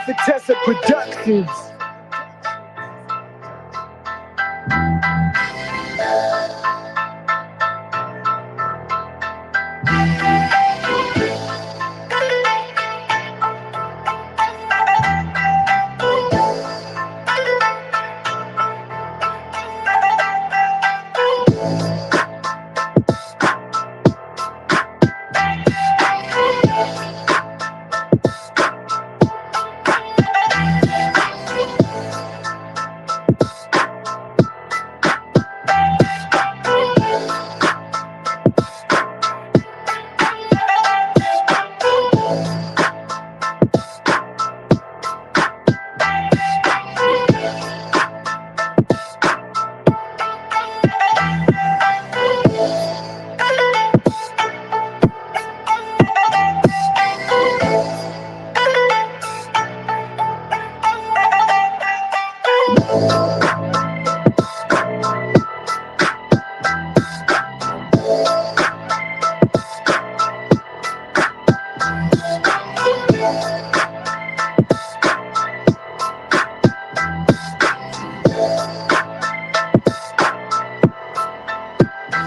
Prophetess of Productions.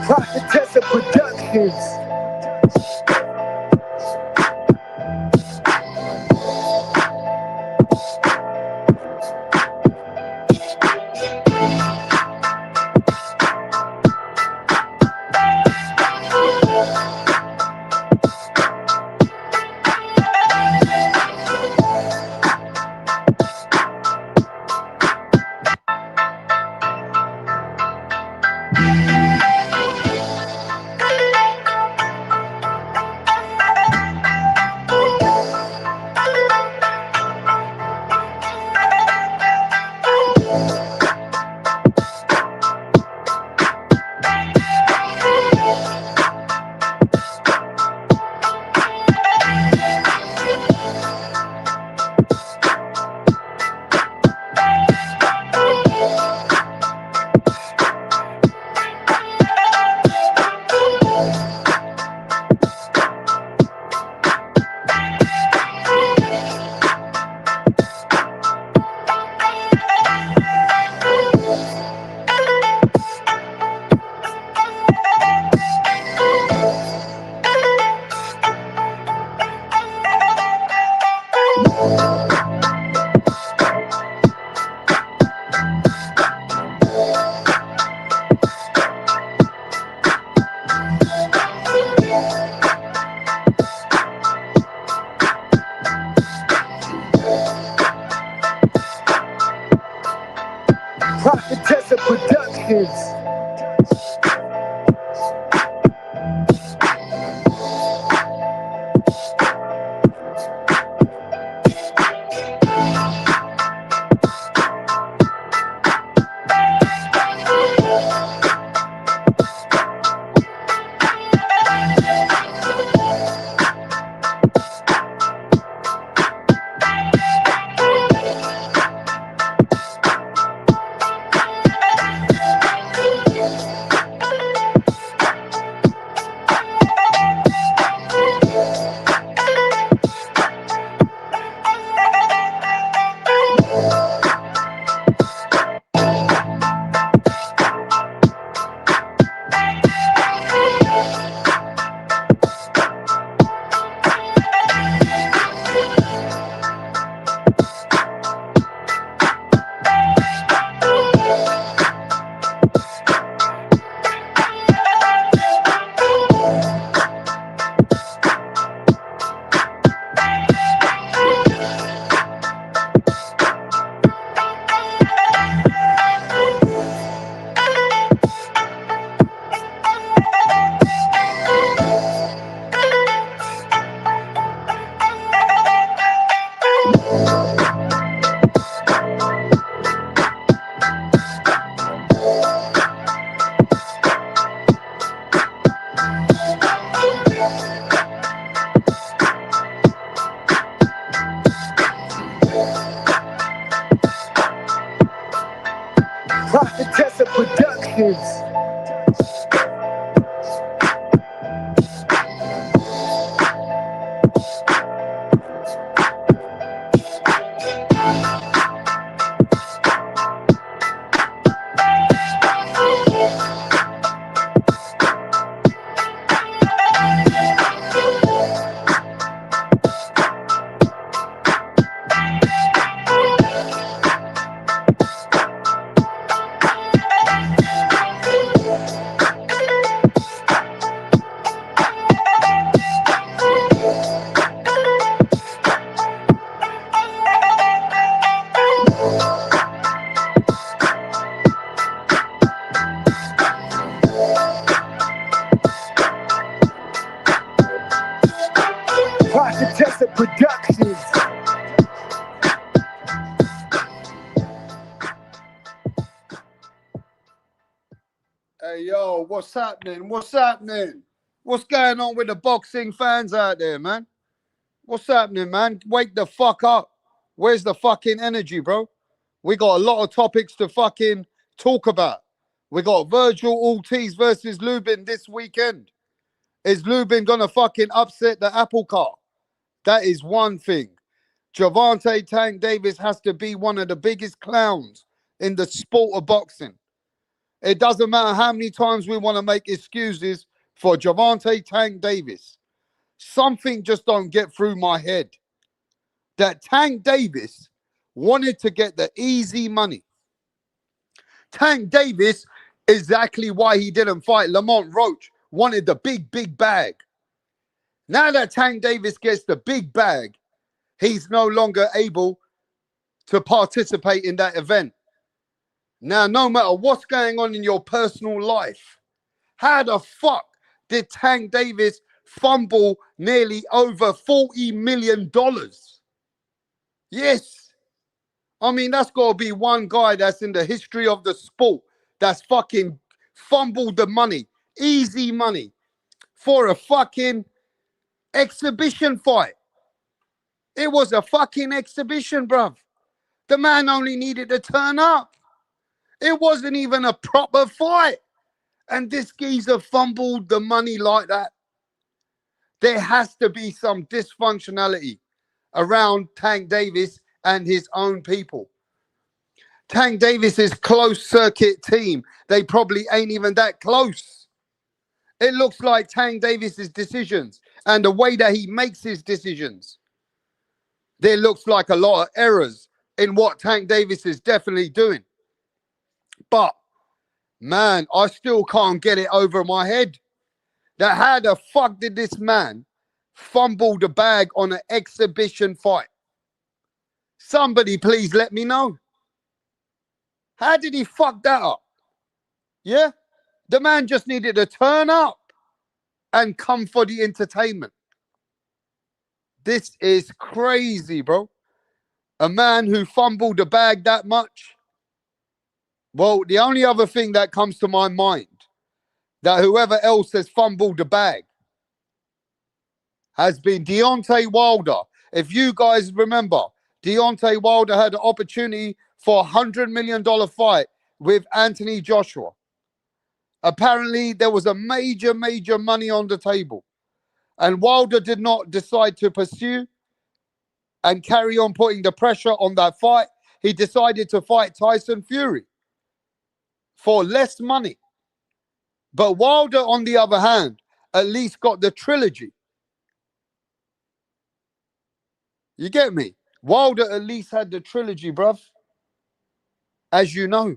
Prophetess of Productions. Tessa Productions. Hey, yo, what's happening? What's happening? What's going on with the boxing fans out there, man? What's happening, man? Wake the fuck up. Where's the fucking energy, bro? We got a lot of topics to fucking talk about. We got Virgil Ortiz versus Lubin this weekend. Is Lubin gonna fucking upset the apple cart? That is one thing. Javante Tank Davis has to be one of the biggest clowns in the sport of boxing. It doesn't matter how many times we want to make excuses for Javante Tank Davis. Something just don't get through my head. That Tank Davis wanted to get the easy money. Tank Davis, exactly why he didn't fight Lamont Roach, wanted the big bag. Now that Tank Davis gets the big bag, he's no longer able to participate in that event. Now, no matter what's going on in your personal life, how the fuck did Tank Davis fumble nearly over $40 million? Yes. I mean, that's got to be one guy that's in the history of the sport that's fucking fumbled the money, easy money, for a fucking exhibition fight. It was a fucking exhibition, bruv. The man only needed to turn up. It wasn't even a proper fight. And this geezer fumbled the money like that. There has to be some dysfunctionality around Tank Davis and his own people. Tank Davis's close circuit team, they probably ain't even that close. It looks like Tank Davis's decisions and the way that he makes his decisions, there looks like a lot of errors in what Tank Davis is definitely doing. But, man, I still can't get it over my head that how the fuck did this man fumble the bag on an exhibition fight? Somebody please let me know. How did he fuck that up? Yeah? The man just needed to turn up and come for the entertainment. This is crazy, bro. A man who fumbled the bag that much. Well, the only other thing that comes to my mind, that whoever else has fumbled the bag has been Deontay Wilder. If you guys remember, Deontay Wilder had the opportunity for $100 million fight with Anthony Joshua. Apparently, there was a major money on the table. And Wilder did not decide to pursue and carry on putting the pressure on that fight. He decided to fight Tyson Fury for less money. But Wilder, on the other hand, at least got the trilogy. You get me? Wilder at least had the trilogy, bruv. As you know,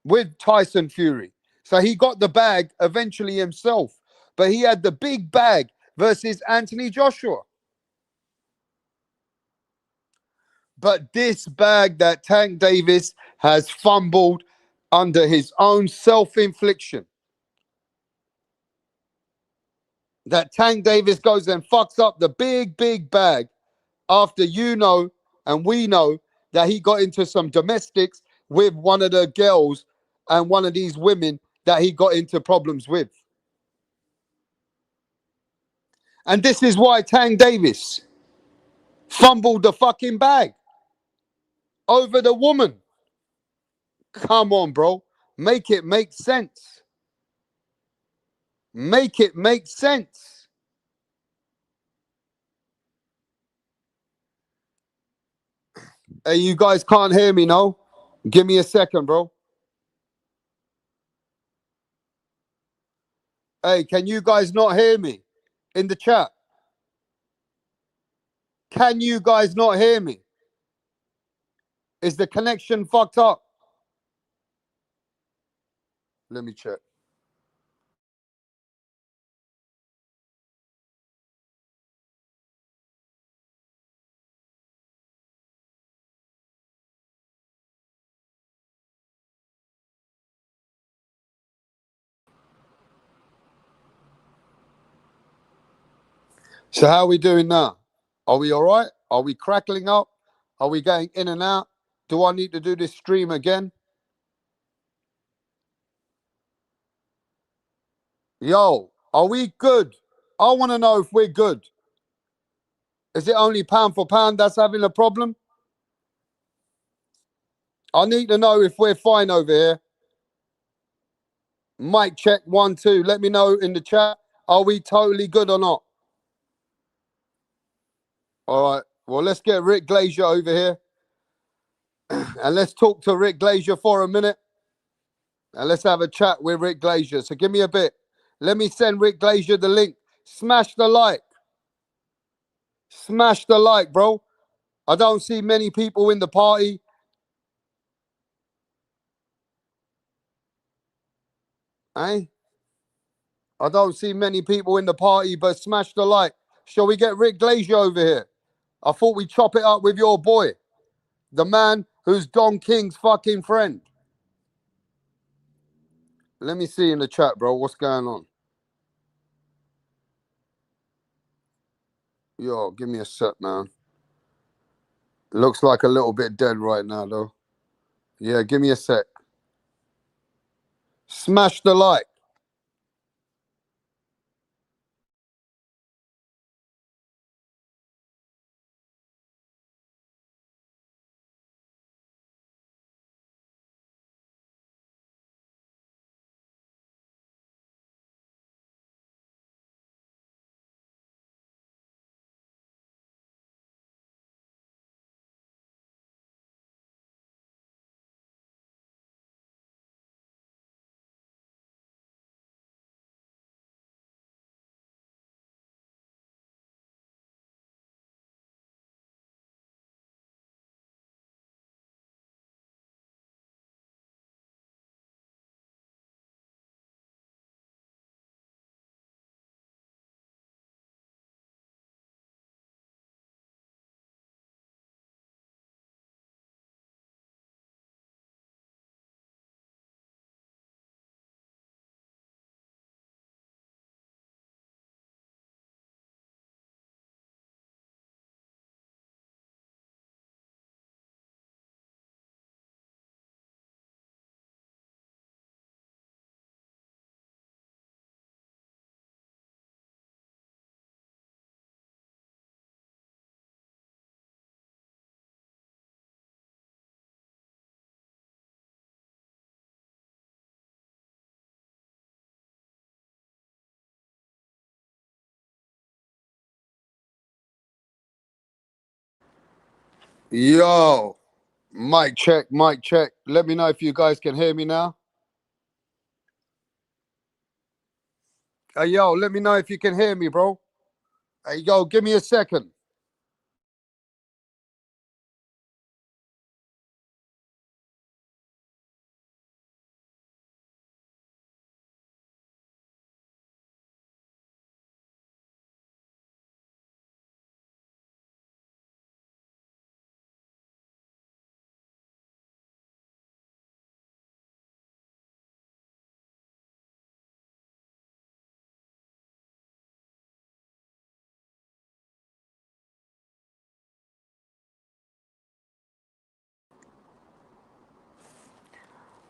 with Tyson Fury. So he got the bag eventually himself. But he had the big bag versus Anthony Joshua. But this bag that Tank Davis has fumbled under his own self-infliction. That Tank Davis goes and fucks up the big bag after you know and we know that he got into some domestics with one of the girls and one of these women that he got into problems with. And this is why Tank Davis fumbled the fucking bag over the woman. Come on, bro. Make it make sense. Make it make sense. Hey, you guys can't hear me, no? Give me a second, bro. Hey, can you guys not hear me in the chat? Can you guys not hear me? Is the connection fucked up? Let me check. So how are we doing now? Are we all right? Are we crackling up? Are we going in and out? Do I need to do this stream again? Yo, are we good? I want to know if we're good. Is it only pound for pound that's having a problem? I need to know if we're fine over here. Mic check 1, 2. Let me know in the chat. Are we totally good or not? All right. Well, let's get Rick Glazier over here and let's talk to Rick Glazier for a minute and let's have a chat with Rick Glazier. So give me a bit. Let me send Rick Glazier the link. Smash the like. Smash the like, bro. I don't see many people in the party. Eh? I don't see many people in the party, but smash the like. Shall we get Rick Glazier over here? I thought we'd chop it up with your boy, the man who's Don King's fucking friend. Let me see in the chat, bro. What's going on? Yo, give me a sec, man. Looks like a little bit dead right now, though. Yeah, give me a sec. Smash the like. Yo, mic check, mic check. Let me know if you guys can hear me now. Hey, yo, let me know if you can hear me, bro. Hey, yo, give me a second.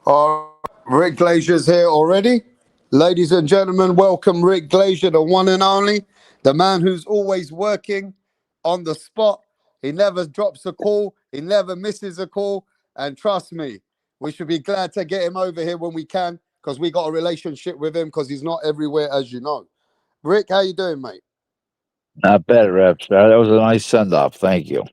All right, Rick Glazier's here already. Ladies and gentlemen, welcome Rick Glazier, the one and only, the man who's always working on the spot. He never drops a call, he never misses a call. And trust me, we should be glad to get him over here when we can because we got a relationship with him because he's not everywhere, as you know. Rick, how you doing, mate? Not bad, Reps. That was a nice send off. Thank you.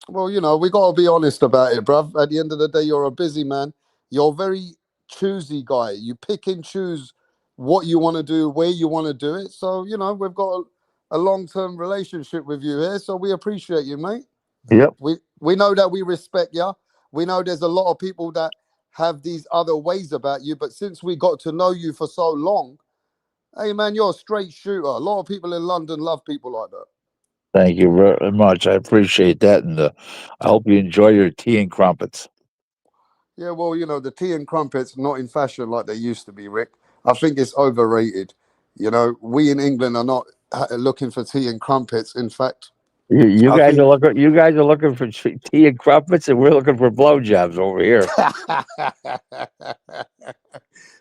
Well, we got to be honest about it, bruv. At the end of the day, you're a busy man. You're a very choosy guy. You pick and choose what you want to do, where you want to do it. So, we've got a long-term relationship with you here. So we appreciate you, mate. Yep. We know that we respect you. We know there's a lot of people that have these other ways about you. But since we got to know you for so long, hey, man, you're a straight shooter. A lot of people in London love people like that. Thank you very much. I appreciate that. And I hope you enjoy your tea and crumpets. Yeah, well, the tea and crumpets not in fashion like they used to be, Rick. I think it's overrated. You know, we in England are not looking for tea and crumpets. In fact, You I guys are think. looking. You guys are looking for tea and crumpets, and we're looking for blowjobs over here.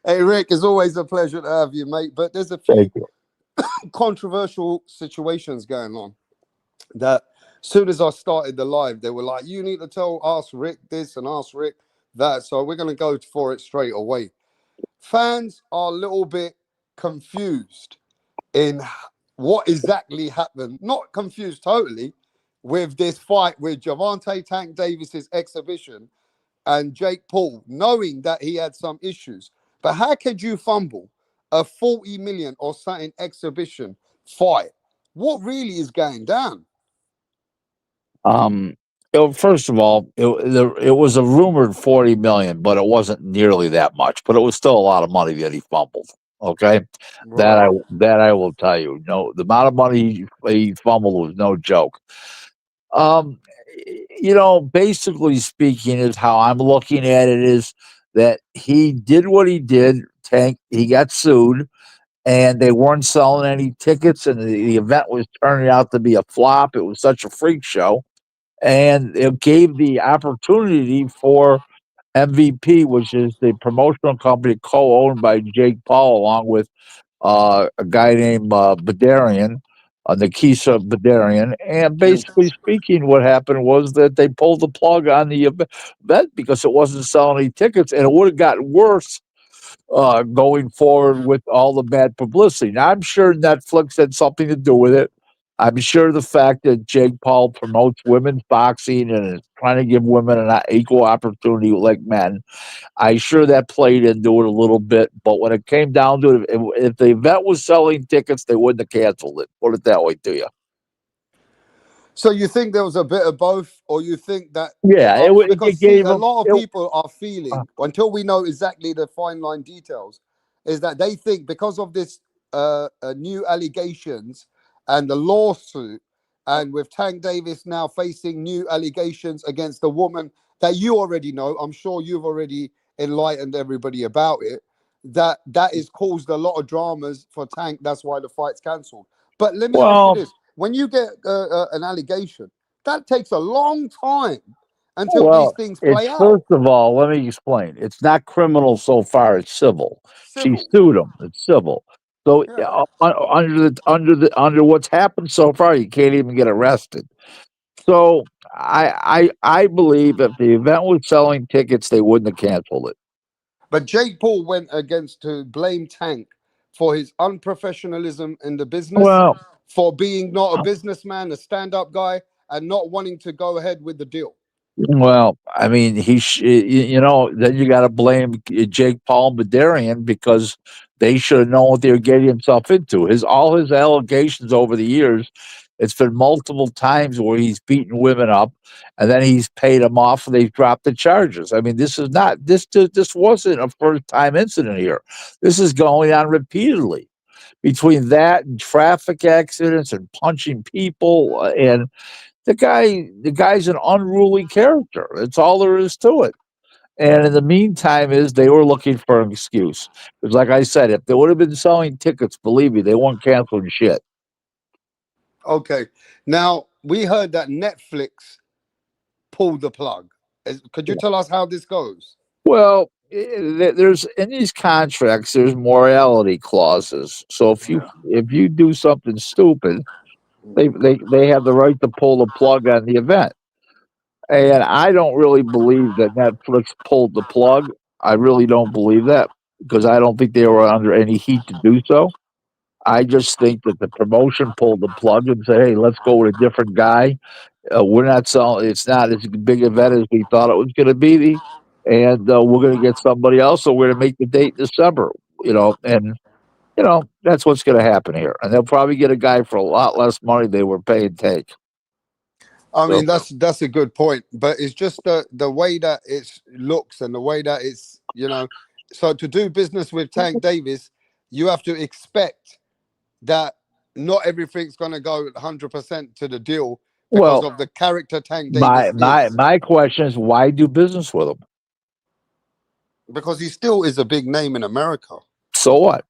Hey, Rick, it's always a pleasure to have you, mate. But there's a few Thank you. controversial situations going on that soon as I started the live, they were like, you need to ask Rick this and ask Rick that. So we're going to go for it straight away. Fans are a little bit confused in what exactly happened. Not confused totally with this fight with Javante Tank Davis's exhibition and Jake Paul, knowing that he had some issues. But how could you fumble a 40 million or something exhibition fight? What really is going down? Um, First of all, it was a rumored 40 million, but it wasn't nearly that much. But it was still a lot of money that he fumbled. Okay, Right. that I will tell you. No, the amount of money he fumbled was no joke. Um, basically speaking, is how I'm looking at it is that he did what he did. Tank, he got sued, and they weren't selling any tickets, and the event was turning out to be a flop. It was such a freak show, and it gave the opportunity for MVP, which is the promotional company co-owned by Jake Paul, along with a guy named Badarian, Nikisa Badarian. And Mm. basically speaking, what happened was that they pulled the plug on the event because it wasn't selling any tickets, and it would have gotten worse going forward with all the bad publicity. Now, I'm sure Netflix had something to do with it. I'm sure the fact that Jake Paul promotes women's boxing and is trying to give women an equal opportunity like men, I'm sure that played into it a little bit. But when it came down to it, if the event was selling tickets, they wouldn't have canceled it. Put it that way to you. So you think there was a bit of both, or you think that Yeah, because it see, gave a them. lot of people are feeling until we know exactly the fine line details, is that they think because of this new allegations and the lawsuit, and with Tank Davis now facing new allegations against a woman that you already know, I'm sure you've already enlightened everybody about it. That has caused a lot of dramas for Tank. That's why the fight's cancelled. But let me ask you Well, this: when you get an allegation, that takes a long time until these Well, things it's play out. first of all, let me explain. It's not criminal so far; it's civil. She Civil, sued him. It's civil. So yeah. under what's happened so far, you can't even get arrested. So I believe if the event was selling tickets, they wouldn't have canceled it. But Jake Paul went against to blame Tank for his unprofessionalism in the business, Well, for being not a businessman, a stand-up guy, and not wanting to go ahead with the deal. I mean, then you got to blame Jake Paul and Badarian because they should have known what they were getting himself into. All his allegations over the years, it's been multiple times where he's beaten women up, and then he's paid them off, and they've dropped the charges. I mean, this wasn't a first time incident here. This is going on repeatedly between that and traffic accidents and punching people and the guy's an unruly character. That's all there is to it. And in the meantime, is they were looking for an excuse. Because, like I said, if they would have been selling tickets, believe me, they weren't canceling shit. Okay. Now we heard that Netflix pulled the plug. Could you tell us how this goes? Well, there's in these contracts, there's morality clauses. So Yeah. if you do something stupid, they have the right to pull the plug on the event. And I don't really believe that Netflix pulled the plug. I really don't believe that because I don't think they were under any heat to do so. I just think that the promotion pulled the plug and said, "Hey, let's go with a different guy. We're not selling. It's not as big event as we thought it was going to be, and we're going to get somebody else. So we're going to make the date in December. And that's what's going to happen here. And they'll probably get a guy for a lot less money they were paying Take. I So mean, that's a good point, but it's just the way that it looks and the way that it's So to do business with Tank Davis, you have to expect that not everything's going to go 100% to the deal because well, of the character Tank my Davis my is. my question is, why do business with them? Because he still is a big name in America. So what?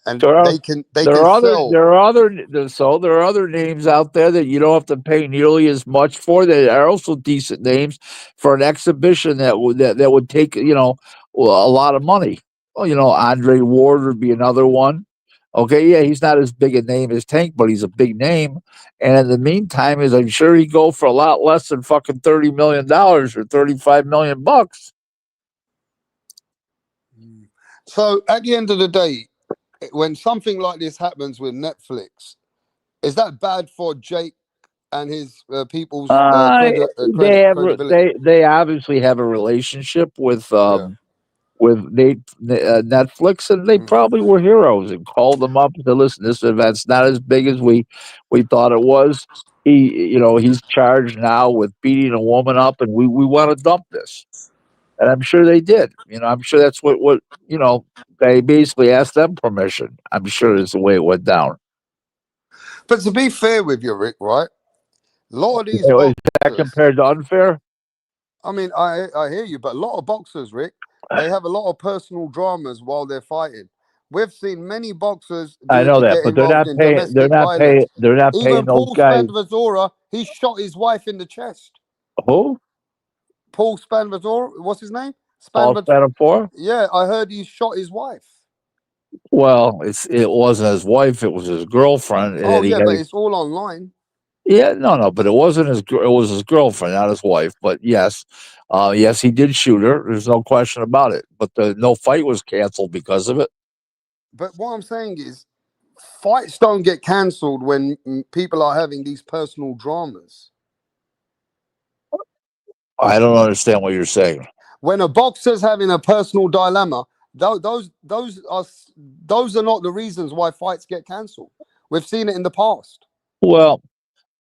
and There are they can sell. there are other names out there that you don't have to pay nearly as much for. That are also decent names for an exhibition that would take a lot of money. Well, Andre Ward would be another one. Okay, yeah, he's not as big a name as Tank, but he's a big name. And in the meantime, is I'm sure he'd go for a lot less than fucking $30 million or 35 million bucks. So at the end of the day, when something like this happens with Netflix, is that bad for Jake and his people's They have credibility? they obviously have a relationship Yeah. with Netflix, and they Mm. probably were heroes and called them up to listen. This event's not as big as we thought it was. He's charged now with beating a woman up, and we want to dump this. And I'm sure they did. I'm sure that's what they basically asked them permission. I'm sure is the way it went down. But to be fair with you, Rick, right? A lot of these Is that boxers, compared to unfair? I mean, I hear you, but a lot of boxers, Rick, they have a lot of personal dramas while they're fighting. We've seen many boxers I due know to that, get but they're involved not in paying. They're domestic not paying. violence. They're not paying Even those Paul guys. Spandazora, he shot his wife in the chest. Who? Paul Spandazora, what's his name? Paul Spanafor? Yeah, I heard he shot his wife. Well, it wasn't his wife; it was his girlfriend Oh that he yeah, had. but it's all online. Yeah, no, but it wasn't it was his girlfriend, not his wife. But yes, yes, he did shoot her. There's no question about it. But no fight was canceled because of it. But what I'm saying is, fights don't get cancelled when people are having these personal dramas. I don't understand what you're saying. When a boxer's having a personal dilemma, those are not the reasons why fights get cancelled. We've seen it in the past. Well,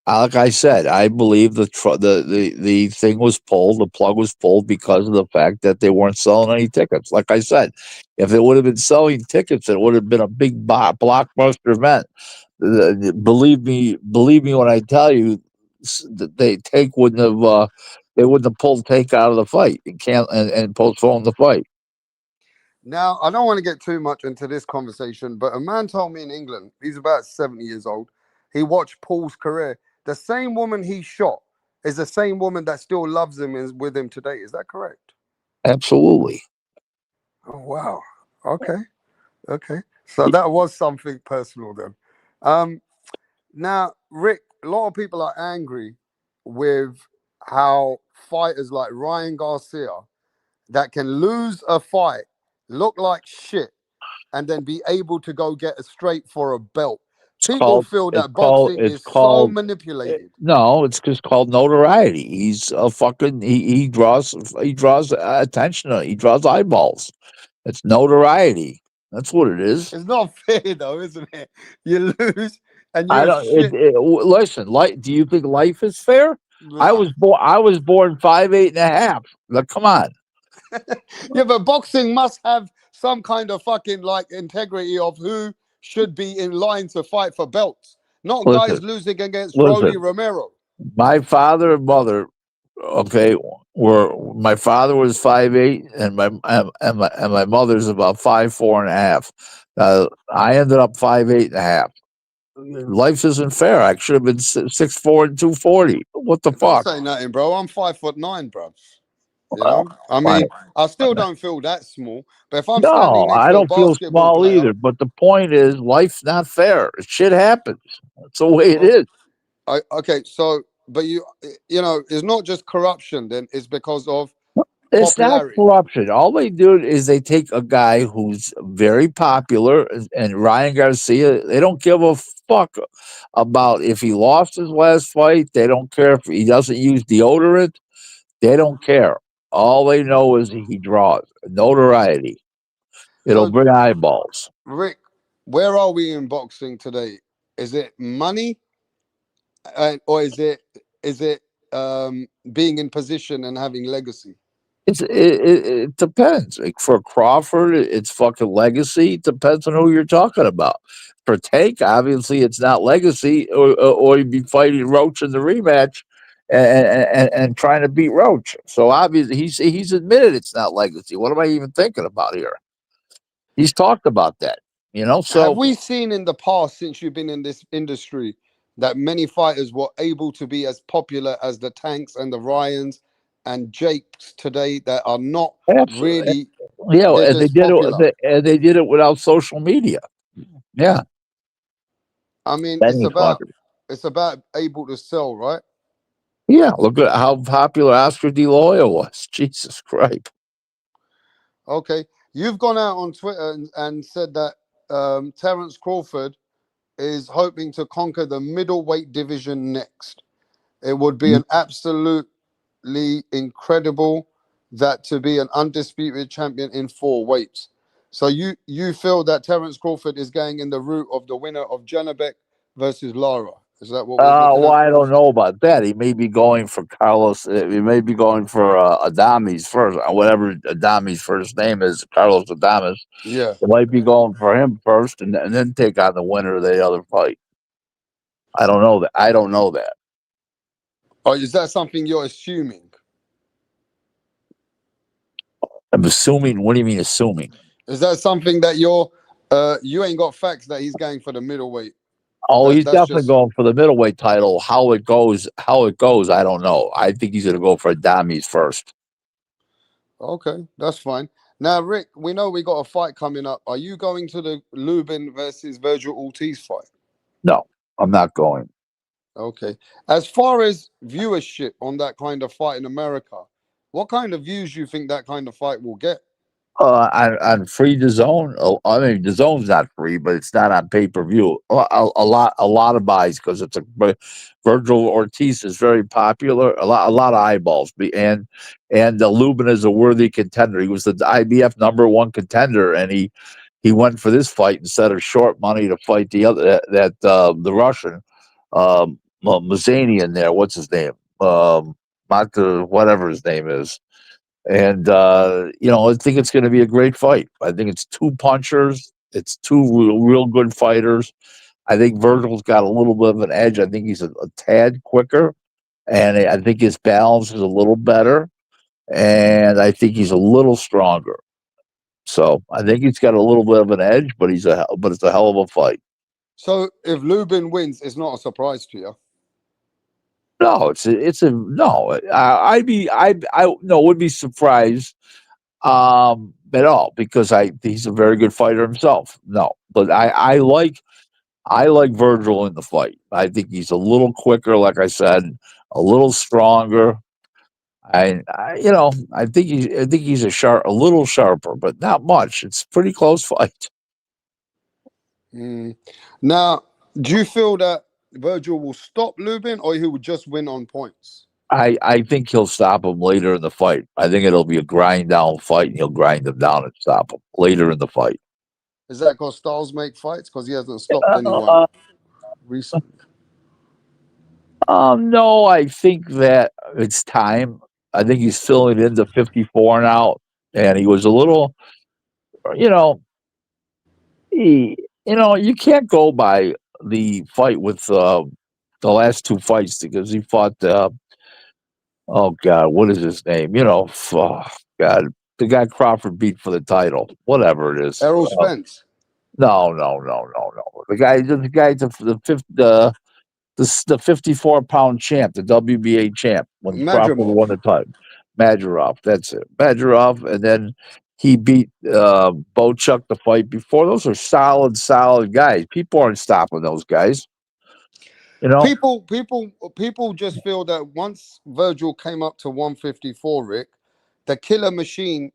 like I said, I believe the thing was pulled, the plug was pulled because of the fact that they weren't selling any tickets. Like I said, if they would have been selling tickets, it would have been a big blockbuster event. Believe me when I tell you, that Tank wouldn't have they wouldn't have pulled Tank out of the fight and can't and postponed the fight. Now, I don't want to get too much into this conversation, but a man told me in England, he's about 70 years old, he watched Paul's career. The same woman he shot is the same woman that still loves him and is with him today. Is that correct? Absolutely. Oh, wow. Okay. Okay. So that was something personal then. Um, Now, Rick, a lot of people are angry with how fighters like Ryan Garcia that can lose a fight, look like shit, and then be able to go get a straight for a belt. It's People called feel it's that called boxing it's is so called manipulated. no, it's just called notoriety. He's a fucking he draws attention. He draws eyeballs. It's notoriety. That's what it is. It's not fair though, isn't it? You lose and I you're don't. shit. Listen, do you think life is fair? Nah. I was born 5'8" and a half. Like, come on. Yeah, but boxing must have some kind of fucking like integrity of who should be in line to fight for belts, not guys Listen, losing against Rolly listen. Romero. My father and mother, okay, were my father was 5'8", and my mother's about 5'4" and a half. I ended up 5'8" and a half. Life isn't fair. I should have been 6'4" and 240. What the Don't fuck? say nothing, bro. I'm 5'9", bro. You Well, know, I I, mean, I still don't feel that small. But if I'm standing no, next I to a don't feel basketball small player, either. But the point is, life's not fair. Shit happens. That's the way it well, is. okay, so but you know, it's not just corruption. Then it's because of It's not popularity. corruption. All they do is they take a guy who's very popular and Ryan Garcia. They don't give a fuck about if he lost his last fight. They don't care if he doesn't use deodorant. They don't care. All they know is he draws notoriety. It'll So, bring eyeballs. Rick, where are we in boxing today? Is it money, or is it being in position and having legacy? It depends. Like for Crawford, it's fucking legacy. It depends on who you're talking about. For Tank, obviously, it's not legacy, or you'd be fighting Roach in the rematch, and trying to beat Roach. So obviously, he's admitted it's not legacy. What am I even thinking about here? He's talked about that. Have So we seen in the past, since you've been in this industry, that many fighters were able to be as popular as the Tanks and the Ryans and Jakes today that are not absolutely, really, yeah, they're and they just did it. popular? They did it without social media. Yeah, I mean, many fuckers. it's about able to sell, right? Yeah, look at how popular Oscar De La Hoya was. Jesus Christ. Okay. You've gone out on Twitter and said that Terence Crawford is hoping to conquer the middleweight division next. It would be an absolutely incredible that to be an undisputed champion in 4 weights. So you feel that Terence Crawford is going in the route of the winner of Janabek versus Lara? Is that what we're looking Well, at? I don't know about that. He may be going for Carlos. He may be going for Adami's first, whatever Adami's first name is, Carlos Adames. Yeah. He might be going for him first, and then take on the winner of the other fight. I don't know that. I don't know that. Or is that something you're assuming? I'm assuming. What do you mean assuming? Is that something that you ain't got facts that he's going for the middleweight? Oh, he's That's definitely just going for the middleweight title. How it goes, I don't know. I think he's going to go for Adami's first. okay. That's fine. Now, Rick, we know we got a fight coming up. Are you going to the Lubin versus Virgil Ortiz fight? No, I'm not going. Okay. As far as viewership on that kind of fight in America, what kind of views you think that kind of fight will get? On free DAZN. I mean, DAZN's not free, but it's not on pay per view. A lot of buys because Virgil Ortiz is very popular. A lot of eyeballs. And Lubin is a worthy contender. He was the IBF #1 contender, and he went for this fight instead of short money to fight the other the Russian Mazanian there. What's his name? Mata, whatever his name is. And I think it's going to be a great fight. I think it's two punchers. It's two real good fighters. I think Virgil's got a little bit of an edge. I think he's a tad quicker, and I think his balance is a little better, and I think he's a little stronger. So I think he's got a little bit of an edge, but it's a hell of a fight. So if Lubin wins, it's not a surprise to you. No, it's a no. I no would be surprised at all because he's a very good fighter himself. No, but I like Virgil in the fight. I think he's a little quicker, like I said, a little stronger. I think he's a little sharper, but not much. It's a pretty close fight. Mm. Now, do you feel that Virgil will stop Lubin or he will just win on points? I think he'll stop him later in the fight. I think it'll be a grind down fight, and he'll grind him down and stop him later in the fight. Is that because Styles make fights? Because he hasn't stopped anyone Uh, recently. no, I think that it's time. I think he's filling into 54 now, and he was a little, you know, you can't go by the fight with the last two fights because he fought. Oh God, what is his name? God, the guy Crawford beat for the title, whatever it is. Errol Spence, No, no, no, no, no. The 54-pound champ, the WBA champ, when Crawford Madrimov, won the title. Majarov, that's it. Majarov, and then he beat Bochuk the fight before. Those are solid guys. People aren't stopping those guys. You know? people just feel that once Virgil came up to 154, Rick, the killer machine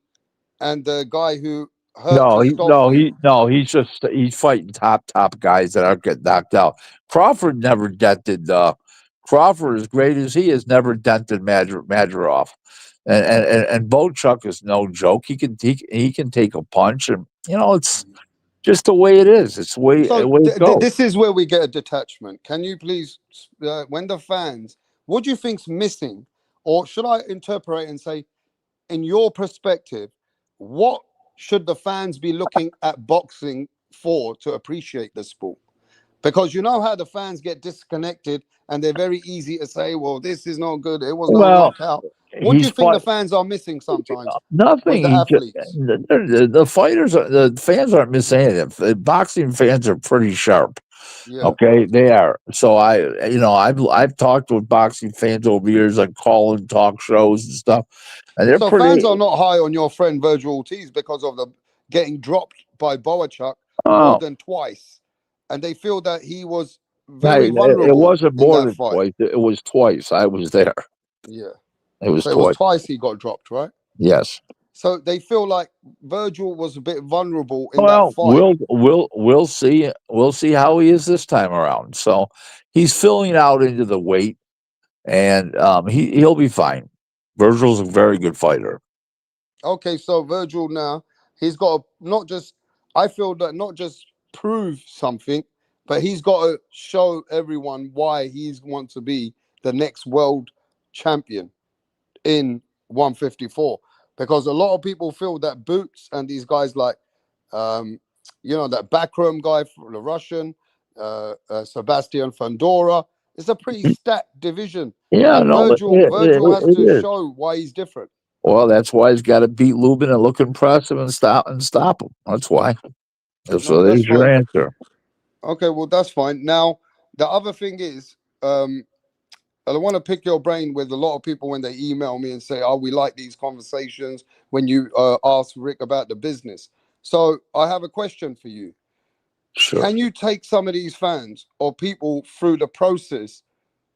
and the guy who hurt Gostowski. He's fighting top guys that aren't getting knocked out. Crawford never dented. Crawford, as great as he is, never dented Majarov, and Bochuk is no joke. He can take a punch, and it's just the way it is. It's the So way it goes. this is where we get a detachment. Can you please, when the fans, what do you think's missing, or should I interpret and say, in your perspective, what should the fans be looking at boxing for to appreciate the sport? Because you know how the fans get disconnected and they're very easy to say, well, this is not good. It was no Well, knockout. What do you he's think the fought fans are missing sometimes with nothing. the athletes? The fighters, the fans aren't missing anything. The boxing fans are pretty sharp. Yeah. Okay, they are. So I've talked with boxing fans over years on calling talk shows and stuff, and they're So fans pretty. are not high on your friend Virgil Ortiz because of the getting dropped by Boachuk more Oh, than twice, and they feel that he was no, very it vulnerable wasn't in more that than fight. twice. It was twice. I was there. Yeah. It was So it was twice. twice he got dropped, right? Yes. So they feel like Virgil was a bit vulnerable in that Well, fight. we'll see. We'll see how he is this time around. So he's filling out into the weight, and he'll be fine. Virgil's a very good fighter. Okay, so Virgil now he's got to not just. I feel that not just prove something, but he's got to show everyone why he's want to be the next world champion in 154. Because a lot of people feel that Boots and these guys like, um, that backroom guy, the Russian, Sebastian Fandora, it's a pretty stacked division, Yeah, and no, Virgil has it to is. show why he's different. Well, that's why he's got to beat Lubin and look impressive and stop him. That's why. No, So that's there's your fine. answer. Okay, well, that's fine. Now, the other thing is, I want to pick your brain with a lot of people when they email me and say, "Oh, we like these conversations." When you ask Rick about the business, so I have a question for you. Sure. Can you take some of these fans or people through the process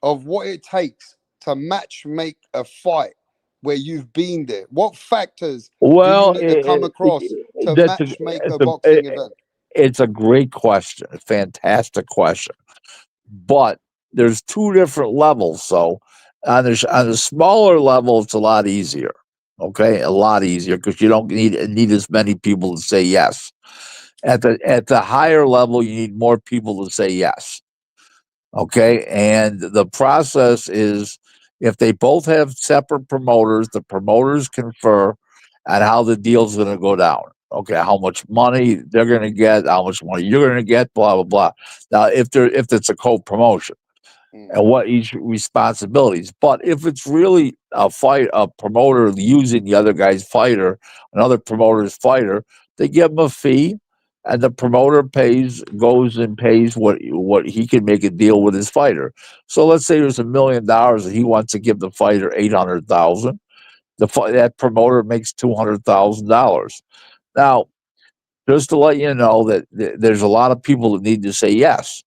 of what it takes to match make a fight where you've been there? What factors do you Well, need to come across to that's match make a it's boxing event? it's a great question, a fantastic question. But there's two different levels. So on the smaller level, it's a lot easier. Okay, a lot easier because you don't need as many people to say yes. At the higher level, you need more people to say yes. Okay. And the process is if they both have separate promoters, the promoters confer on how the deal's going to go down. Okay, how much money they're going to get, how much money you're going to get, blah blah blah. Now, if it's a co-promotion Mm, and what each responsibilities, but if it's really a promoter using the other guy's fighter, another promoter's fighter, they give him a fee, and the promoter goes and pays what he can make a deal with his fighter. So let's say there's $1 million and he wants to give the fighter 800,000. That promoter makes $200,000. Now, just to let you know that there's a lot of people that need to say yes.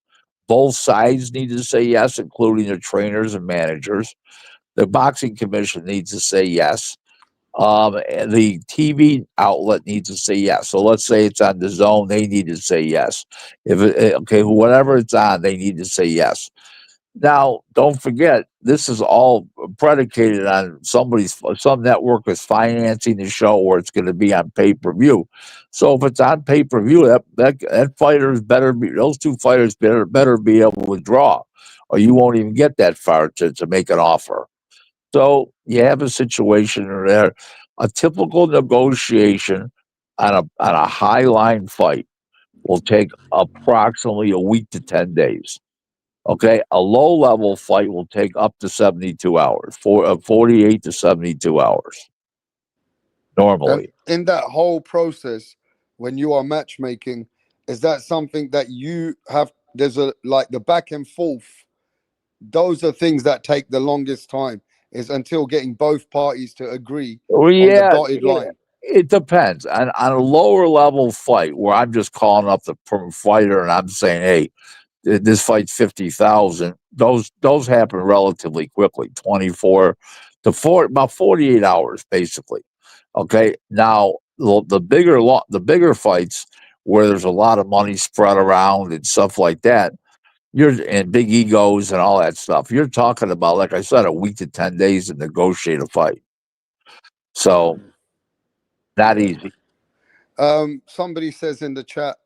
Both sides need to say yes, including the trainers and managers. The boxing commission needs to say yes. And the TV outlet needs to say yes. So let's say it's on the zone, they need to say yes. Okay, whatever it's on, they need to say yes. Now, don't forget, this is all predicated on some network is financing the show, or it's going to be on pay per view. So if it's on pay per view, that fighters better be those two fighters better be able to draw, or you won't even get that far to make an offer. So you have a situation there, a typical negotiation on a high line fight will take approximately a week to 10 days. Okay, a low level flight will take up to 72 hours, 48 to 72 hours and normally. in that whole process, when you are matchmaking, is that something that you have? There's a like the back and forth. Those are things that take the longest time. Is until getting both parties to agree Well, on the yeah, dotted line. it depends. On a lower level fight where I'm just calling up the fighter and I'm saying, hey, this fight's 50,000. Those happen relatively quickly, 24 to 4 about 48 hours basically. Okay. Now the bigger fights where there's a lot of money spread around and stuff like that, you're and big egos and all that stuff. You're talking about, like I said, a week to 10 days to negotiate a fight. So not Yeah. easy. Somebody says in the chat,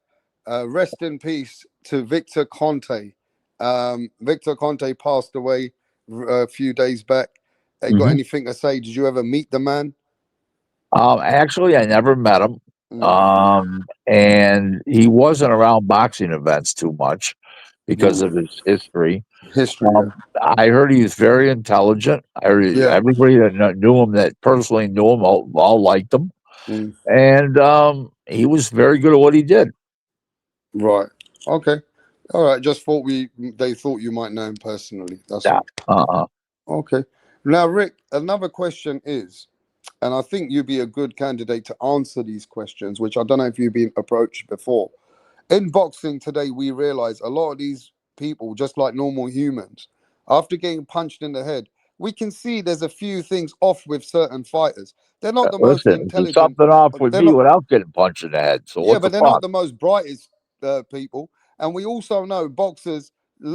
rest in peace to Victor Conte. Victor Conte passed away a few days back. Got Hmm. anything to say? Did you ever meet the man? Actually, I never met him. Mm, And he wasn't around boxing events too much. because of Mm. his history. History, yeah. I heard he was very intelligent. I heard Yeah. everybody that knew him, that personally knew him, all liked him, Mm. and he was very good at what he did. Right. Okay. All right. Just thought they thought you might know him personally. That's Yeah. all. Uh-uh. Okay. Now, Rick, another question is, and I think you'd be a good candidate to answer these questions, which I don't know if you've been approached before. In boxing today, we realize a lot of these people, just like normal humans, after getting punched in the head, we can see there's a few things off with certain fighters. They're not the most Listen, there's intelligent. something off with They're me not. without getting punched in the head. So Yeah, what the but they're not fuck? the most brightest people. And we also know boxers,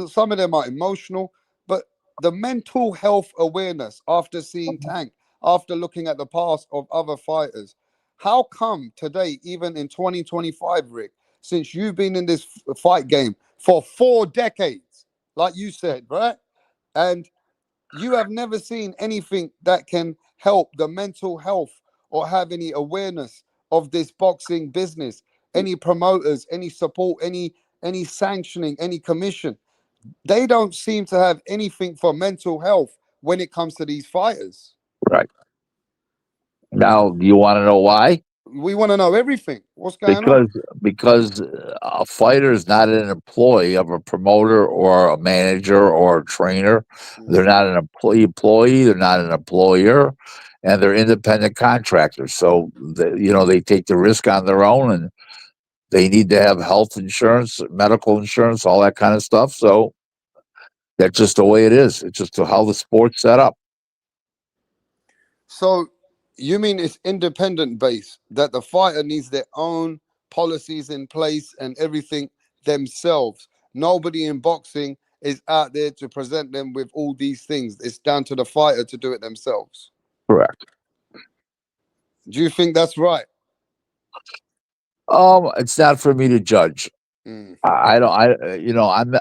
some of them are emotional, but the mental health awareness after seeing Tank, after looking at the past of other fighters, how come today, even in 2025, Rick, since you've been in this fight game for 4 decades, like you said, right? And you have never seen anything that can help the mental health or have any awareness of this boxing business, any promoters, any support, any sanctioning, any commission. They don't seem to have anything for mental health when it comes to these fighters. Right. Now, do you want to know why? We want to know everything. What's going on? Because a fighter is not an employee of a promoter or a manager or a trainer. They're Mm. not an employee. They're not an employer, and they're independent contractors. So they take the risk on their own, and they need to have health insurance, medical insurance, all that kind of stuff. So that's just the way it is. It's just how the sport's set up. So you mean it's independent based, that the fighter needs their own policies in place and everything themselves. Nobody in boxing is out there to present them with all these things. It's down to the fighter to do it themselves. Correct. Do you think that's right? It's not for me to judge. Mm, I don't.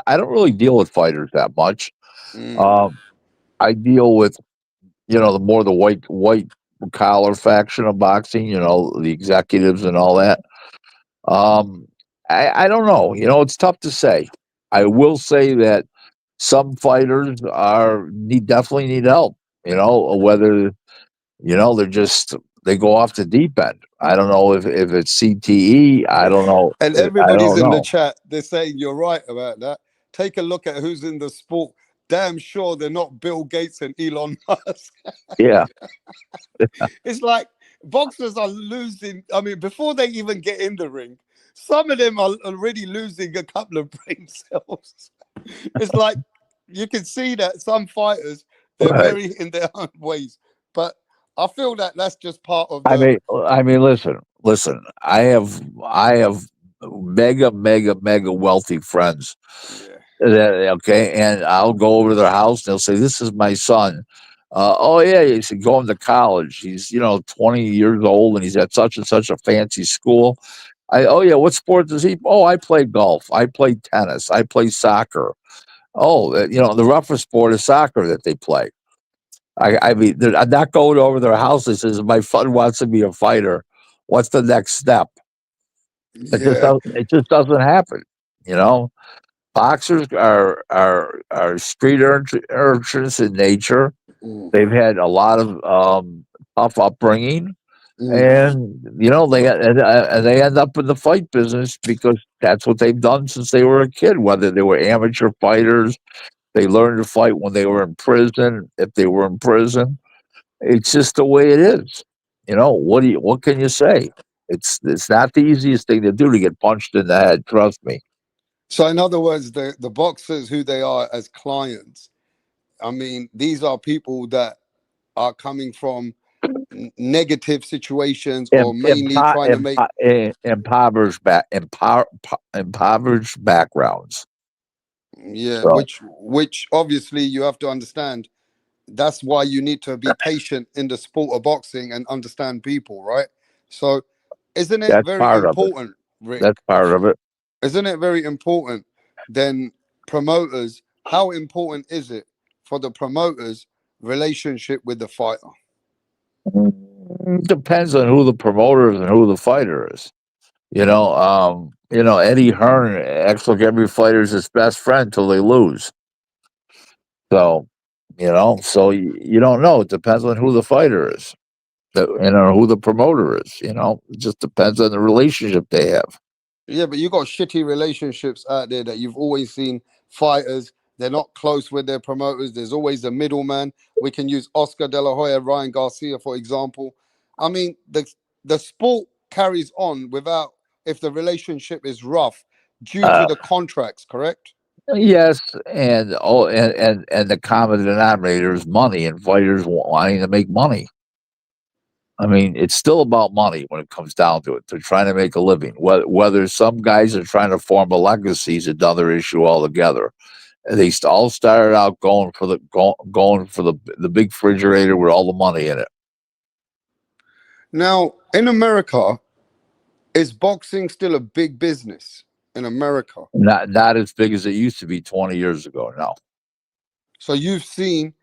I don't really deal with fighters that much. mm. Um, I deal with the white collar faction of boxing. The executives and all that. Um, I don't know. It's tough to say. I will say that some fighters definitely need help. Whether they go off the deep end. I don't know if it's CTE. I don't know. And I everybody's don't in the know. chat. They're saying you're right about that. Take a look at who's in the sport. Damn sure they're not Bill Gates and Elon Musk. Yeah, It's like boxers are losing. I mean, before they even get in the ring, some of them are already losing a couple of brain cells. It's like you can see that some fighters, they're right. very in their own ways. But I feel that that's just part of I the. mean, listen. I have mega, mega, mega wealthy friends. Yeah. Okay, and I'll go over to their house. And they'll say, "This is my son." Oh yeah, he said going to college. He's 20 years old, and he's at such and such a fancy school. Oh yeah, what sport does he? Oh, I play golf. I play tennis. I play soccer. Oh, the roughest sport is soccer that they play. I mean, I'm not going over their house and says, "My son wants to be a fighter. What's the next step?" Yeah. It just doesn't happen. You know, boxers are street urchins in nature. Mm, They've had a lot of tough upbringing, mm. and they end up in the fight business because that's what they've done since they were a kid. Whether they were amateur fighters, they learned to fight when they were in prison. If they were in prison, it's just the way it is. What can you say? It's not the easiest thing to do to get punched in the head. Trust me. So, in other words, the boxers who they are as clients, I mean, these are people that are coming from negative situations or mainly trying to make. Impoverished backgrounds. Yeah, So which obviously you have to understand. That's why you need to be patient in the sport of boxing and understand people, right? So, isn't it that's very part of it. important, That's Rick? part of it. Isn't it very important then promoters? How important is it for the promoters' relationship with the fighter? Depends on who the promoter is and who the fighter is. Eddie Hearn acts like every fighter's his best friend till they lose. So, so you don't know. It depends on who the fighter is, who the promoter is. It just depends on the relationship they have. Yeah, but you got shitty relationships out there that you've always seen fighters. They're not close with their promoters. There's always a middleman. We can use Oscar De La Hoya, Ryan Garcia, for example. I mean, the sport carries on without if the relationship is rough due to Uh, the contracts, correct? yes, and the common denominator is money, and fighters wanting to make money. I mean, it's still about money when it comes down to it. They're trying to make a living. Whether some guys are trying to form a legacy is another issue altogether. They all started out going for the big refrigerator with all the money in it. Now, in America, is boxing still a big business in America? Not as big as it used to be 20 years ago. No, So you've seen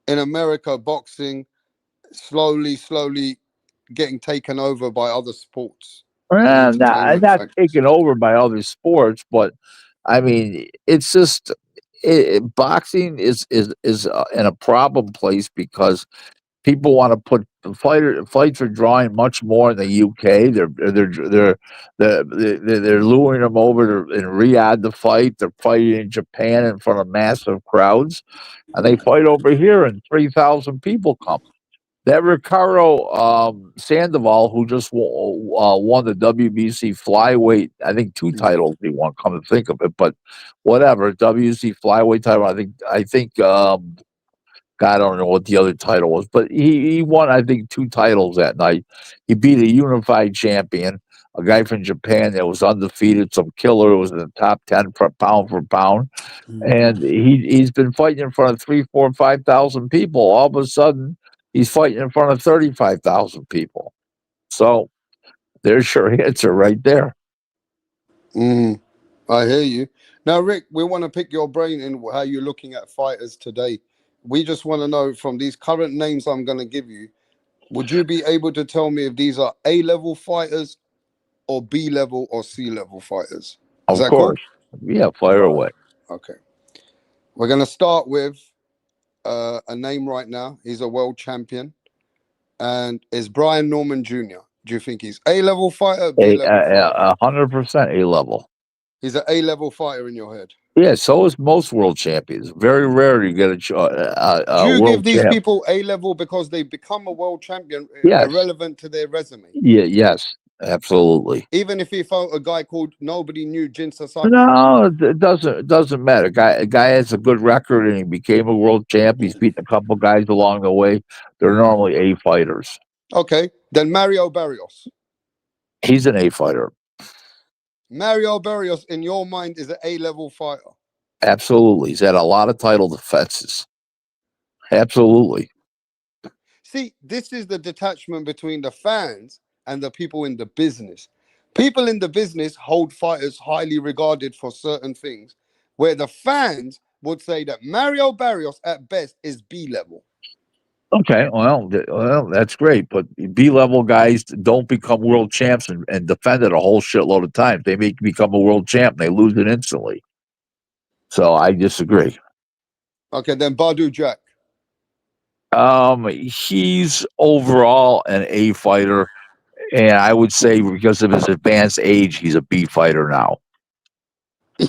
in America boxing slowly getting taken over by other sports and entertainment not factors. taken over by other sports, but I mean, it's just boxing is in a problem place because people want to put fights are drawing much more in the UK. They're luring them over in Riyadh to fight. They're fighting in Japan in front of massive crowds, and they fight over here, and 3,000 people come. That Ricardo Sandoval, who just won the WBC flyweight, I think 2 titles he won. Come to think of it, but whatever WBC flyweight title. I think God, I don't know what the other title was, but he won, I think, 2 titles that night. He beat a unified champion, a guy from Japan that was undefeated, some killer who was in the top 10 for pound. And he's been fighting in front of 3, 4, 5,000 people. All of a sudden, he's fighting in front of 35,000 people. So there's your answer right there. Mm, I hear you. Now, Rick, we want to pick your brain in how you're looking at fighters today. We just want to know from these current names I'm going to give you, would you be able to tell me if these are A-level fighters or B-level or C-level fighters? Is Of that cool? course. Yeah, fire All right. away. Okay. We're going to start with a name right now. He's a world champion, and is Brian Norman Jr. Do you think he's A-level fighter, B-level fighter? 100% A level. He's an A-level fighter in your head. Yeah, so is most world champions. Very rare you get Do a you give world these champ. people A-level because they become a world champion Yes. irrelevant to their resume? Yeah, yes, absolutely. Even if he fought a guy called nobody knew Jin Sasaki. No, it doesn't matter. A guy has a good record and he became a world champ. He's beaten a couple guys along the way. They're normally A fighters. Okay, then Mario Barrios. He's an A fighter. Mario Barrios, in your mind, is an A-level fighter. Absolutely. He's had a lot of title defenses. Absolutely. See, this is the detachment between the fans and the people in the business. People in the business hold fighters highly regarded for certain things, where the fans would say that Mario Barrios at best is B-level. Okay, well, that's great. But B level guys don't become world champs and defend it a whole shitload of times. They become a world champ and they lose it instantly. So I disagree. Okay, then Badu Jack. He's overall an A fighter, and I would say because of his advanced age, he's a B fighter now.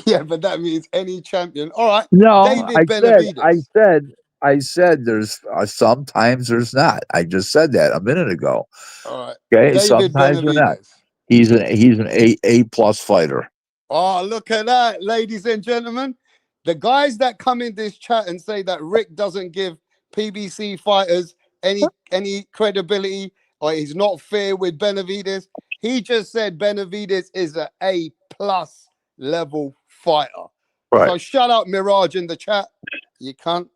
Yeah, but that means any champion. All right, No, David Benavidez. I said there's sometimes there's not. I just said that a minute ago. All right, Okay, David sometimes they're not. Benavidez. He's an A plus fighter. Oh, look at that, ladies and gentlemen. The guys that come in this chat and say that Rick doesn't give PBC fighters any credibility or he's not fair with Benavidez. He just said Benavidez is an A plus level fighter. Right. So shout out Mirage in the chat. You can't.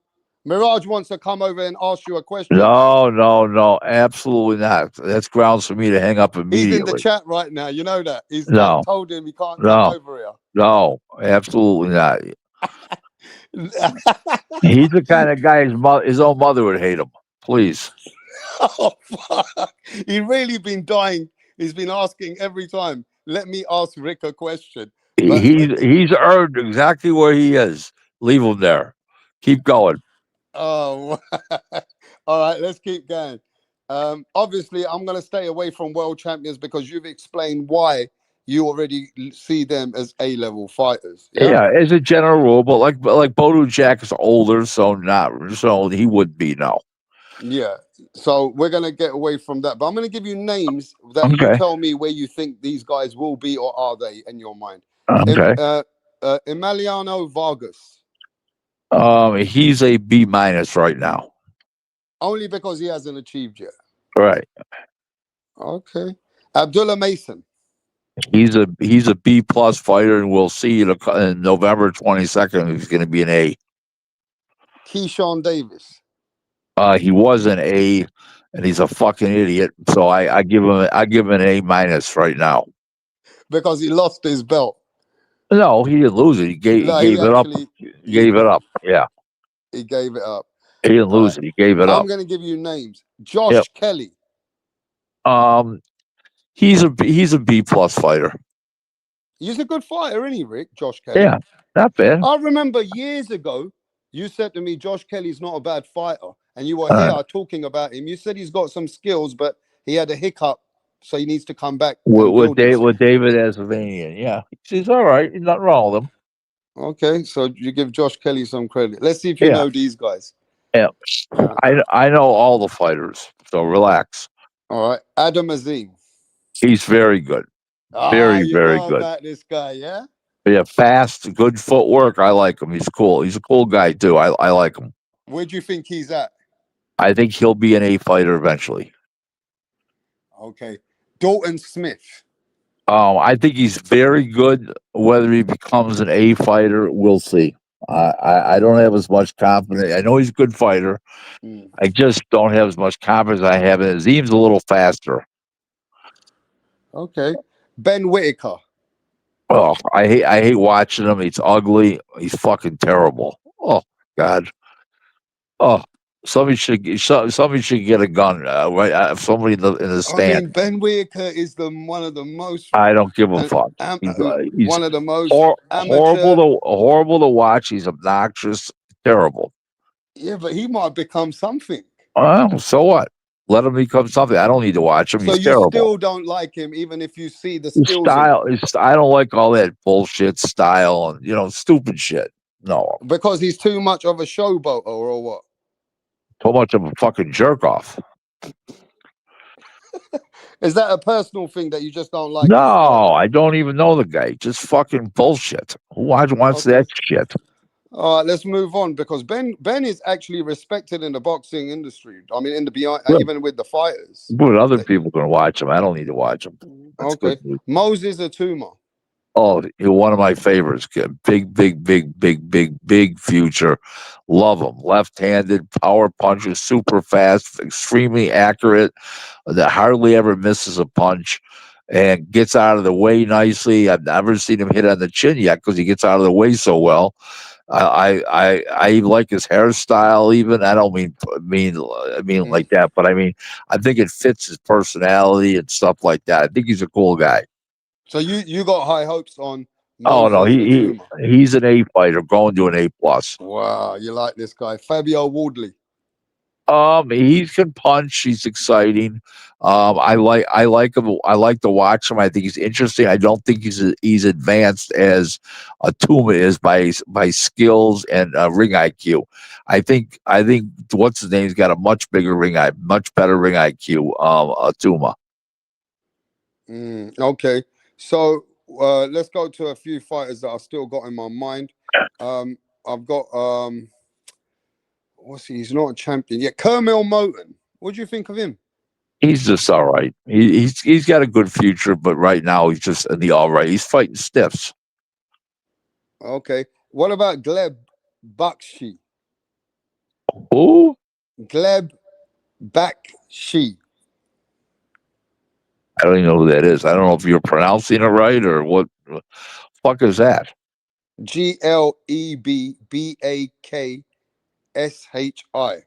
Mirage wants to come over and ask you a question. No, absolutely not. That's grounds for me to hang up He's in immediately. the chat right now. You know that. He's No. told him he can't come No. over here. No, absolutely not. He's the kind of guy his own mother would hate him. Please. Oh, fuck. He's really been dying. He's been asking every time. let me ask Rick a question. He's earned exactly where he is. Leave him there. Keep going. Oh, all right. Let's keep going. Obviously, I'm going to stay away from world champions because you've explained why you already see them as A-level fighters. Yeah. Yeah, as a general rule, but like Bodu Jack is older, so he would be no. Yeah. So we're going to get away from that. But I'm going to give you names that you Okay. tell me where you think these guys will be or are they in your mind. Okay. Emiliano Vargas, He's a B minus right now. only because he hasn't achieved yet. Right. Okay. Abdullah Mason, He's a B plus fighter, and we'll see in November 22nd. He's going to be an A. Keyshawn Davis, He was an A, and he's a fucking idiot. So I give him an A minus right now. because he lost his belt. No, he didn't lose it. He No, he gave it up. actually He gave it up. Yeah, he gave it up. he didn't All right. lose it. He gave it I'm up. going to give you names. Yep. Josh Kelly. He's a B plus fighter. He's a good fighter, isn't he, Rick? Josh Kelly. Yeah, not bad. I remember years ago, you said to me, Josh Kelly's not a bad fighter. And you were Uh, here talking about him. You said he's got some skills, but he had a hiccup. So he needs to come back with and build himself. with David Asavanian. Yeah, he's all right. He's nothing wrong with him. Okay, so you give Josh Kelly some credit. Let's see if you Yeah, know these guys. yeah. Yeah. I know all the fighters, so relax. All right. Adam Azim. He's very good. Ah, Very, you very know good. about this guy, yeah? Yeah, fast, good footwork. I like him. He's cool. He's a cool guy too. I like him. Where do you think he's at? I think he'll be an A fighter eventually. Okay. Dalton Smith. I think he's very good. Whether he becomes an A fighter, we'll see. I don't have as much confidence. I know he's a good fighter. Mm. I just don't have as much confidence I have in Azim's a little faster. Okay. Ben Whitaker. Oh, I hate watching him. He's ugly. He's fucking terrible. Oh God. Oh, somebody should get a gun. Right, somebody in the I mean, stand. Ben Whitaker is one of the most I don't give a fuck. He's one of the most amateur. horrible to watch. He's obnoxious, terrible. Yeah, but he might become something. So what? Let him become something. I don't need to watch him. So He's you terrible. still don't like him, even if you see the His skills in him, I don't like all that bullshit style and stupid shit. No, because he's too much of a showboat, or what? too much of a fucking jerk off. Is that a personal thing that you just don't like his No, style? I don't even know the guy. Just fucking bullshit. Who wants Okay. that shit? All right, let's move on because Ben is actually respected in the boxing industry. I mean, in the beyond, Good. even with the fighters. But other people can watch him. I don't need to watch him. That's Okay. good news. Moses Atuma. Oh, you're one of my favorites, kid. Big future. Love him. Left-handed, power puncher, super fast, extremely accurate. That hardly ever misses a punch, and gets out of the way nicely. I've never seen him hit on the chin yet because he gets out of the way so well. I like his hairstyle. Even I don't mean like that, but I mean I think it fits his personality and stuff like that. I think he's a cool guy. So you got high hopes on Oh no, Moses Atuma. he's an A fighter going to an A plus. Wow, you like this guy, Fabio Wardley. He can punch. He's exciting. I like him. I like to watch him. I think he's interesting. I don't think he's advanced as Tuma is by skills and ring IQ. I think what's his name's got a much better ring IQ. Tuma. Okay, so let's go to a few fighters that I've still got in my mind. I've got what's he? He's not a champion yet. Kermel Moton. What do you think of him? He's just all right. He's got a good future, but right now he's just in the all right. He's fighting stiffs. Okay. What about Gleb Bakshi? Who? Gleb Bakshi. I don't even know who that is. I don't know if you're pronouncing it right or what. Fuck is that? GLEBBAKSHI.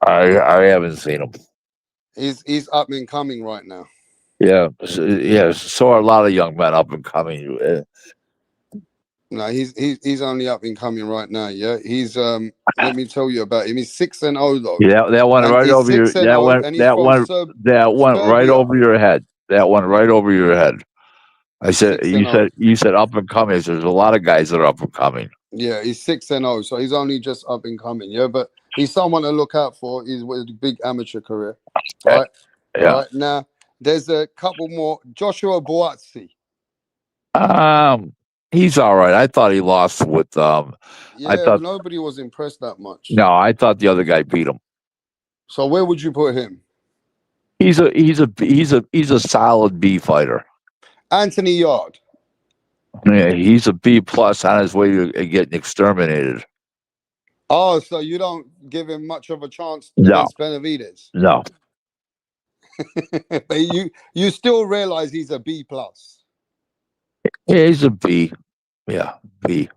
I haven't seen him. He's up and coming right now. Yeah. So are a lot of young men up and coming. No, he's only up and coming right now. Yeah, he's Let me tell you about him. He's 6-0 though, Yeah, that went and right he's over your. 6-0, and he's from That went right Serbia. over your head. That went right over your head. I He's said, 6-0. you said up and coming. There's a lot of guys that are up and coming. Yeah, he's 6-0, so he's only just up and coming. Yeah, but he's someone to look out for. He's with a big amateur career. All right, all Yeah. right. Now there's a couple more. Joshua Boazzi. Um, he's all right. I thought he lost with. I Yeah, thought nobody was impressed that much. no. I thought the other guy beat him. So where would you put him? He's a solid B fighter. Anthony Yard. Yeah, he's a B plus on his way to getting exterminated. Oh, so you don't give him much of a chance No, against Benavides, no, but you still realize he's a B plus. yeah, he's a B. Yeah, B.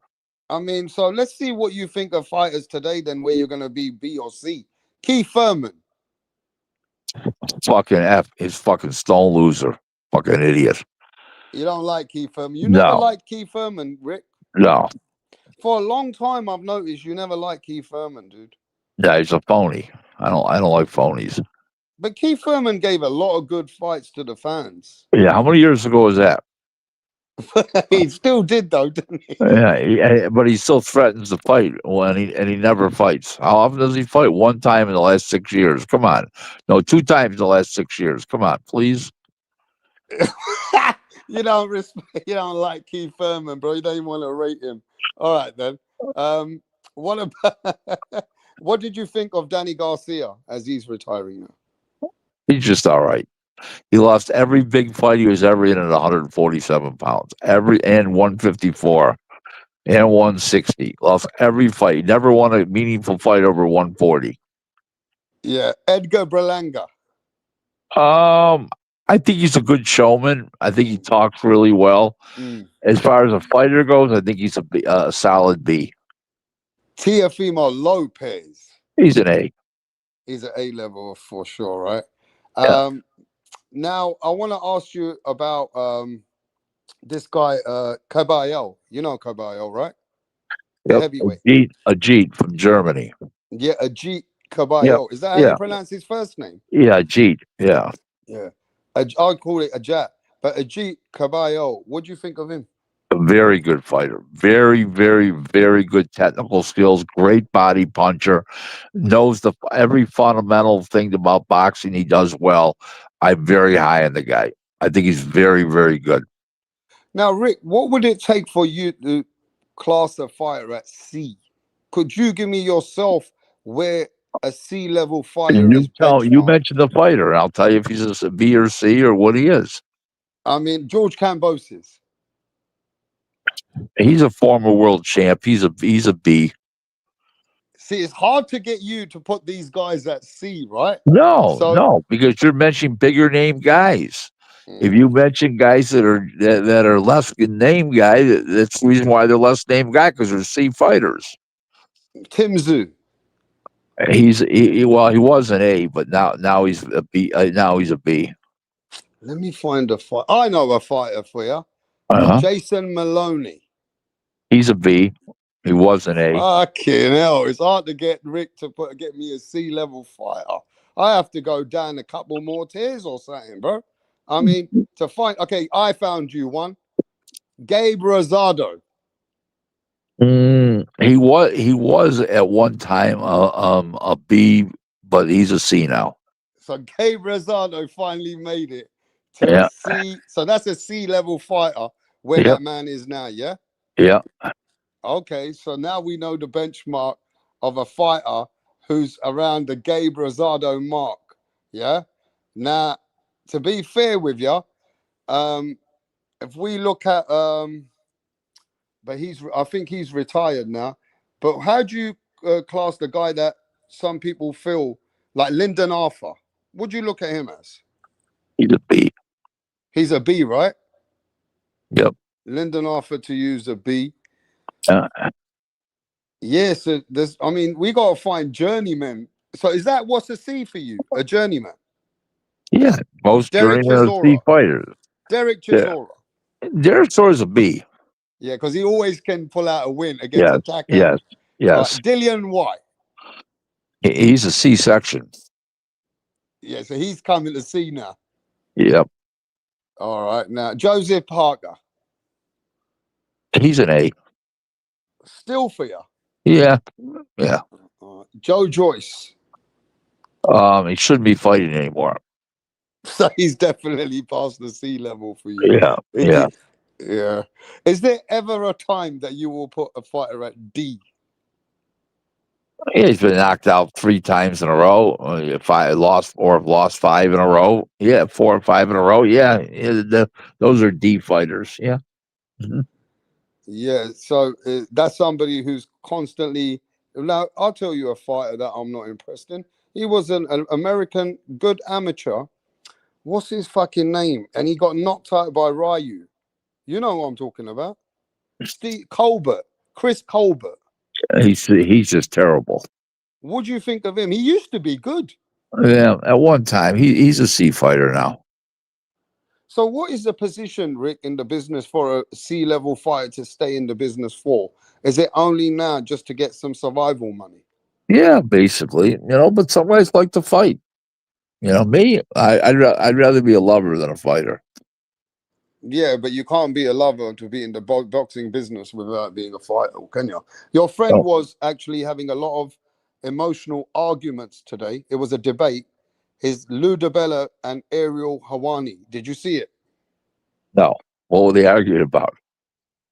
I mean, so let's see what you think of fighters today. Then where you're going to be B or C. Keith Thurman. Fucking F. He's fucking stone loser. Fucking idiot. You don't like Keith Thurman. You never No, liked Keith Thurman, Rick. no. For a long time, I've noticed you never liked Keith Thurman, dude. Yeah, he's a phony. I don't like phonies. But Keith Thurman gave a lot of good fights to the fans. Yeah, how many years ago was that? He still did, though, didn't he? Yeah, but he still threatens to fight when he never fights. How often does he fight? One time in the last 6 years. Come on, no, 2 times in the last 6 years. Come on, please. You don't like Keith Thurman, bro. You don't even want to rate him. All right, then. What about what did you think of Danny Garcia as he's retiring now? He's just all right. He lost every big fight he was ever in at 147 pounds, and 154 and 160. Lost every fight. He never won a meaningful fight over 140. Yeah, Edgar Berlanga. I think he's a good showman. I think he talks really well. As far as a fighter goes, I think he's a solid B. Teofimo Lopez. He's an A. He's an A level for sure, right? Yeah. Now I want to ask you about this guy, Caballo. You know Caballo, right? The Yep. heavyweight. Ajit from Germany. Yeah, Ajit Caballo. Yep. Is that how you pronounce his first name? Yeah, Ajit. Yeah. Yeah. I'd call it Ajat. But Ajit Caballo, what do you think of him? A very good fighter. Very, very, very good technical skills. Great body puncher. Knows every fundamental thing about boxing he does well. I'm very high on the guy. I think he's very, very good. Now, Rick, what would it take for you to class a fighter at C? Could you give me yourself where a C level fighter is benchmarked? You mentioned the fighter, and I'll tell you if he's a B or C or what he is. I mean, George Kambosos. He's a former world champ. He's a B. See, it's hard to get you to put these guys at C, right? No, because you're mentioning bigger name guys. If you mention guys that are less name guy, that's the reason why they're less name guy, because they're C fighters. Tim Tszyu. He was an A, but now he's a B. Now he's a B. Let me find a fight. I know a fighter for you. Jason Maloney. He's a B. He was an A. Fucking hell. It's hard to get Rick to get me a C-level fighter. I have to go down a couple more tiers or something, bro. I mean, to find... Okay, I found you one. Gabe Rosado. He was at one time a B, but he's a C now. So Gabe Rosado finally made it to a C. So that's a C-level fighter where that man is now, yeah? Yeah. Okay, so now we know the benchmark of a fighter who's around the Gabe Rosado mark. Yeah. Now, to be fair with you, if we look at but I think he's retired now. But how do you class the guy that some people feel like Lyndon Arthur? What do you look at him as? He's a B. He's a B, right? Yep. Lyndon Arthur to use a B. Yes, I mean, we gotta find journeymen. So what's a C for you? A journeyman? Yeah, most Derek during the C Chisora. fighters. Derek Yeah, Chisora. their story's a B. Yeah, because he always can pull out a win against Yes, attack yes, and yes. Dillian White. He's a C section. Yeah, so he's coming to see now. Yep, All right, now Joseph Parker, he's an A. still for you. Yeah, yeah. Joe Joyce, He shouldn't be fighting anymore. so he's definitely past the C level for you. Yeah, yeah. Yeah. Is there ever a time that you will put a fighter at D? He's been knocked out 3 times in a row. If I lost or have lost 5 in a row, yeah, 4 or 5 in a row, yeah. Those are D fighters. Yeah. Mhm. Yeah, so that's somebody who's constantly. Now, I'll tell you a fighter that I'm not impressed in. He was an American good amateur. What's his fucking name? And he got knocked out by Ryu. You know what I'm talking about? Steve Colbert, Chris Colbert. He's just terrible. What do you think of him? He used to be good. Yeah, at one time he's a C fighter now. So, what is the position, Rick, in the business for a C-level fighter to stay in the business for? Is it only now just to get some survival money? Yeah, basically, But some guys like to fight. Me, I'd rather be a lover than a fighter. Yeah, but you can't be a lover to be in the boxing business without being a fighter, can you? Your friend No, was actually having a lot of emotional arguments today. It was a debate. His Lou DiBella and Ariel Hawani. Did you see it? no. What were they arguing about?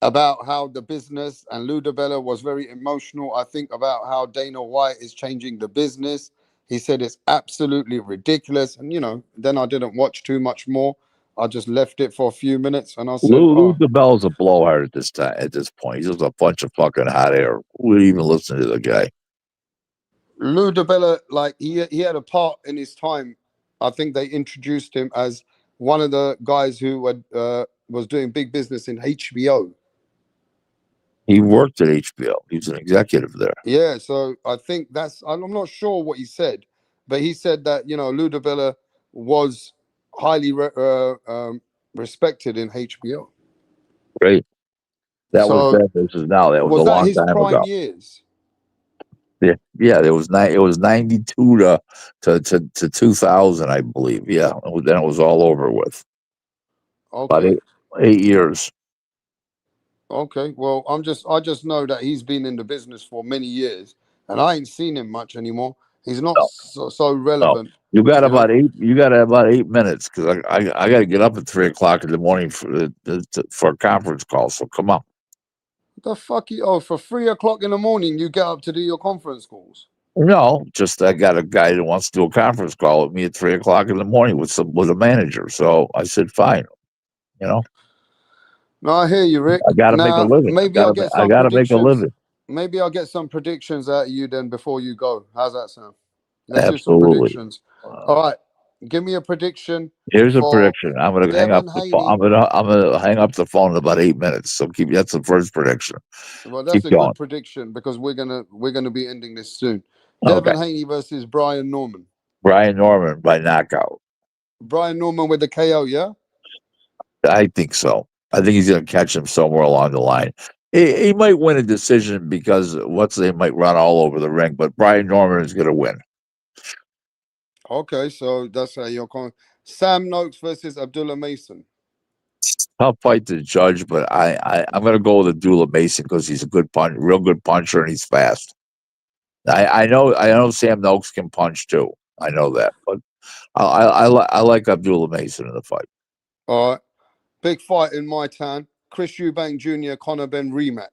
About how the business and Lou DiBella was very emotional. I think about how Dana White is changing the business. He said it's absolutely ridiculous. And, then I didn't watch too much more. I just left it for a few minutes and I said, Lou oh, DeBell's a blowhard at this time. At this point, he's just a bunch of fucking hot air. Who would even listen to the guy? Lou DiBella, like he had a part in his time. I think they introduced him as one of the guys who was doing big business in HBO. He worked at HBO. He was an executive there. Yeah, so I think I'm not sure what he said, but he said that Lou DiBella was highly respected in HBO. Great. That was So then. This is now. That was a was that long his time prime ago. years? Yeah, yeah. It was 92 to 2000, I believe. Yeah, then it was all over with. About Okay. 8 years. Okay, well, I just know that he's been in the business for many years, and I ain't seen him much anymore. He's not No, so no. relevant, You got you know. about 8. You got about 8 minutes because I got to get up at 3 o'clock in the morning for a conference call. So come on. The fuck you? Oh, for 3 o'clock in the morning, you get up to do your conference calls. No, just I got a guy that wants to do a conference call with me at 3 o'clock in the morning with a manager. So I said, fine. You know, No, I hear you, Rick. I got to make a Now, living. maybe I'll get I some got to make a predictions. living. Maybe I'll get some predictions out of you then before you go. How's that sound? Let's do some Absolutely. predictions. All right, give me a prediction Here's a for prediction. I'm going to hang up Devin the phone. Haney. I'm going to hang up the phone in about 8 minutes. So that's the first prediction. Well, that's Keep a going. good prediction because we're gonna be ending this soon. Okay. Devin Haney versus Brian Norman. Brian Norman by knockout. Brian Norman with the KO, yeah? I think so. I think he's going to catch him somewhere along the line. He might win a decision because they might run all over the ring, but Brian Norman is going to win. Okay, so that's how you're calling. Sam Noakes versus Abdullah Mason. Tough fight to judge, but I'm going to go with Abdullah Mason because he's a real good puncher, and he's fast. I know Sam Noakes can punch too. I know that, but I like Abdullah Mason in the fight. All right. Big fight in my town. Chris Eubank Jr., Conor Ben rematch.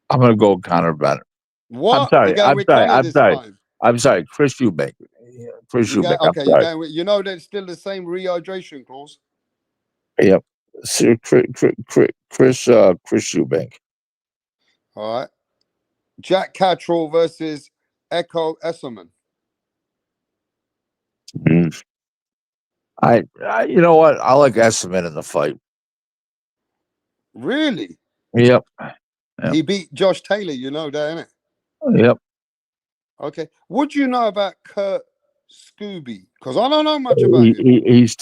I'm going to go Conor Bennett. I'm What? You're sorry. going with Conor this time? I'm sorry. Chris Eubank. Chris You Eubank. got I'm okay, sorry. there's still the same rehydration clause. Yep. Chris Eubank. All right. Jack Cattrall versus Echo Esselman. Mm. You know what? I like Esserman in the fight. Really? Yep. He beat Josh Taylor, you know that, innit? Yep. Okay. What do you know about Kurt Scooby? Because I don't know much about him. He's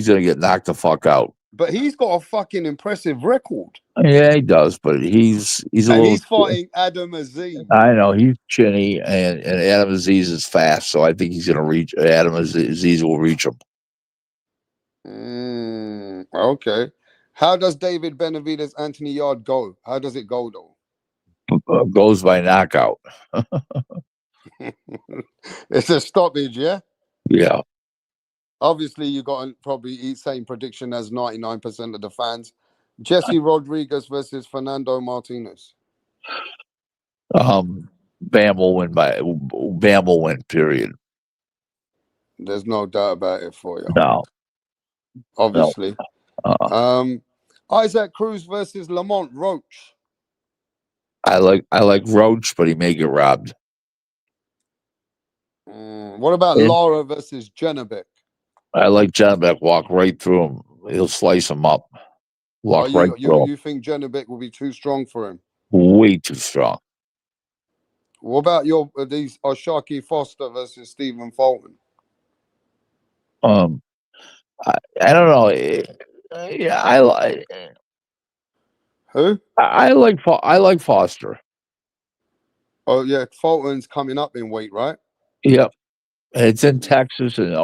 gonna get knocked the fuck out. But he's got a fucking impressive record. Yeah, he does, but he's a And little. he's fighting Adam Aziz. I know he's chinny, and Adam Aziz is fast, so I think he's gonna reach. Adam Aziz will reach him. Okay. How does David Benavidez Anthony Yard go? How does it go though? Goes by knockout. It's a stoppage, yeah? Yeah, Obviously, you got probably the same prediction as 99% of the fans. Jesse Rodriguez versus Fernando Martinez. Bam will win by Bam will win. Period. There's no doubt about it for you. No, no. Obviously. Isaac Cruz versus Lamont Roach. I like Roach, but he may get robbed. What about And Lara versus Janabek? I like Janabek. Walk right through him. He'll slice him up. Are Walk right through him. you think Janabek will be too strong for him? Way too strong. What about these Sharky Foster versus Stephen Fulton? Um, I don't know. Yeah, Who? I like Foster. Oh yeah, Fulton's coming up in weight, right? Yep, it's in Texas, and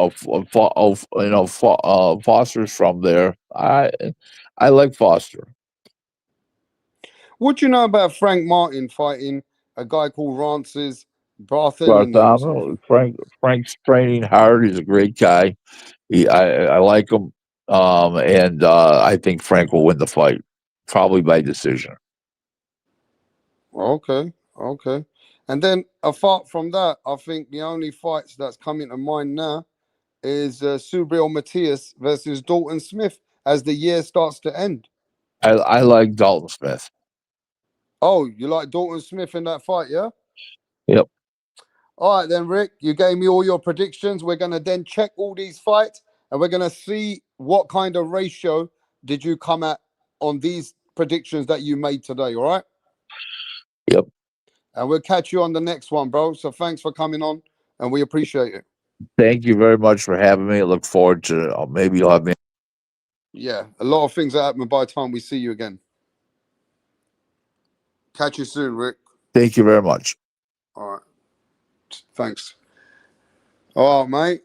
Foster's from there. I like Foster. What do you know about Frank Martin fighting a guy called Rances Bartholomew or something? Bartholomew, Frank's training hard. He's a great guy. I like him, and I think Frank will win the fight, probably by decision. Okay. And then apart from that, I think the only fights that's coming to mind now is Subriel Matias versus Dalton Smith as the year starts to end. I like Dalton Smith. Oh, you like Dalton Smith in that fight, yeah? Yep. All right, then, Rick, you gave me all your predictions. We're going to then check all these fights and we're going to see what kind of ratio did you come at on these predictions that you made today, all right? Yep. And we'll catch you on the next one, bro. So thanks for coming on and we appreciate it. Thank you very much for having me. I look forward to maybe you'll have me. Yeah, a lot of things are happening by the time we see you again. Catch you soon, Rick. Thank you very much. All right. Thanks. All right, mate.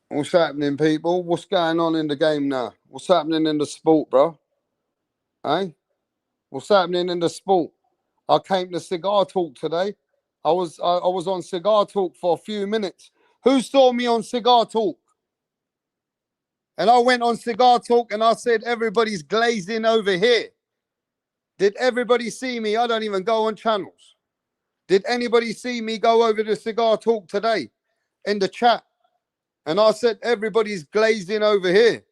What's happening, people? What's going on in the game now? What's happening in the sport, bro? Hey? What's happening in the sport? I came to Cigar Talk today. I was on Cigar Talk for a few minutes. Who saw me on Cigar Talk? And I went on Cigar Talk and I said, everybody's glazing over here. Did everybody see me? I don't even go on channels. Did anybody see me go over to Cigar Talk today in the chat? And I said, everybody's glazing over here.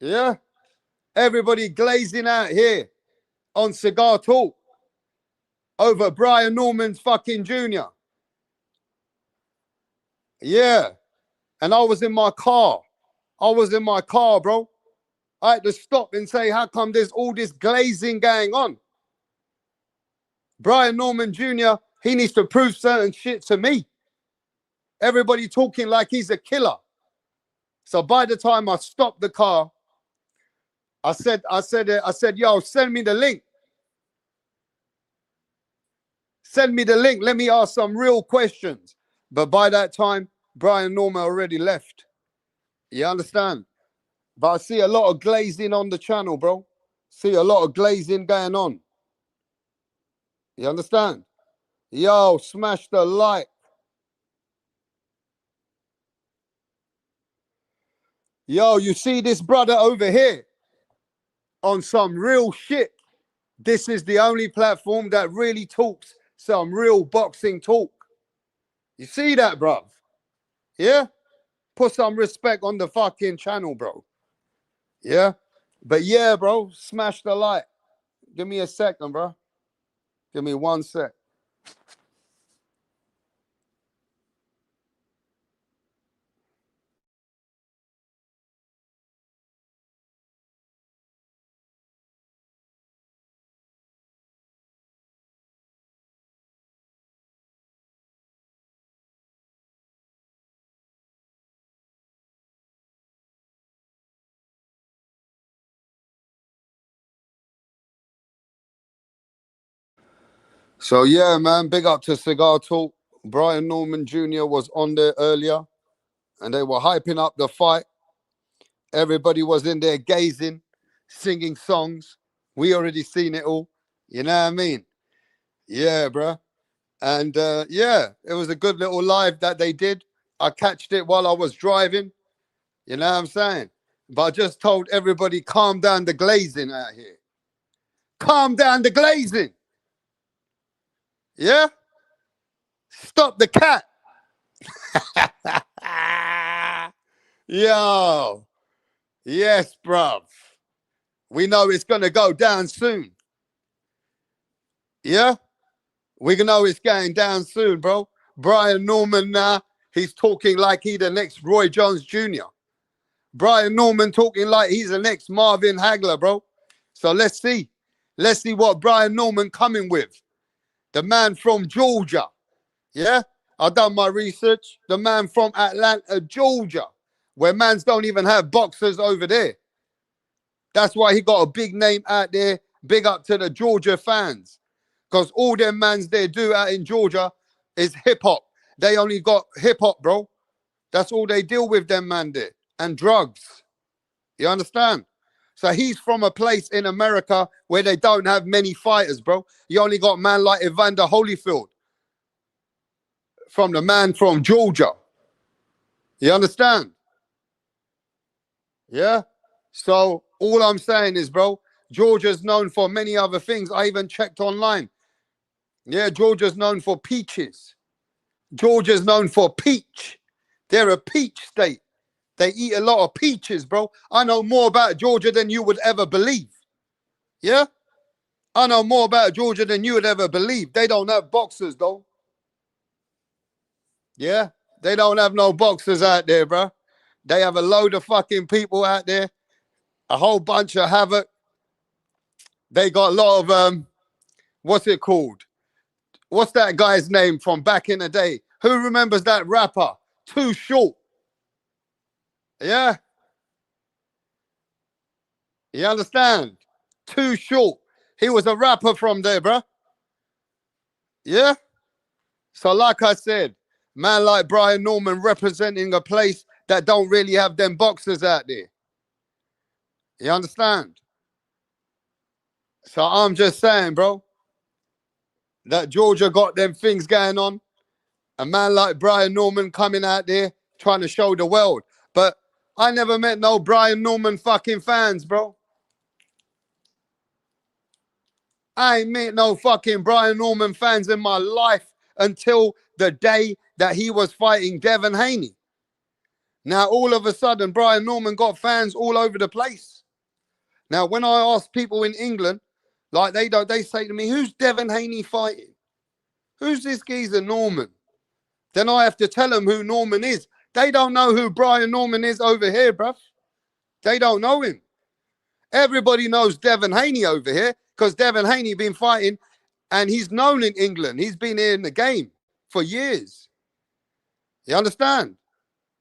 Yeah? Everybody glazing out here on Cigar Talk over Brian Norman's fucking Jr. Yeah. And I was in my car. Bro. I had to stop and say, how come there's all this glazing going on? Brian Norman Jr., he needs to prove certain shit to me. Everybody talking like he's a killer. So by the time I stopped the car, I said, yo, send me the link. Send me the link. Let me ask some real questions. But by that time, Brian Norman already left. You understand? But I see a lot of glazing on the channel, bro. See a lot of glazing going on. You understand? Yo, smash the like. Yo, you see this brother over here on some real shit. This is the only platform that really talks some real boxing talk. You see that, bruv? Yeah? Put some respect on the fucking channel, bro. Yeah? But yeah, bro, smash the like. Give me a second, bro. Give me 1 sec. So yeah, man, big up to Cigar Talk. Brian Norman Jr. was on there earlier, and they were hyping up the fight. Everybody was in there gazing, singing songs. We already seen it all. You know what I mean? Yeah, bruh. And yeah, it was a good little live that they did. I catched it while I was driving. You know what I'm saying? But I just told everybody, calm down the glazing out here. Calm down the glazing. Yeah? Stop the cat. Yo. Yes, bruv. We know it's going to go down soon. Yeah? We know it's going down soon, bro. Brian Norman now, he's talking like he the next Roy Jones Jr. Brian Norman talking like he's the next Marvin Hagler, bro. So let's see. Let's see what Brian Norman coming with. The man from Georgia. Yeah? I've done my research. The man from Atlanta, Georgia, where mans don't even have boxers over there. That's why he got a big name out there. Big up to the Georgia fans. Because all them mans they do out in Georgia is hip hop. They only got hip hop, bro. That's all they deal with, them man there. And drugs. You understand? So he's from a place in America where they don't have many fighters, bro. You only got man like Evander Holyfield from the man from Georgia. You understand? Yeah? So all I'm saying is, bro, Georgia's known for many other things. I even checked online. Yeah, Georgia's known for peaches. Georgia's known for peach. They're a peach state. They eat a lot of peaches, bro. I know more about Georgia than you would ever believe. Yeah? I know more about Georgia than you would ever believe. They don't have boxers, though. Yeah? They don't have no boxers out there, bro. They have a load of fucking people out there, a whole bunch of havoc. They got a lot of, what's it called? What's that guy's name from back in the day? Who remembers that rapper? Too Short. Yeah? You understand? Too Short. He was a rapper from there, bro. Yeah? So like I said, man like Brian Norman representing a place that don't really have them boxers out there. You understand? So I'm just saying, bro, that Georgia got them things going on. A man like Brian Norman coming out there trying to show the world. But I never met no Brian Norman fucking fans, bro. I ain't met no fucking Brian Norman fans in my life until the day that he was fighting Devin Haney. Now, all of a sudden, Brian Norman got fans all over the place. Now, when I ask people in England, like they say to me, who's Devin Haney fighting? Who's this geezer Norman? Then I have to tell them who Norman is. They don't know who Brian Norman is over here, bruv. They don't know him. Everybody knows Devin Haney over here because Devin Haney been fighting and he's known in England. He's been here in the game for years. You understand?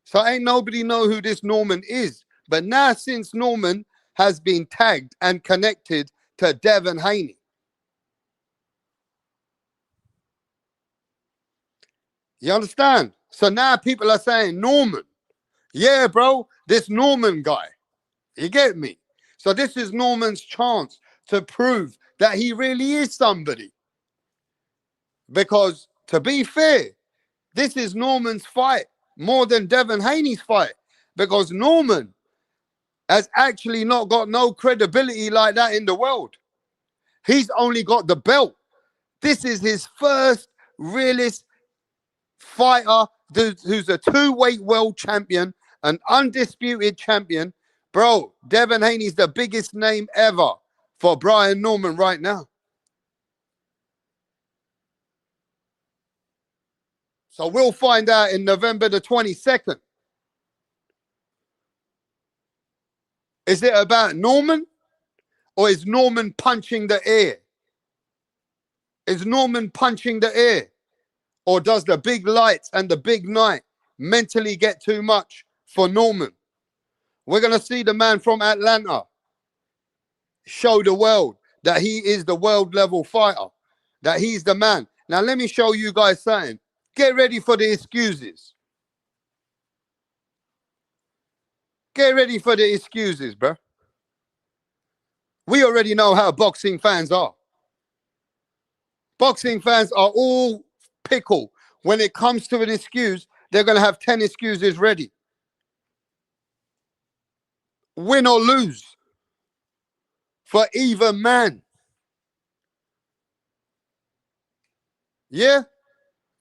So ain't nobody know who this Norman is. But now since Norman has been tagged and connected to Devin Haney, you understand? So now people are saying, Norman. Yeah, bro, this Norman guy. You get me? So this is Norman's chance to prove that he really is somebody. Because to be fair, this is Norman's fight more than Devin Haney's fight. Because Norman has actually not got no credibility like that in the world. He's only got the belt. This is his first realist fighter who's a two-weight world champion, an undisputed champion. Bro, Devin Haney's the biggest name ever for Brian Norman right now. So we'll find out in November the 22nd. Is it about Norman or is Norman punching the air? Is Norman punching the air? Or does the big lights and the big night mentally get too much for Norman? We're going to see the man from Atlanta show the world that he is the world level fighter. that he's the man. Now, let me show you guys something. Get ready for the excuses. Get ready for the excuses, bro. We already know how boxing fans are. Boxing fans are all pickle. When it comes to an excuse, they're going to have 10 excuses ready. Win or lose for either man. Yeah?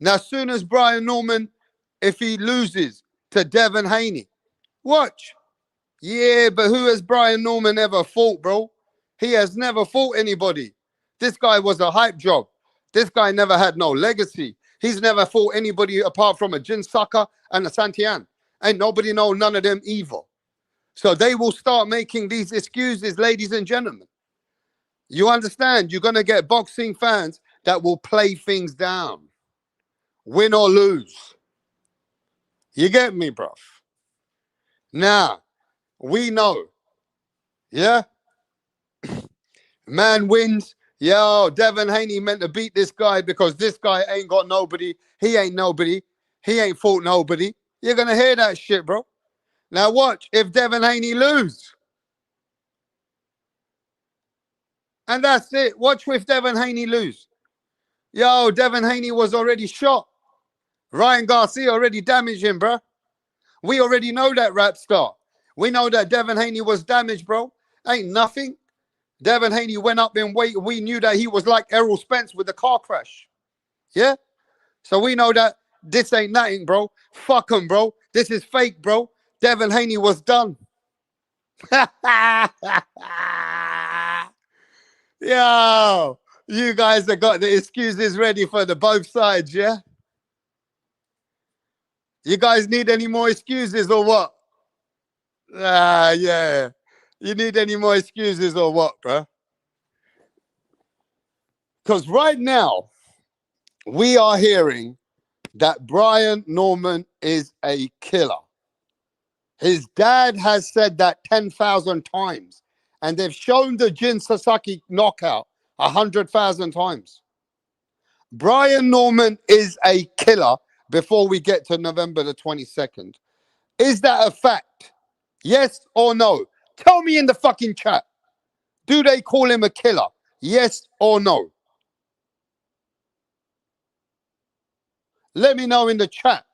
Now, as soon as Brian Norman, if he loses to Devin Haney, watch. Yeah, but who has Brian Norman ever fought, bro? He has never fought anybody. This guy was a hype job. This guy never had no legacy. He's never fought anybody apart from a Jin Sucker and a Santian. Ain't nobody know none of them either. So they will start making these excuses, ladies and gentlemen. You understand? You're going to get boxing fans that will play things down. Win or lose. You get me, bruv? Now, we know. Yeah? Man wins. Yo, Devin Haney meant to beat this guy because this guy ain't got nobody. He ain't nobody. He ain't fought nobody. You're going to hear that shit, bro. Now watch if Devin Haney lose. And that's it. Watch if Devin Haney lose. Yo, Devin Haney was already shot. Ryan Garcia already damaged him, bro. We already know that, rap star. We know that Devin Haney was damaged, bro. Ain't nothing. Devin Haney went up in weight. We knew that he was like Errol Spence with the car crash. Yeah? So we know that this ain't nothing, bro. Fuck him, bro. This is fake, bro. Devin Haney was done. Yo, you guys have got the excuses ready for the both sides, yeah? You guys need any more excuses or what? Yeah. You need any more excuses or what, bro? Because right now, we are hearing that Brian Norman is a killer. His dad has said that 10,000 times. And they've shown the Jin Sasaki knockout 100,000 times. Brian Norman is a killer before we get to November the 22nd. Is that a fact? Yes or no? Tell me in the fucking chat. Do they call him a killer? Yes or no? Let me know in the chat.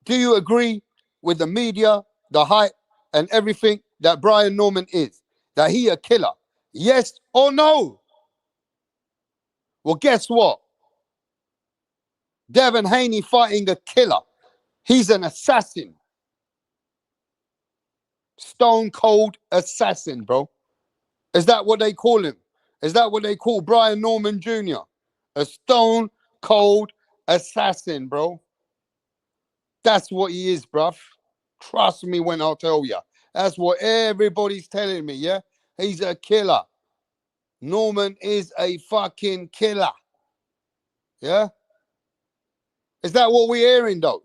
Do you agree with the media, the hype, and everything that Brian Norman is? That he a killer? Yes or no? Well, guess what? Devin Haney fighting a killer. He's an assassin. Stone cold assassin, bro. Is that what they call him? Is that what they call Brian Norman Jr.? A stone cold assassin, bro. That's what he is, bruv. Trust me when I tell you. That's what everybody's telling me, yeah? He's a killer. Norman is a fucking killer. Yeah? Is that what we're hearing, though?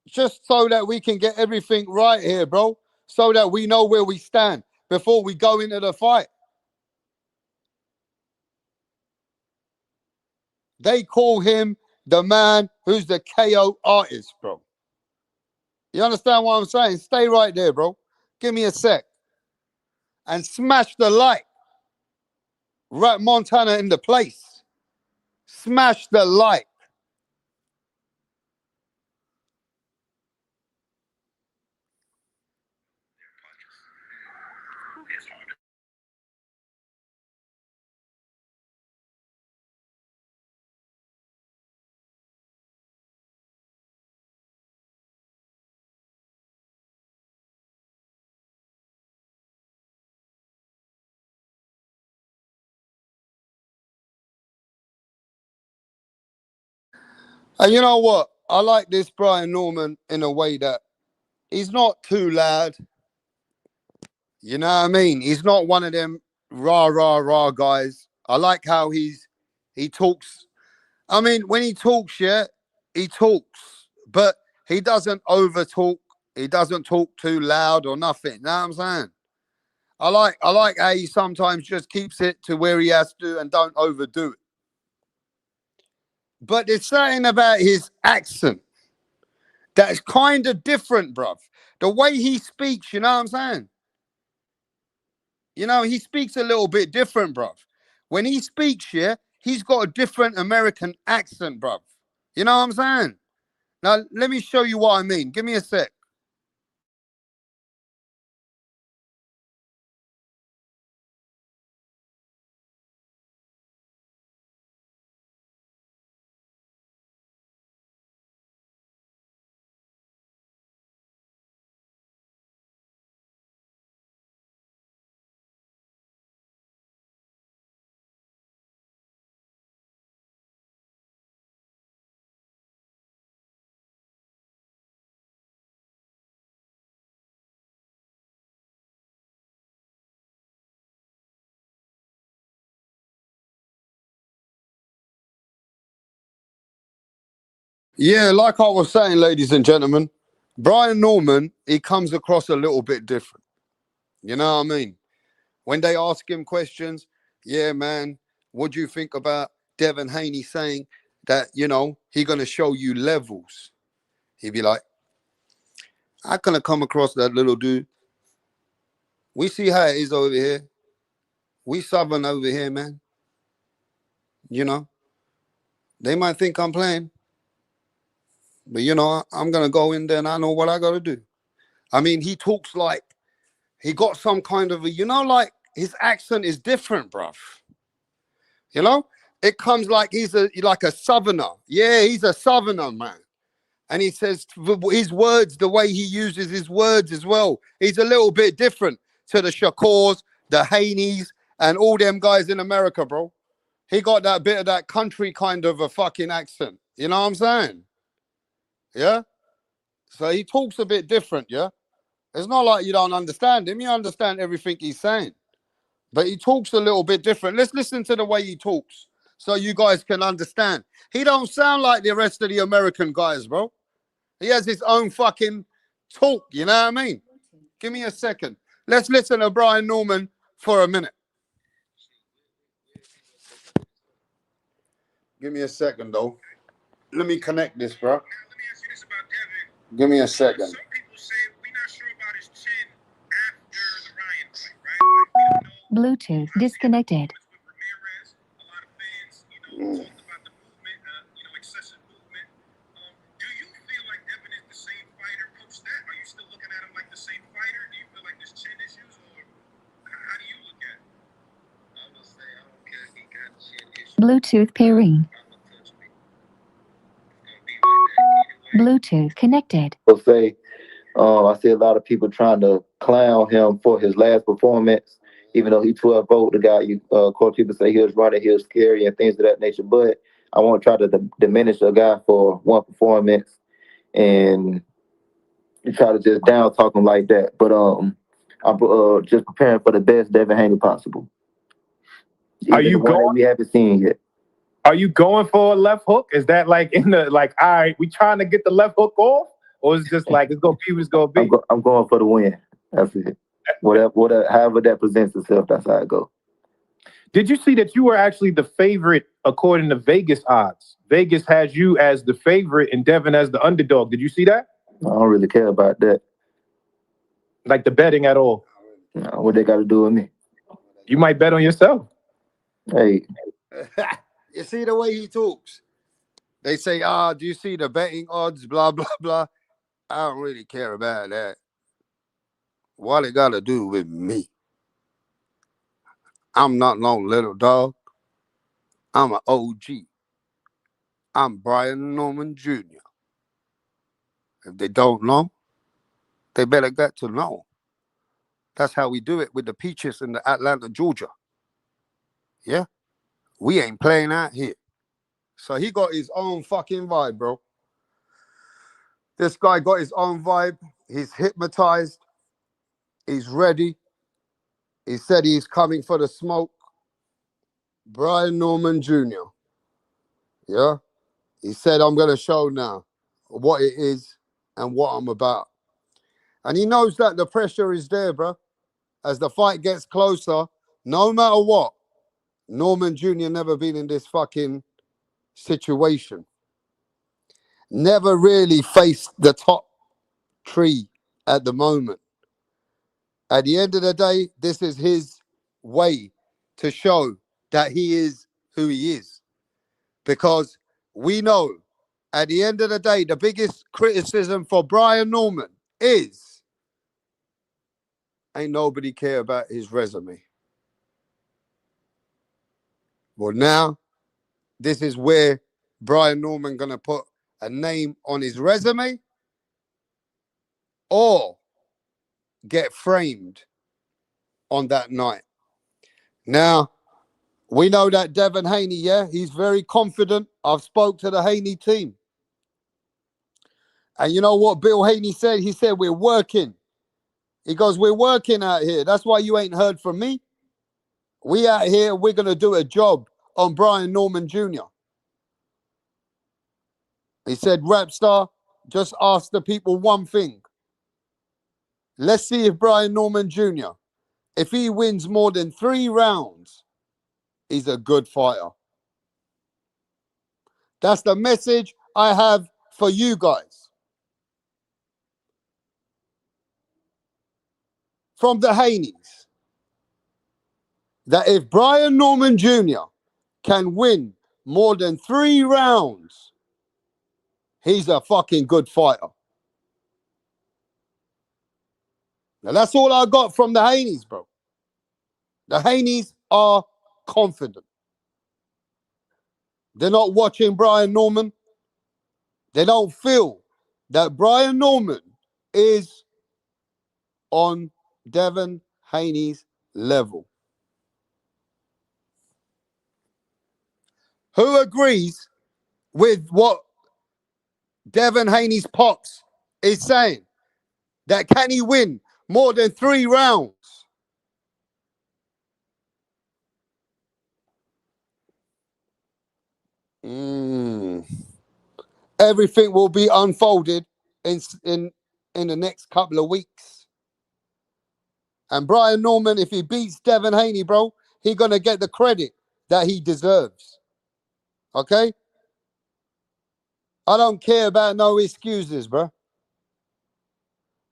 Just so that we can get everything right here, bro. So that we know where we stand before we go into the fight. They call him the man who's the KO artist, bro. You understand what I'm saying? Stay right there, bro. Give me a sec. And smash the like. Right, Montana in the place. Smash the like. And you know what? I like this Brian Norman in a way that he's not too loud. You know what I mean? He's not one of them rah, rah, rah guys. I like how he talks. I mean, when he talks, yeah, he talks, but he doesn't over talk. He doesn't talk too loud or nothing. You know what I'm saying? I like how he sometimes just keeps it to where he has to and don't overdo it. But there's something about his accent that's kind of different, bruv. The way he speaks, you know what I'm saying? You know, he speaks a little bit different, bruv. When he speaks, yeah, he's got a different American accent, bruv. You know what I'm saying? Now, let me show you what I mean. Give me a sec. Yeah, like I was saying, ladies and gentlemen, Brian Norman, he comes across a little bit different. You know what I mean? When they ask him questions, yeah, man, what do you think about Devin Haney saying that, he going to show you levels? He'd be like, I couldn't come across that little dude. We see how it is over here. We Southern over here, man. You know, they might think I'm playing, but, I'm going to go in there and I know what I got to do. I mean, he talks like he got some kind of like his accent is different, bruv. You know, it comes like he's like a Southerner. Yeah, he's a Southerner, man. And he says his words, the way he uses his words as well, he's a little bit different to the Shakors, the Haneys, and all them guys in America, bro. He got that bit of that country kind of a fucking accent. You know what I'm saying? Yeah? So he talks a bit different, yeah? It's not like you don't understand him. You understand everything he's saying. But he talks a little bit different. Let's listen to the way he talks so you guys can understand. He don't sound like the rest of the American guys, bro. He has his own fucking talk, you know what I mean? Give me a second. Let's listen to Brian Norman for a minute. Give me a second, though. Let me connect this, bro. Give me a second. Some people say we're not sure about his chin after the Ryan fight, right? Bluetooth disconnected. Ramirez, a lot of fans, talked about the movement, excessive movement. Do you feel like Devin is the same fighter post that? Are you still looking at him like the same fighter? Do you feel like there's chin issues, or how do you look at it? I'm gonna say I don't care if he got chin issues. Bluetooth pairing. Bluetooth connected. Say, I see a lot of people trying to clown him for his last performance, even though he 12-0. The guy, of course, people say he was running, he was scary, and things of that nature. But I won't try to diminish a guy for one performance and you try to just down talk him like that. But I'm just preparing for the best Devin Haney possible. Even Are you the one going? that we haven't seen yet. Are you going for a left hook? Is that like in the all right, we trying to get the left hook off, or is it just like it's gonna be what's gonna be? I'm going for the win. That's it. Whatever, however that presents itself, that's how I go. Did you see that you were actually the favorite according to Vegas odds? Vegas has you as the favorite and Devin as the underdog. Did you see that? I don't really care about that. Like the betting at all? No, what they got to do with me? You might bet on yourself. Hey. You see the way he talks? They say, do you see the betting odds? Blah, blah, blah. I don't really care about that. What it got to do with me? I'm not no little dog. I'm an OG. I'm Brian Norman Jr. If they don't know, they better get to know. That's how we do it with the Peaches in the Atlanta, Georgia. Yeah? We ain't playing out here. So he got his own fucking vibe, bro. This guy got his own vibe. He's hypnotized. He's ready. He said he's coming for the smoke. Brian Norman Jr. Yeah? He said, I'm going to show now what it is and what I'm about. And he knows that the pressure is there, bro. as the fight gets closer, no matter what, Norman Jr. never been in this fucking situation. Never really faced the top tree at the moment. At the end of the day, this is his way to show that he is who he is. Because we know at the end of the day, the biggest criticism for Brian Norman is ain't nobody care about his resume. Well, now this is where Brian Norman gonna put a name on his resume or get framed on that night. Now, we know that Devin Haney, yeah, he's very confident. I've spoke to the Haney team. And you know what Bill Haney said? He said, we're working. He goes, we're working out here. That's why you ain't heard from me. We out here, we're going to do a job on Brian Norman Jr. He said, Rapstar, just ask the people one thing. Let's see if Brian Norman Jr., if he wins more than 3 rounds, he's a good fighter. That's the message I have for you guys. From the Haneys. That if Brian Norman Jr. can win more than 3 rounds, he's a fucking good fighter. Now that's all I got from the Haneys, bro. The Haneys are confident. They're not watching Brian Norman. They don't feel that Brian Norman is on Devin Haney's level. Who agrees with what Devin Haney's pops is saying? That can he win more than 3 rounds? Everything will be unfolded in the next couple of weeks. And Brian Norman, if he beats Devin Haney, bro, he's going to get the credit that he deserves. Okay? I don't care about no excuses, bro.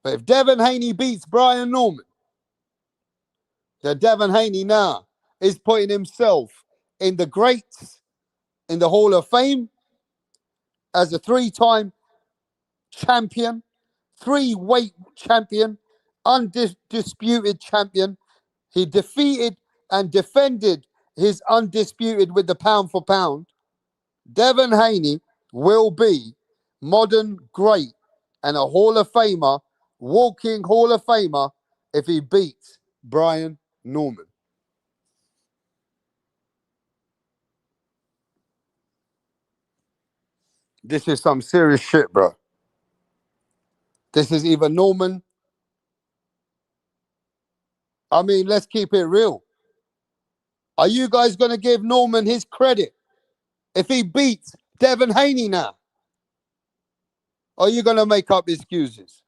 But if Devin Haney beats Brian Norman, then Devin Haney now is putting himself in the greats, in the Hall of Fame, as a 3-time champion, 3-weight champion, undisputed champion. He defeated and defended his undisputed with the pound for pound. Devin Haney will be modern great and a Hall of Famer, walking Hall of Famer, if he beats Brian Norman. This is some serious shit, bro. This is either Norman. I mean, let's keep it real. Are you guys going to give Norman his credit if he beats Devin Haney now? Or are you going to make up excuses?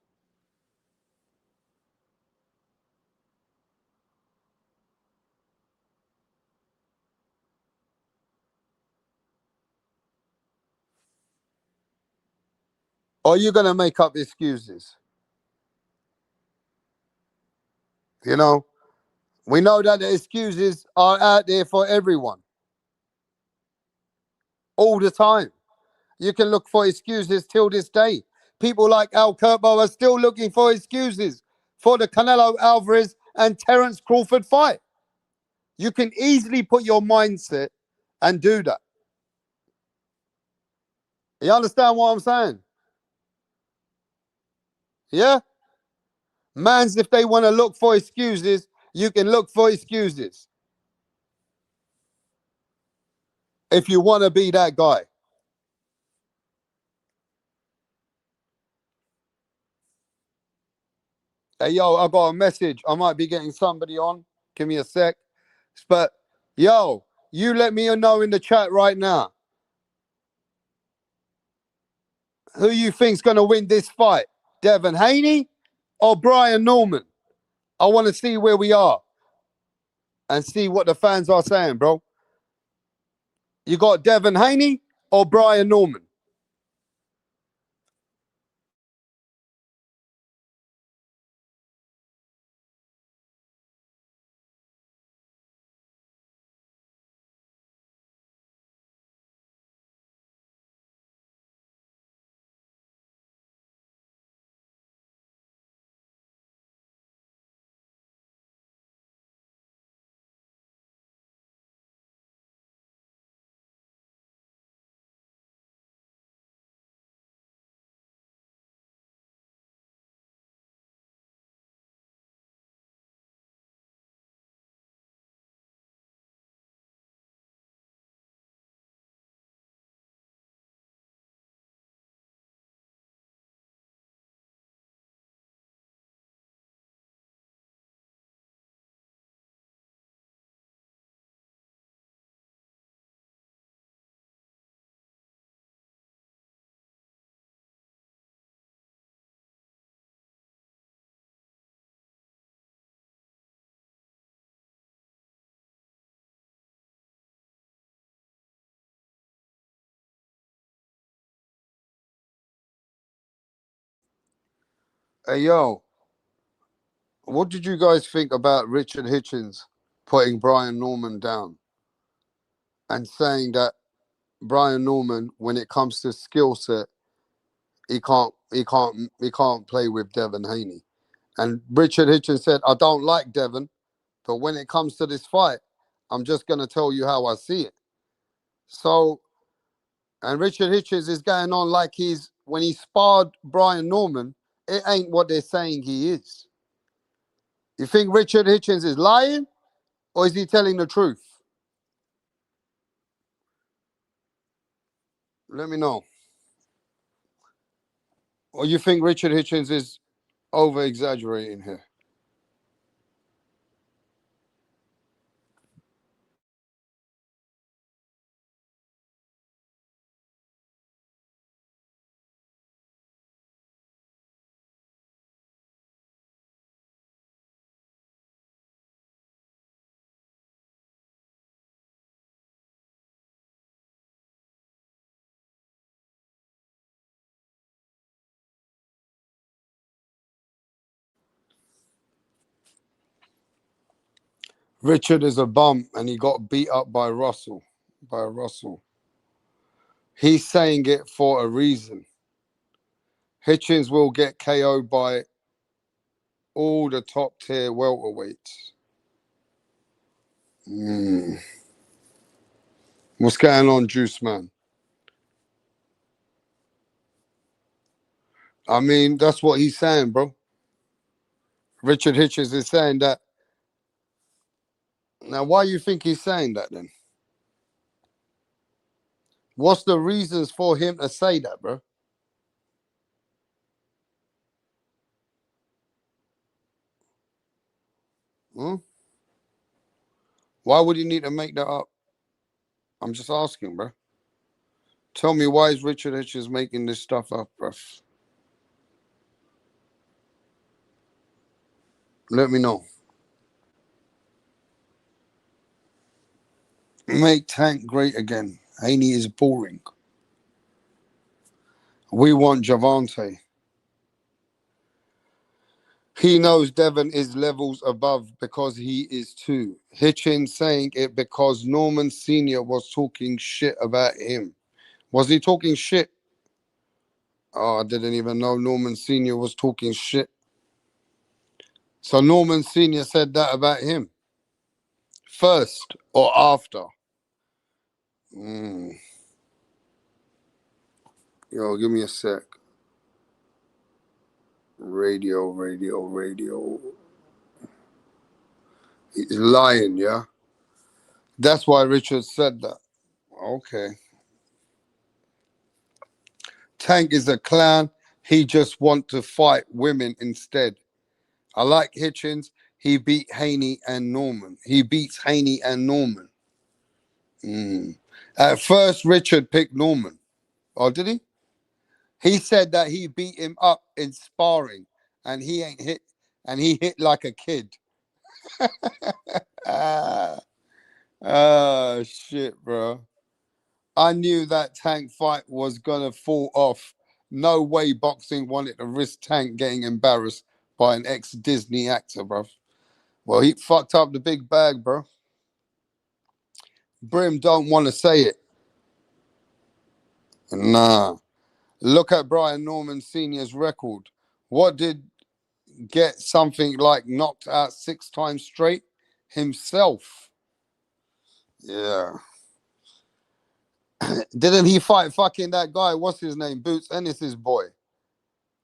Or are you going to make up excuses? You know, we know that the excuses are out there for everyone. All the time. You can look for excuses till this day. People like Al Kerbo are still looking for excuses for the Canelo Alvarez and Terence Crawford fight. You can easily put your mindset and do that. You understand what I'm saying? Yeah? Mans, if they want to look for excuses, you can look for excuses. If you want to be that guy. Hey, yo, I got a message. I might be getting somebody on. Give me a sec. But, yo, you let me know in the chat right now. Who you think's going to win this fight? Devin Haney or Brian Norman? I want to see where we are and see what the fans are saying, bro. You got Devin Haney or Brian Norman? Hey, yo, what did you guys think about Richard Hitchens putting Brian Norman down and saying that Brian Norman, when it comes to skill set, he can't play with Devin Haney? And Richard Hitchens said, I don't like Devin, but when it comes to this fight, I'm just gonna tell you how I see it. So, and Richard Hitchens is going on like he's when he sparred Brian Norman, it ain't what they're saying he is. You think Richard Hitchens is lying or is he telling the truth? Let me know. Or you think Richard Hitchens is over exaggerating here? Richard is a bum and he got beat up by Russell. He's saying it for a reason. Hitchens will get KO'd by all the top tier welterweights. What's going on, Juice Man? I mean, that's what he's saying, bro. Richard Hitchens is saying that. Now, why do you think he's saying that then? What's the reasons for him to say that, bro? Hmm? Why would he need to make that up? I'm just asking, bro. Tell me, why is Richard Hitchens making this stuff up, bro? Let me know. Make Tank great again. Haney is boring. We want Javante. He knows Devin is levels above because he is too. Hitchens saying it because Norman Sr. was talking shit about him. Was he talking shit? Oh, I didn't even know Norman Sr. was talking shit. So Norman Sr. said that about him. First or after? Yo, give me a sec. Radio. He's lying, yeah? That's why Richard said that. Okay. Tank is a clown. He just want to fight women instead. I like Hitchens. He beat Haney and Norman. He beats Haney and Norman. At first, Richard picked Norman. Oh, did he? He said that he beat him up in sparring and he ain't hit and he hit like a kid. Shit, bro. I knew that Tank fight was gonna fall off. No way boxing wanted to risk Tank getting embarrassed by an ex-Disney actor, bro. Well, he fucked up the big bag, bro. Brim don't want to say it. Nah. Look at Brian Norman Sr.'s record. What did get something like knocked out 6 times straight? Himself. Yeah. Didn't he fight fucking that guy? What's his name? Boots Ennis's boy.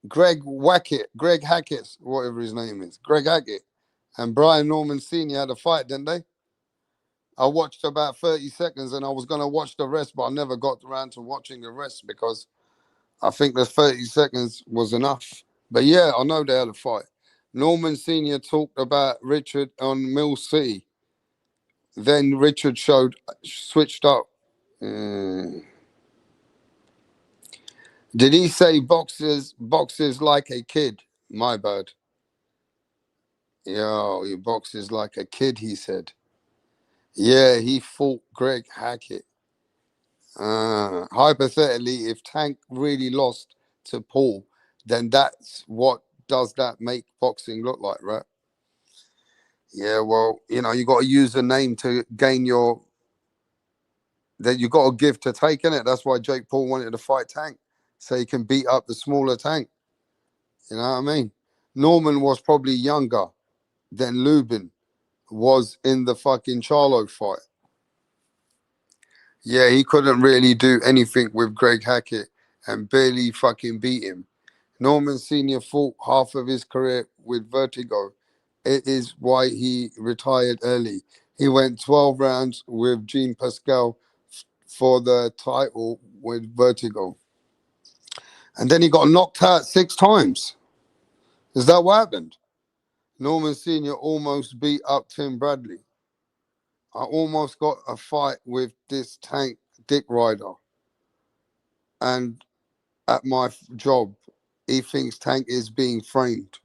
Greg Hackett, whatever his name is. Greg Hackett. And Brian Norman Sr. had a fight, didn't they? I watched about 30 seconds and I was going to watch the rest, but I never got around to watching the rest because I think the 30 seconds was enough. But yeah, I know they had a fight. Norman Sr. talked about Richard on Mill City. Then Richard switched up. Mm. Did he say boxes like a kid? My bad. Yo, he boxes like a kid, he said. Yeah, he fought Greg Hackett. Hypothetically, if Tank really lost to Paul, then that's what does that make boxing look like, right? Yeah, well, you got to use a name to gain that you got to give to take, in it. That's why Jake Paul wanted to fight Tank, so he can beat up the smaller Tank. You know what I mean? Norman was probably younger than Lubin was in the fucking Charlo fight. Yeah, he couldn't really do anything with Greg Hackett and barely fucking beat him. Norman Sr. fought half of his career with vertigo. It is why he retired early. He went 12 rounds with Jean Pascal for the title with vertigo. And then he got knocked out 6 times. Is that what happened? Norman Sr. almost beat up Tim Bradley. I almost got a fight with this Tank Dick Rider. And at my job, he thinks Tank is being framed.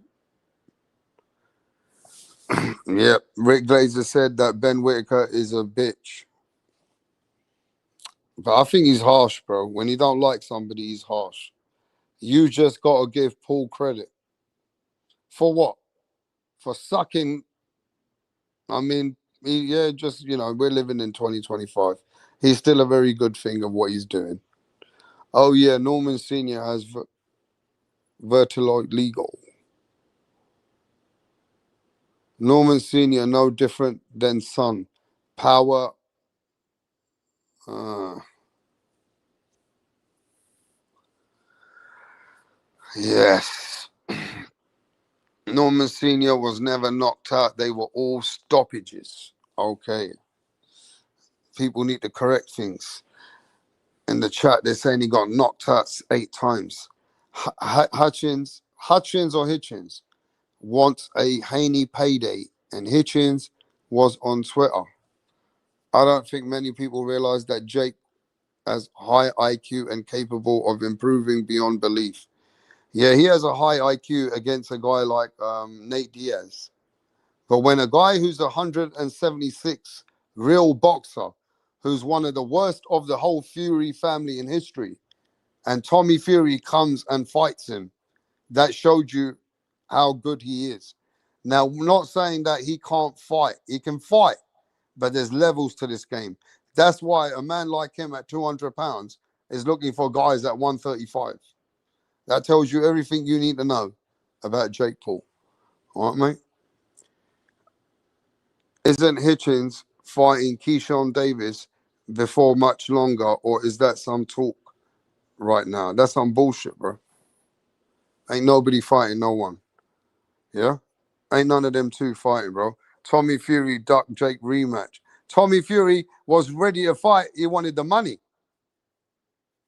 Yep. Rick Glazer said that Ben Whitaker is a bitch. But I think he's harsh, bro. When you don't like somebody, he's harsh. You just got to give Paul credit. For what? For sucking. I mean, we're living in 2025. He's still a very good thing of what he's doing. Oh, yeah, Norman Sr. has vertigo. Norman Sr. no different than Son. Power. Yes. Norman Sr. was never knocked out. They were all stoppages. Okay. People need to correct things. In the chat, they're saying he got knocked out 8 times. Hutchins or Hitchens wants a Haney payday, and Hitchens was on Twitter. I don't think many people realize that Jake has high IQ and capable of improving beyond belief. Yeah, he has a high IQ against a guy like Nate Diaz. But when a guy who's 176 real boxer, who's one of the worst of the whole Fury family in history, and Tommy Fury comes and fights him, that showed you how good he is. Now, I'm not saying that he can't fight. He can fight, but there's levels to this game. That's why a man like him at 200 pounds is looking for guys at 135. That tells you everything you need to know about Jake Paul. All right, mate? Isn't Hitchens fighting Keyshawn Davis before much longer, or is that some talk right now? That's some bullshit, bro. Ain't nobody fighting no one. Yeah? Ain't none of them two fighting, bro. Tommy Fury ducked Jake rematch. Tommy Fury was ready to fight. He wanted the money.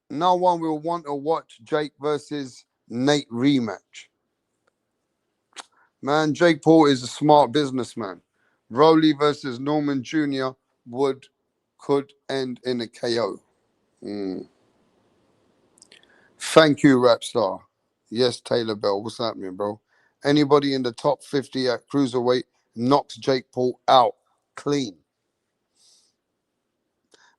No one will want to watch Jake versus Nate rematch. Man, Jake Paul is a smart businessman. Rowley versus Norman Jr. could end in a KO. Thank you, Rapstar. Yes, Taylor Bell. What's happening, bro? Anybody in the top 50 at cruiserweight knocks Jake Paul out clean.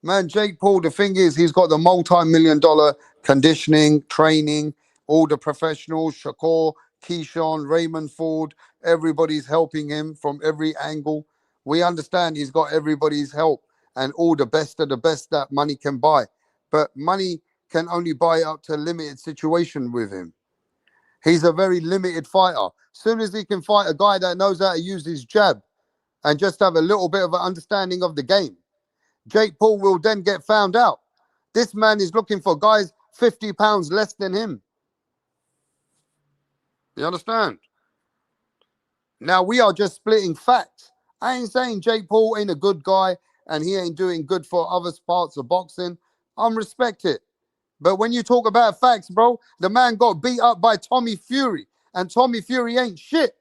Man, Jake Paul, the thing is, he's got the multi-million-dollar conditioning, training, all the professionals, Shakur, Keyshawn, Raymond Ford, everybody's helping him from every angle. We understand he's got everybody's help and all the best of the best that money can buy. But money can only buy up to a limited situation with him. He's a very limited fighter. Soon as he can fight a guy that knows how to use his jab and just have a little bit of an understanding of the game, Jake Paul will then get found out. This man is looking for guys 50 pounds less than him. You understand? Now, we are just splitting facts. I ain't saying Jake Paul ain't a good guy and he ain't doing good for other parts of boxing. I respect it. But when you talk about facts, bro, the man got beat up by Tommy Fury, and Tommy Fury ain't shit.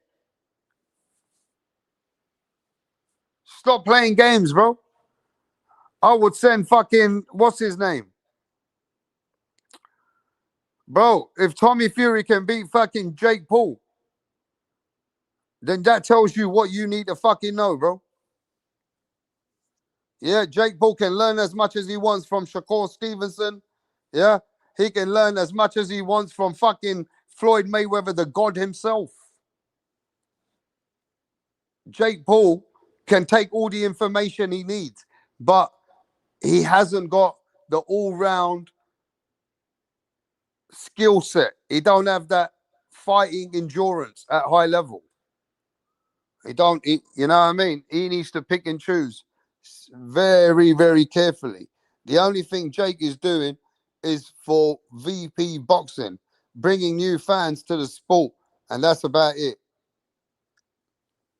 Stop playing games, bro. I would send fucking, what's his name? Bro, if Tommy Fury can beat fucking Jake Paul, then that tells you what you need to fucking know, bro. Yeah, Jake Paul can learn as much as he wants from Shakur Stevenson. Yeah, he can learn as much as he wants from fucking Floyd Mayweather, the god himself. Jake Paul can take all the information he needs, but he hasn't got the all-round skill set. He don't have that fighting endurance at high level. You know what I mean? He needs to pick and choose very, very carefully. The only thing Jake is doing is for VP boxing, bringing new fans to the sport, and that's about it.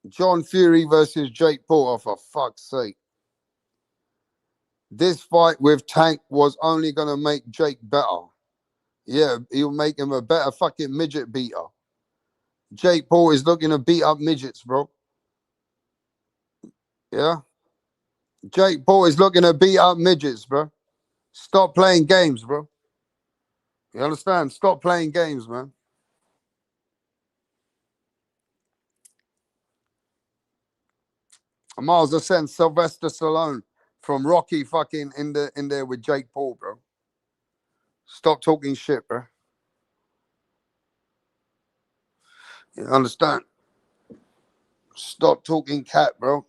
John Fury versus Jake Paul, oh, for fuck's sake. This fight with Tank was only going to make Jake better. Yeah, he'll make him a better fucking midget beater. Jake Paul is looking to beat up midgets, bro. Yeah? Jake Paul is looking to beat up midgets, bro. Stop playing games, bro. You understand? Stop playing games, man. I might as well send Sylvester Stallone from Rocky fucking in there with Jake Paul, bro. Stop talking shit, bro. You understand? Stop talking cat, bro.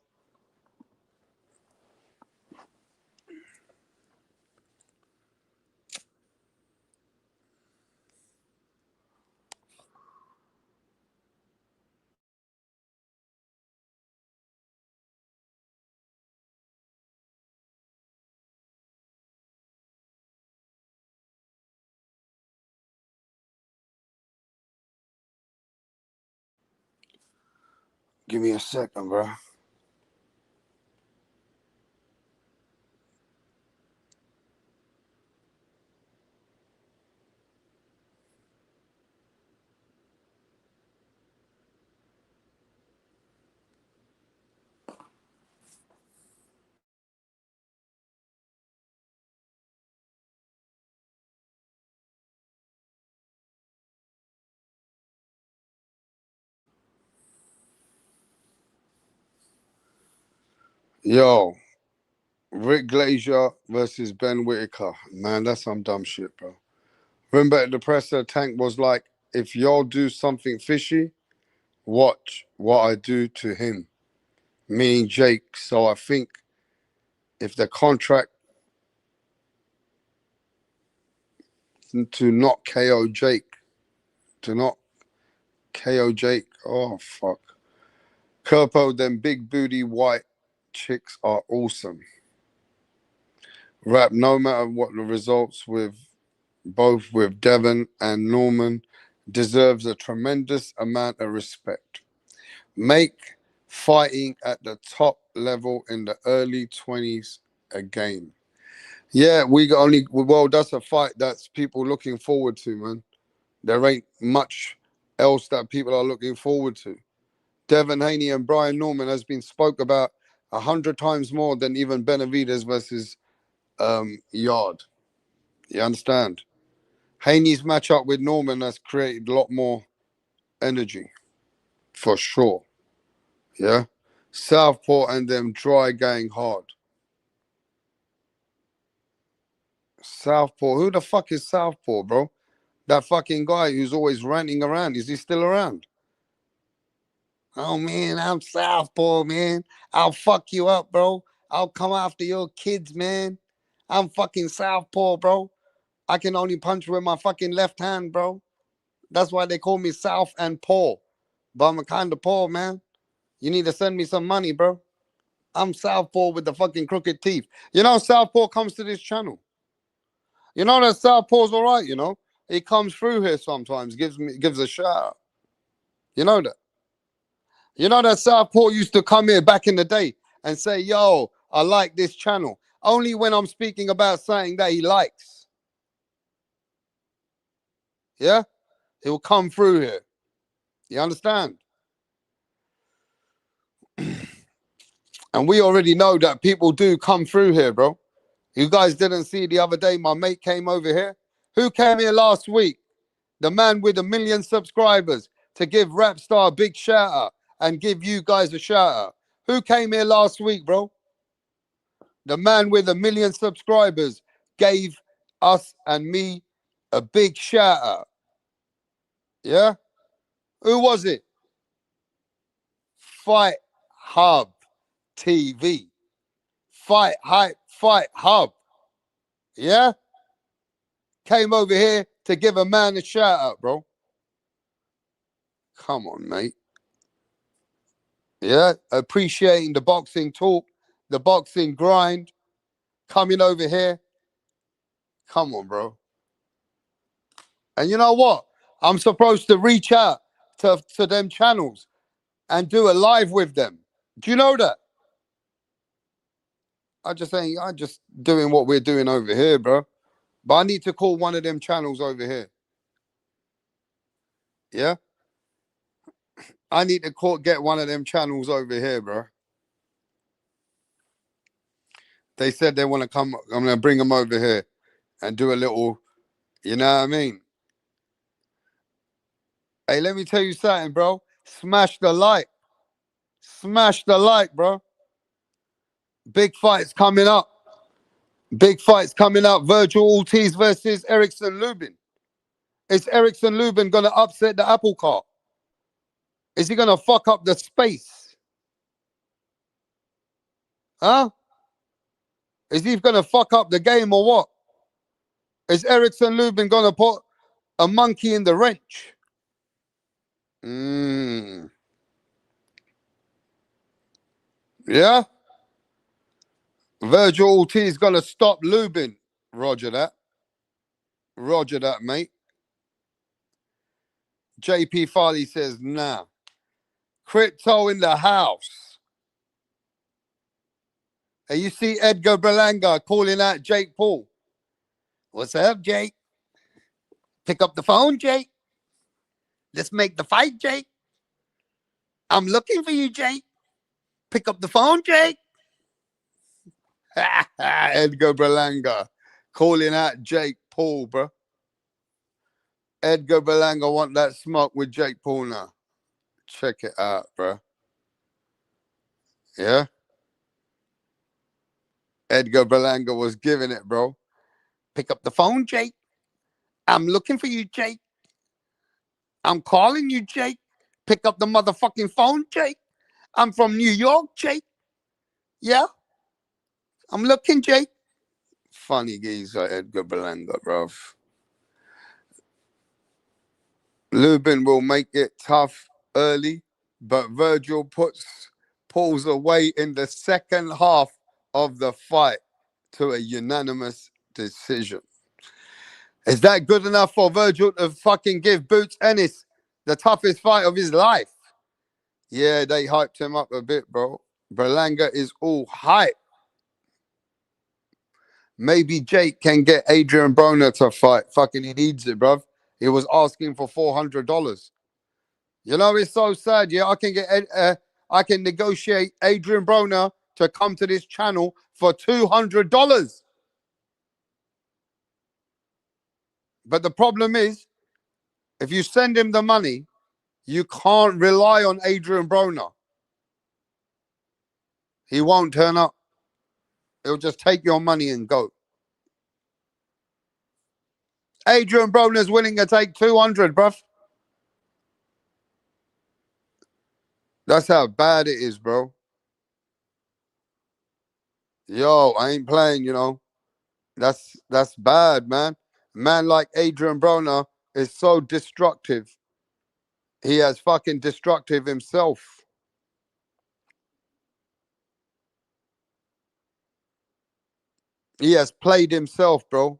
Give me a second, bro. Yo, Rick Glazier versus Ben Whitaker. Man, that's some dumb shit, bro. Remember at the presser, Tank was like, if y'all do something fishy, watch what I do to him. Meaning Jake. So I think if the contract to not KO Jake, oh fuck. Kerpo, them big booty white chicks are awesome. Rap, no matter what the results with both with Devon and Norman, deserves a tremendous amount of respect. Make fighting at the top level in the early 20s a game. Yeah, that's a fight that's people looking forward to, man. There ain't much else that people are looking forward to. Devin Haney and Brian Norman has been spoke about 100 times more than even Benavidez versus Yard. You understand? Haney's matchup with Norman has created a lot more energy. for sure. Yeah, Southport and them dry going hard. Southport, who the fuck is Southport, bro? That fucking guy who's always ranting around. Is he still around? Oh man, I'm Southpaw, man. I'll fuck you up, bro. I'll come after your kids, man. I'm fucking Southpaw, bro. I can only punch with my fucking left hand, bro. That's why they call me South and Paw. But I'm a kind of poor, man. You need to send me some money, bro. I'm Southpaw with the fucking crooked teeth. You know, Southpaw comes to this channel. You know that Southpaw's all right, you know? He comes through here sometimes, gives a shout out. You know that? You know that Southpaw used to come here back in the day and say, yo, I like this channel. Only when I'm speaking about something that he likes. Yeah? He'll come through here. You understand? And we already know that people do come through here, bro. You guys didn't see the other day my mate came over here? Who came here last week? The man with 1 million subscribers to give Rapstar a big shout out and give you guys a shout out. Who came here last week, bro? The man with 1 million subscribers gave us and me a big shout out. Yeah? Who was it? Fight Hub TV. Fight Hype, Fight Hub. Yeah? Came over here to give a man a shout out, bro. Come on, mate. Yeah? Appreciating the boxing talk, the boxing grind. Coming over here. Come on, bro. And you know what? I'm supposed to reach out to them channels and do a live with them. Do you know that? I'm just doing what we're doing over here, bro. But I need to call one of them channels over here. Yeah? I need to get one of them channels over here, bro. They said they want to come. I'm going to bring them over here and do a little, you know what I mean? Hey, let me tell you something, bro. Smash the like. Smash the like, bro. Big fights coming up. Big fights coming up. Virgil Ortiz versus Erickson Lubin. Is Erickson Lubin going to upset the apple cart? Is he going to fuck up the space? Huh? Is he going to fuck up the game or what? Is Erickson Lubin going to put a monkey in the wrench? Yeah? Virgil Ortiz going to stop Lubin. Roger that. Roger that, mate. JP Farley says, nah. Crypto in the house. And you see Edgar Berlanga calling out Jake Paul. What's up, Jake? Pick up the phone, Jake. Let's make the fight, Jake. I'm looking for you, Jake. Pick up the phone, Jake. Edgar Berlanga calling out Jake Paul, bro. Edgar Berlanga want that smoke with Jake Paul now. Check it out, bro. Yeah? Edgar Berlanga was giving it, bro. Pick up the phone, Jake. I'm looking for you, Jake. I'm calling you, Jake. Pick up the motherfucking phone, Jake. I'm from New York, Jake. Yeah? I'm looking, Jake. Funny geezer, Edgar Berlanga, bro. Lubin will make it tough early, but Virgil pulls away in the second half of the fight to a unanimous decision. Is that good enough for Virgil to fucking give Boots Ennis the toughest fight of his life? Yeah, they hyped him up a bit, bro. Berlanga is all hype. Maybe Jake can get Adrian Broner to fight. Fucking he needs it, bruv. He was asking for $400. You know, it's so sad. Yeah, I can negotiate Adrian Broner to come to this channel for $200. But the problem is, if you send him the money, You can't rely on Adrian Broner. He won't turn up. He'll just take your money and go. Adrian Broner's willing to take 200, bruv. That's how bad it is, bro. Yo, I ain't playing, you know. That's bad, man. A man like Adrian Broner is so destructive. He has fucking destructive himself. He has played himself, bro.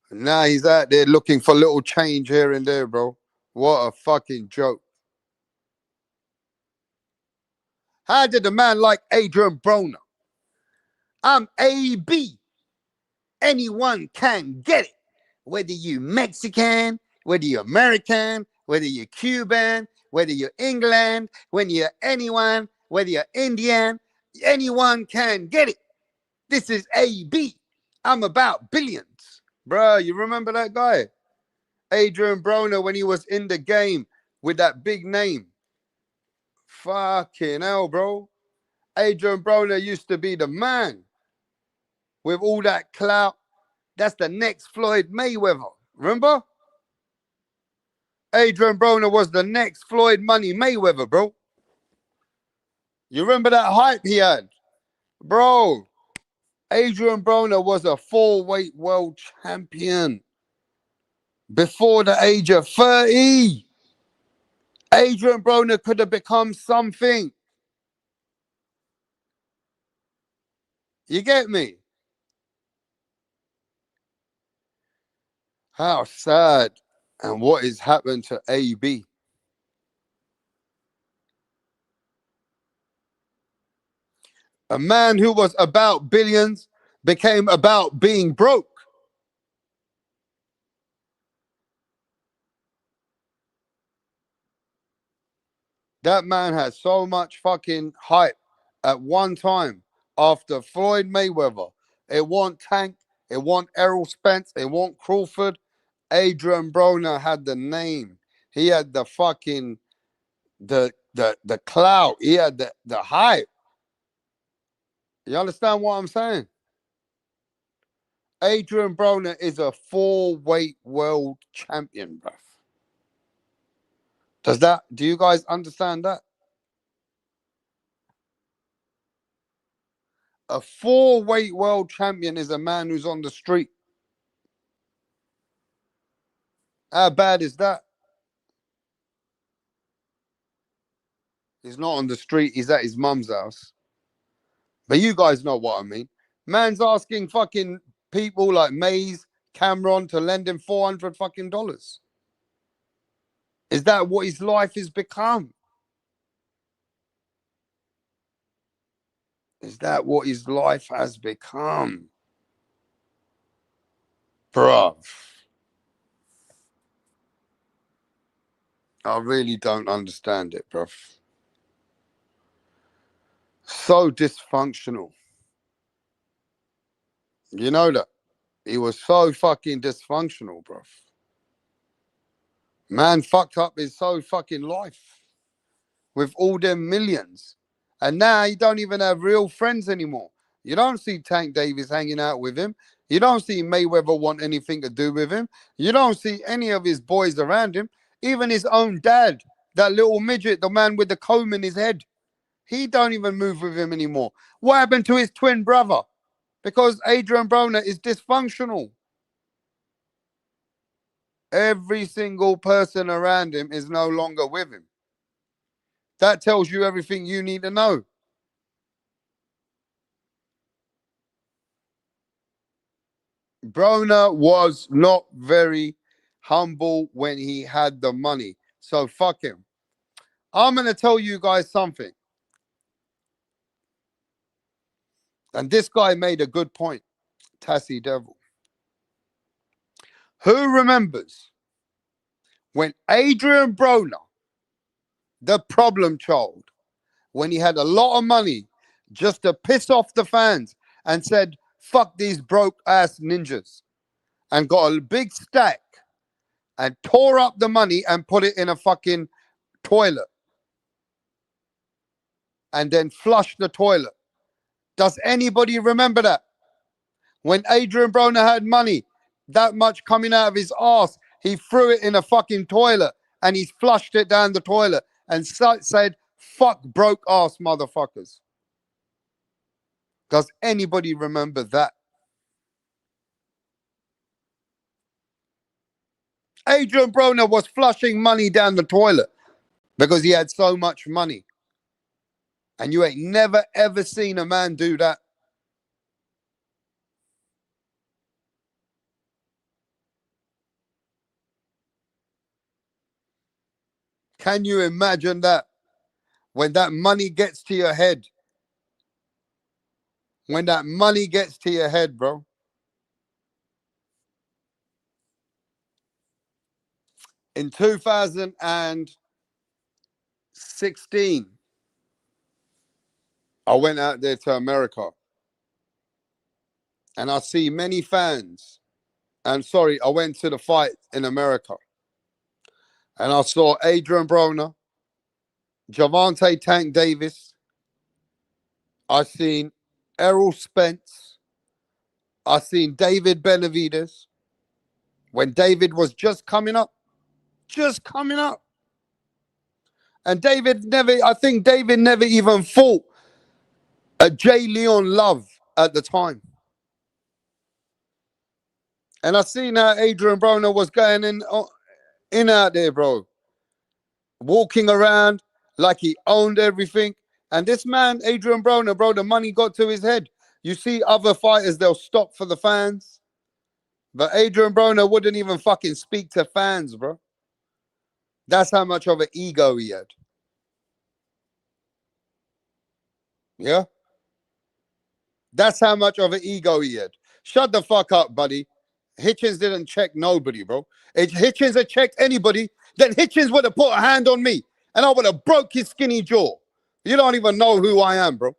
And now he's out there looking for little change here and there, bro. What a fucking joke. How did a man like Adrian Broner? I'm AB. Anyone can get it. Whether you Mexican, whether you're American, whether you're Cuban, whether you're England, whether you're anyone, whether you're Indian, anyone can get it. This is AB. I'm about billions. Bruh, you remember that guy? Adrian Broner when he was in the game with that big name. Fucking hell, bro. Adrian Broner used to be the man with all that clout. That's the next Floyd Mayweather. Remember? Adrian Broner was the next Floyd Money Mayweather, bro. You remember that hype he had? Bro, Adrian Broner was a 4-weight world champion before the age of 30. Adrian Broner could have become something. You get me? How sad and what has happened to AB? A man who was about billions became about being broke. That man had so much fucking hype at one time after Floyd Mayweather. It wasn't Tank, it wasn't Errol Spence, it wasn't Crawford. Adrian Broner had the name. He had the fucking the clout. He had the hype. You understand what I'm saying? Adrian Broner is a 4-weight world champion, bruv. Do you guys understand that? A 4-weight world champion is a man who's on the street. How bad is that? He's not on the street, he's at his mum's house. But you guys know what I mean. Man's asking fucking people like Mays, Cameron to lend him $400 fucking dollars. Is that what his life has become? Is that what his life has become? Bruv. I really don't understand it, bruv. So dysfunctional. You know that? He was so fucking dysfunctional, bruv. Man fucked up his whole fucking life with all them millions. And now he don't even have real friends anymore. You don't see Tank Davis hanging out with him. You don't see Mayweather want anything to do with him. You don't see any of his boys around him. Even his own dad, that little midget, the man with the comb in his head, he don't even move with him anymore. What happened to his twin brother? Because Adrian Broner is dysfunctional. Every single person around him is no longer with him. That tells you everything you need to know. Broner was not very humble when he had the money. So fuck him. I'm going to tell you guys something. And this guy made a good point. Tassie Devil. Who remembers when Adrian Broner, the problem child, when he had a lot of money just to piss off the fans and said, fuck these broke ass ninjas, and got a big stack, and tore up the money and put it in a fucking toilet and then flushed the toilet. Does anybody remember that? When Adrian Broner had money, that much coming out of his ass, he threw it in a fucking toilet and he flushed it down the toilet and said, fuck broke ass motherfuckers. Does anybody remember that? Adrian Broner was flushing money down the toilet because he had so much money. And you ain't never ever seen a man do that. Can you imagine that? When that money gets to your head. When that money gets to your head, bro. In 2016, I went out there to America. And I see many fans. And sorry, I went to the fight in America. And I saw Adrian Broner, Javante Tank Davis. I seen Errol Spence. I seen David Benavidez. When David was just coming up. And I think David never even fought a J. Leon Love at the time. And I seen how Adrian Broner was going in out there, bro. Walking around like he owned everything. And this man, Adrian Broner, bro, the money got to his head. You see other fighters, they'll stop for the fans. But Adrian Broner wouldn't even fucking speak to fans, bro. That's how much of an ego he had. Yeah? That's how much of an ego he had. Shut the fuck up, buddy. Hitchens didn't check nobody, bro. If Hitchens had checked anybody, then Hitchens would have put a hand on me and I would have broke his skinny jaw. You don't even know who I am, bro.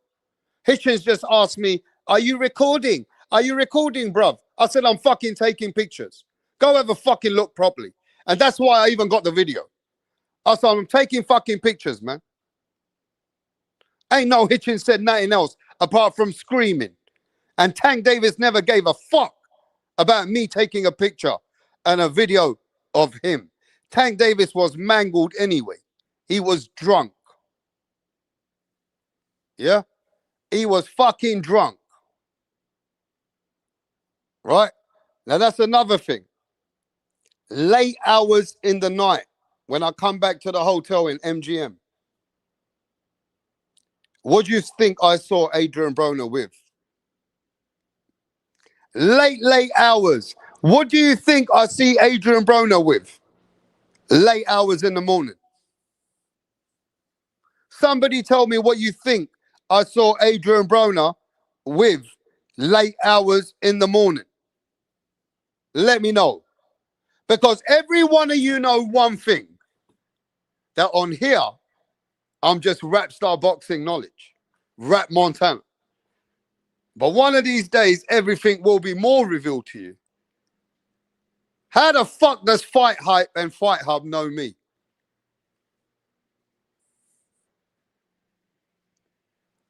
Hitchens just asked me, are you recording? Are you recording, bruv? I said, I'm fucking taking pictures. Go have a fucking look properly. And that's why I even got the video. I said, I'm taking fucking pictures, man. Ain't no Hitchens said nothing else apart from screaming. And Tank Davis never gave a fuck about me taking a picture and a video of him. Tank Davis was mangled anyway. He was drunk. Yeah? He was fucking drunk. Right? Now that's another thing. Late hours in the night when I come back to the hotel in MGM. What do you think I saw Adrian Broner with? Late hours. What do you think I see Adrian Broner with? Late hours in the morning. Somebody tell me what you think I saw Adrian Broner with late hours in the morning. Let me know. Because every one of you know one thing. That on here, I'm just rap star boxing knowledge. Rap Montana. But one of these days, everything will be more revealed to you. How the fuck does Fight Hype and Fight Hub know me?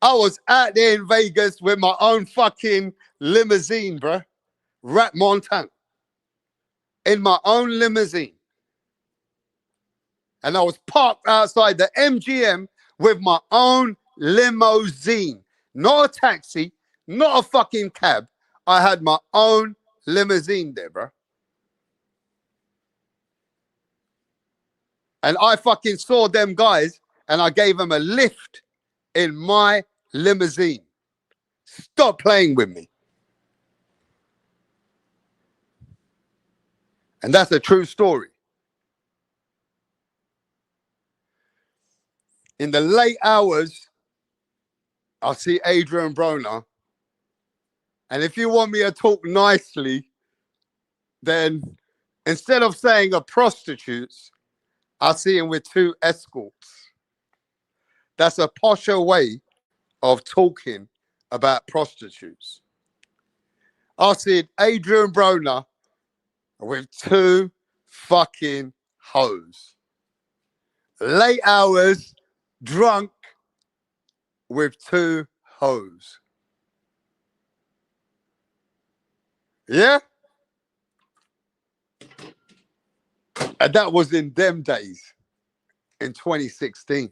I was out there in Vegas with my own fucking limousine, bro. Rap Montana. In my own limousine. And I was parked outside the MGM with my own limousine. Not a taxi, not a fucking cab. I had my own limousine there, bro. And I fucking saw them guys and I gave them a lift in my limousine. Stop playing with me. And that's a true story. In the late hours, I see Adrian Broner. And if you want me to talk nicely, then instead of saying a prostitutes, I see him with two escorts. That's a posher way of talking about prostitutes. I see Adrian Broner with two fucking hoes. Late hours, drunk with 2 hoes. Yeah? And that was in them days, in 2016.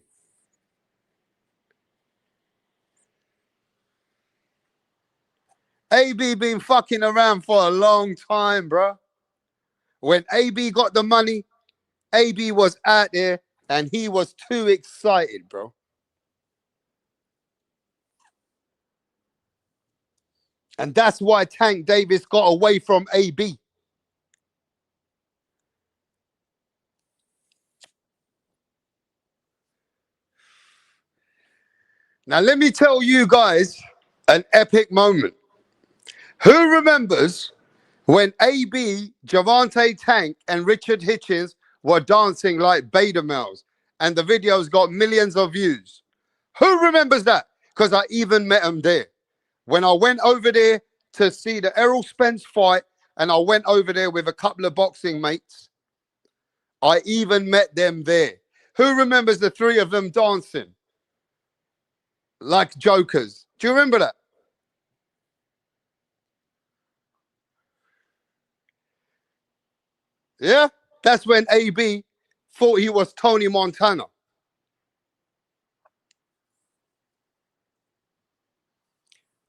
AB been fucking around for a long time, bro. When AB got the money, AB was out there and he was too excited, bro. And that's why Tank Davis got away from AB. Now, let me tell you guys an epic moment. Who remembers when AB, Javante Tank, and Richard Hitchens were dancing like beta males and the videos got millions of views? Who remembers that? Because I even met them there. When I went over there to see the Errol Spence fight, and I went over there with a couple of boxing mates, I even met them there. Who remembers the 3 of them dancing like jokers? Do you remember that? Yeah? That's when AB thought he was Tony Montana.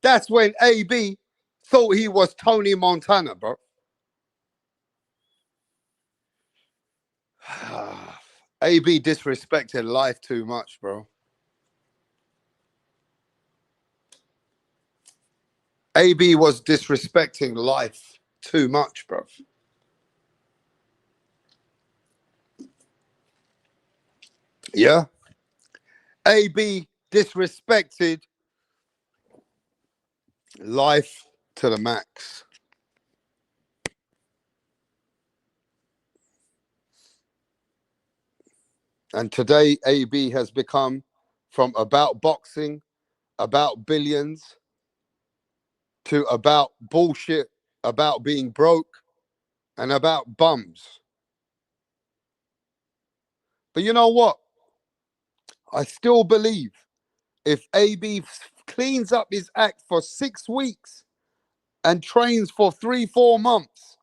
That's when AB thought he was Tony Montana, bro. AB disrespected life too much, bro. AB was disrespecting life too much, bro. Yeah? AB disrespected life to the max. And today, AB has become from about boxing, about billions, to about bullshit, about being broke, and about bums. But you know what? I still believe if AB cleans up his act for 6 weeks and trains for 3-4 months,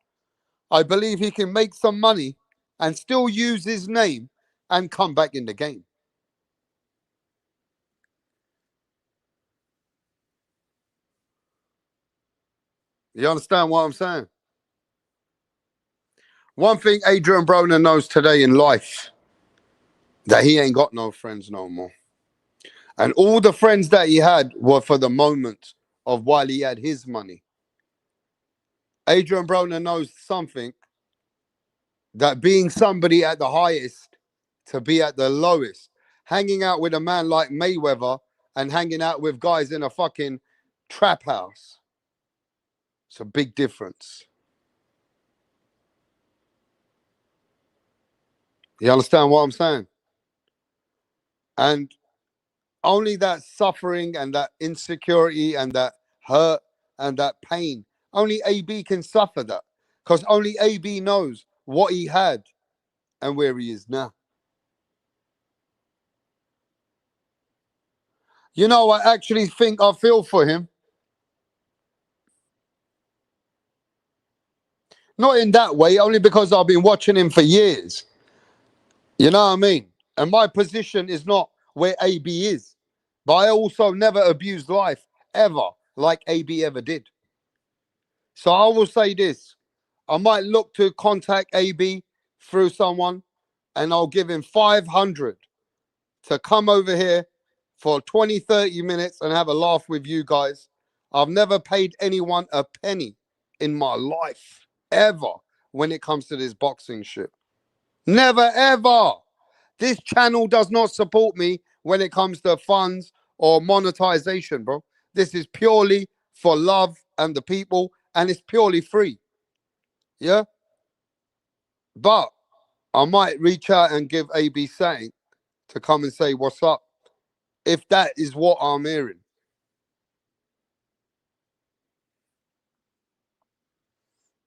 I believe he can make some money and still use his name and come back in the game. You understand what I'm saying? One thing Adrian Broner knows today in life, that he ain't got no friends no more. And all the friends that he had were for the moment of while he had his money. Adrian Broner knows something, that being somebody at the highest to be at the lowest, hanging out with a man like Mayweather and hanging out with guys in a fucking trap house. It's a big difference. You understand what I'm saying? And only that suffering and that insecurity and that hurt and that pain, only AB can suffer that, because only AB knows what he had and where he is now. You know, I actually think I feel for him. Not in that way, only because I've been watching him for years. You know what I mean? And my position is not where AB is. But I also never abused life, ever, like AB ever did. So I will say this. I might look to contact AB through someone, and I'll give him 500 to come over here for 20, 30 minutes and have a laugh with you guys. I've never paid anyone a penny in my life, ever, when it comes to this boxing shit. Never, ever. This channel does not support me when it comes to funds or monetization, bro. This is purely for love and the people, and it's purely free. Yeah? But I might reach out and give AB saying to come and say, what's up? If that is what I'm hearing.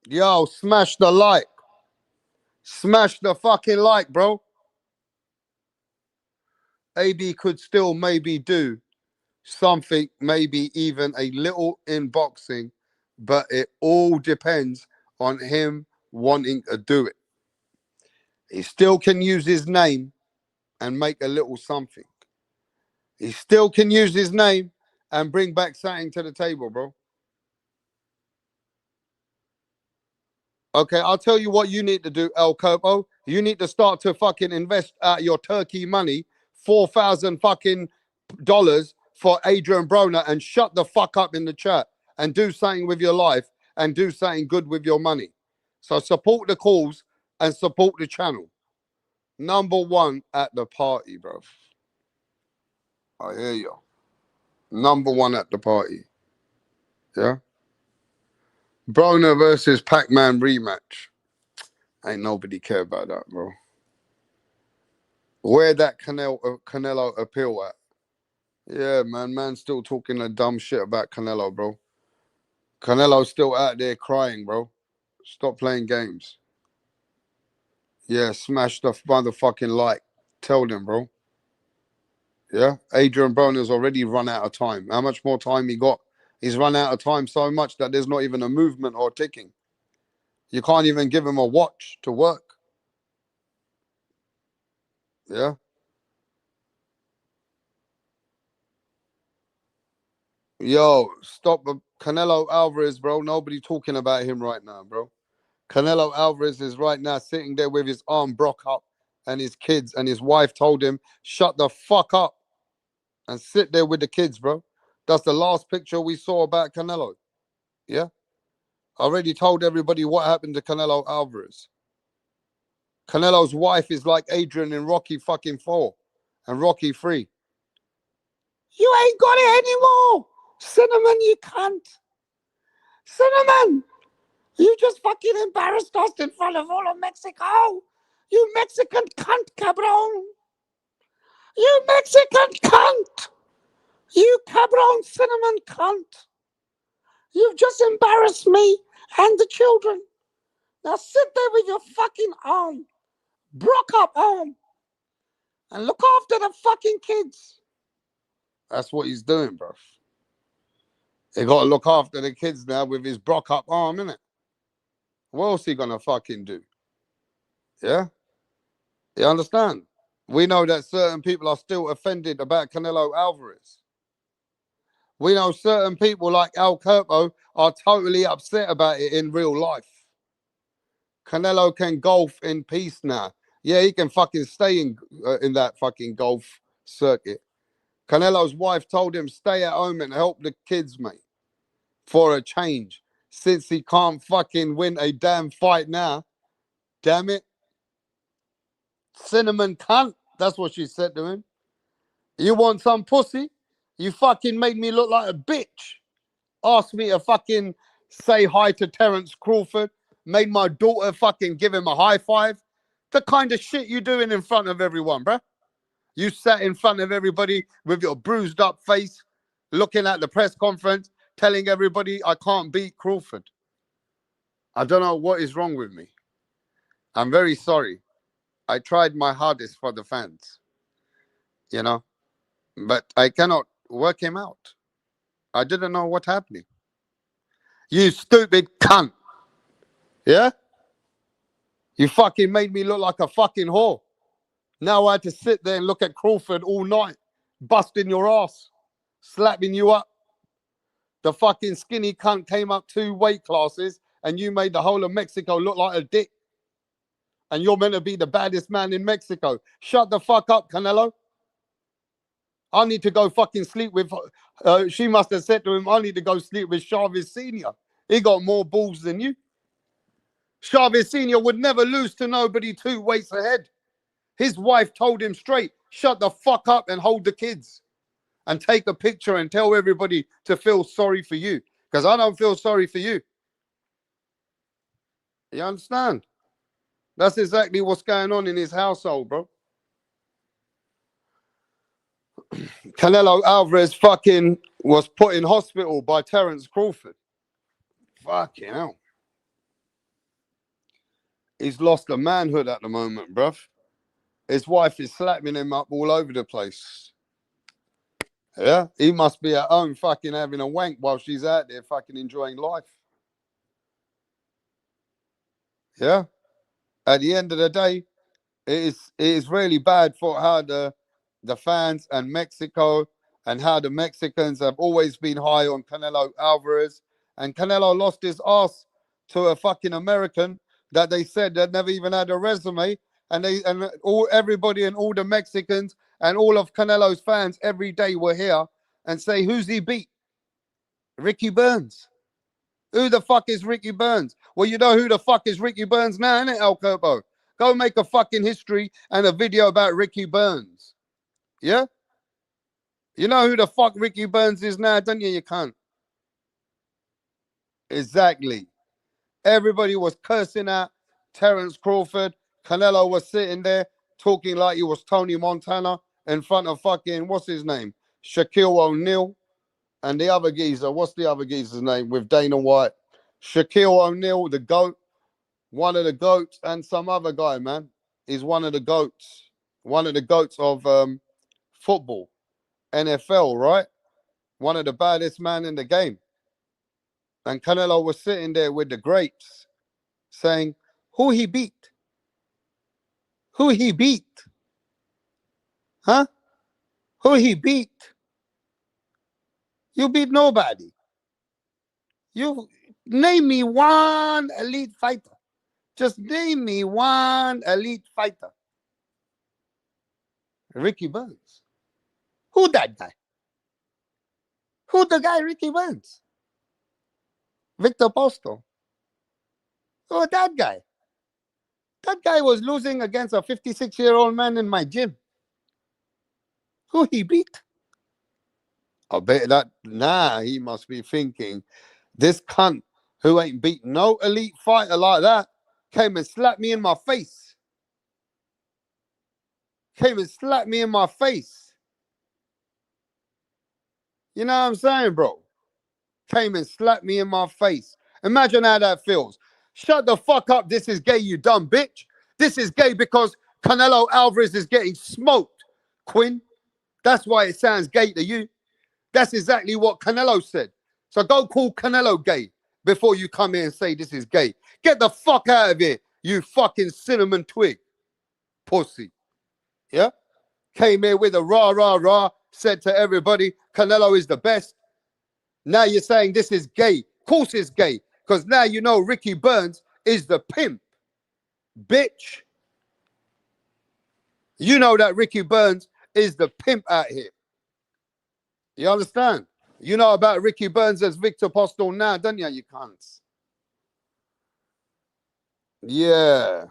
Yo, smash the like. Smash the fucking like, bro. AB could still maybe do something, maybe even a little in boxing, but it all depends on him wanting to do it. He still can use his name and make a little something. He still can use his name and bring back something to the table, bro. Okay, I'll tell you what you need to do, El Copo. You need to start to fucking invest your turkey money, 4,000 fucking dollars for Adrian Broner, and shut the fuck up in the chat and do something with your life and do something good with your money. So support the cause and support the channel. Number one at the party, bro. I hear you. Number one at the party. Yeah? Broner versus Pac-Man rematch. Ain't nobody care about that, bro. Where that Canelo appeal at? Yeah, man still talking a dumb shit about Canelo, bro. Canelo's still out there crying, bro. Stop playing games. Yeah, smash the motherfucking like. Tell them, bro. Yeah, Adrian Broner's already run out of time. How much more time he got? He's run out of time so much that there's not even a movement or ticking. You can't even give him a watch to work. Yeah. Yo, stop Canelo Alvarez, bro. Nobody talking about him right now, bro. Canelo Alvarez is right now sitting there with his arm broke up and his kids, and his wife told him, shut the fuck up and sit there with the kids, bro. That's the last picture we saw about Canelo. Yeah. I already told everybody what happened to Canelo Alvarez. Canelo's wife is like Adrian in Rocky fucking 4 and Rocky 3. You ain't got it anymore. Cinnamon, you cunt. Cinnamon, you just fucking embarrassed us in front of all of Mexico. You Mexican cunt, cabron. You Mexican cunt. You cabron cinnamon cunt. You've just embarrassed me and the children. Now sit there with your fucking arm, broke up arm, and look after the fucking kids. That's what he's doing, bro. He got to look after the kids now with his broke up arm, innit? What else he gonna fucking do? Yeah? You understand? We know that certain people are still offended about Canelo Alvarez. We know certain people like Al Curpo are totally upset about it in real life. Canelo can golf in peace now. Yeah, he can fucking stay in that fucking golf circuit. Canelo's wife told him stay at home and help the kids, mate, for a change. Since he can't fucking win a damn fight now. Damn it. Cinnamon cunt. That's what she said to him. You want some pussy? You fucking made me look like a bitch. Asked me to fucking say hi to Terence Crawford. Made my daughter fucking give him a high five. The kind of shit you doing in front of everyone, bruh. You sat in front of everybody with your bruised up face, looking at the press conference, telling everybody I can't beat Crawford. I don't know what is wrong with me. I'm very sorry. I tried my hardest for the fans, you know, but I cannot work him out. I didn't know what's happening. You stupid cunt. Yeah? You fucking made me look like a fucking whore. Now I had to sit there and look at Crawford all night, busting your ass, slapping you up. The fucking skinny cunt came up 2 weight classes and you made the whole of Mexico look like a dick. And you're meant to be the baddest man in Mexico. Shut the fuck up, Canelo. I need to go fucking sleep with, she must have said to him, I need to go sleep with Chavez Sr. He got more balls than you. Chavez Sr. would never lose to nobody 2 weights ahead. His wife told him straight, shut the fuck up and hold the kids. And take a picture and tell everybody to feel sorry for you. Because I don't feel sorry for you. You understand? That's exactly what's going on in his household, bro. Canelo Alvarez fucking was put in hospital by Terence Crawford. Fucking hell. He's lost a manhood at the moment, bruv. His wife is slapping him up all over the place. Yeah, he must be at home fucking having a wank while she's out there fucking enjoying life. Yeah. At the end of the day, it is really bad for how the fans and Mexico and how the Mexicans have always been high on Canelo Alvarez. And Canelo lost his ass to a fucking American that they said that never even had a resume. And everybody and all the Mexicans and all of Canelo's fans every day were here and say, who's he beat? Ricky Burns. Who the fuck is Ricky Burns? Well, you know who the fuck is Ricky Burns now, innit, El Corpo? Go make a fucking history and a video about Ricky Burns. Yeah? You know who the fuck Ricky Burns is now, don't you? You can't. Exactly. Everybody was cursing at Terence Crawford. Canelo was sitting there talking like he was Tony Montana in front of fucking, what's his name? Shaquille O'Neal. And the other geezer, what's the other geezer's name with Dana White? Shaquille O'Neal, the GOAT, one of the GOATs, and some other guy, man. He's one of the GOATs. One of the GOATs of football, NFL, right? One of the baddest man in the game. And Canelo was sitting there with the greats saying, who he beat? Who he beat? Huh? Who he beat? You beat nobody. You name me one elite fighter. Just name me one elite fighter. Ricky Burns. Who that guy? Who the guy Ricky Burns? Victor Posto. Oh, that guy. That guy was losing against a 56-year-old man in my gym. Who he beat? I bet that, he must be thinking, this cunt who ain't beat no elite fighter like that came and slapped me in my face. Came and slapped me in my face. You know what I'm saying, bro? Came and slapped me in my face. Imagine how that feels. Shut the fuck up. This is gay, you dumb bitch. This is gay because Canelo Alvarez is getting smoked, Quinn. That's why it sounds gay to you. That's exactly what Canelo said. So go call Canelo gay before you come here and say this is gay. Get the fuck out of here, you fucking cinnamon twig. Pussy. Yeah? Came here with a rah, rah, rah, said to everybody, Canelo is the best. Now you're saying this is gay. Of course it's gay. Because now you know Ricky Burns is the pimp. Bitch. You know that Ricky Burns is the pimp out here. You understand? You know about Ricky Burns as Victor Postal now, don't you, you cunts? Yeah.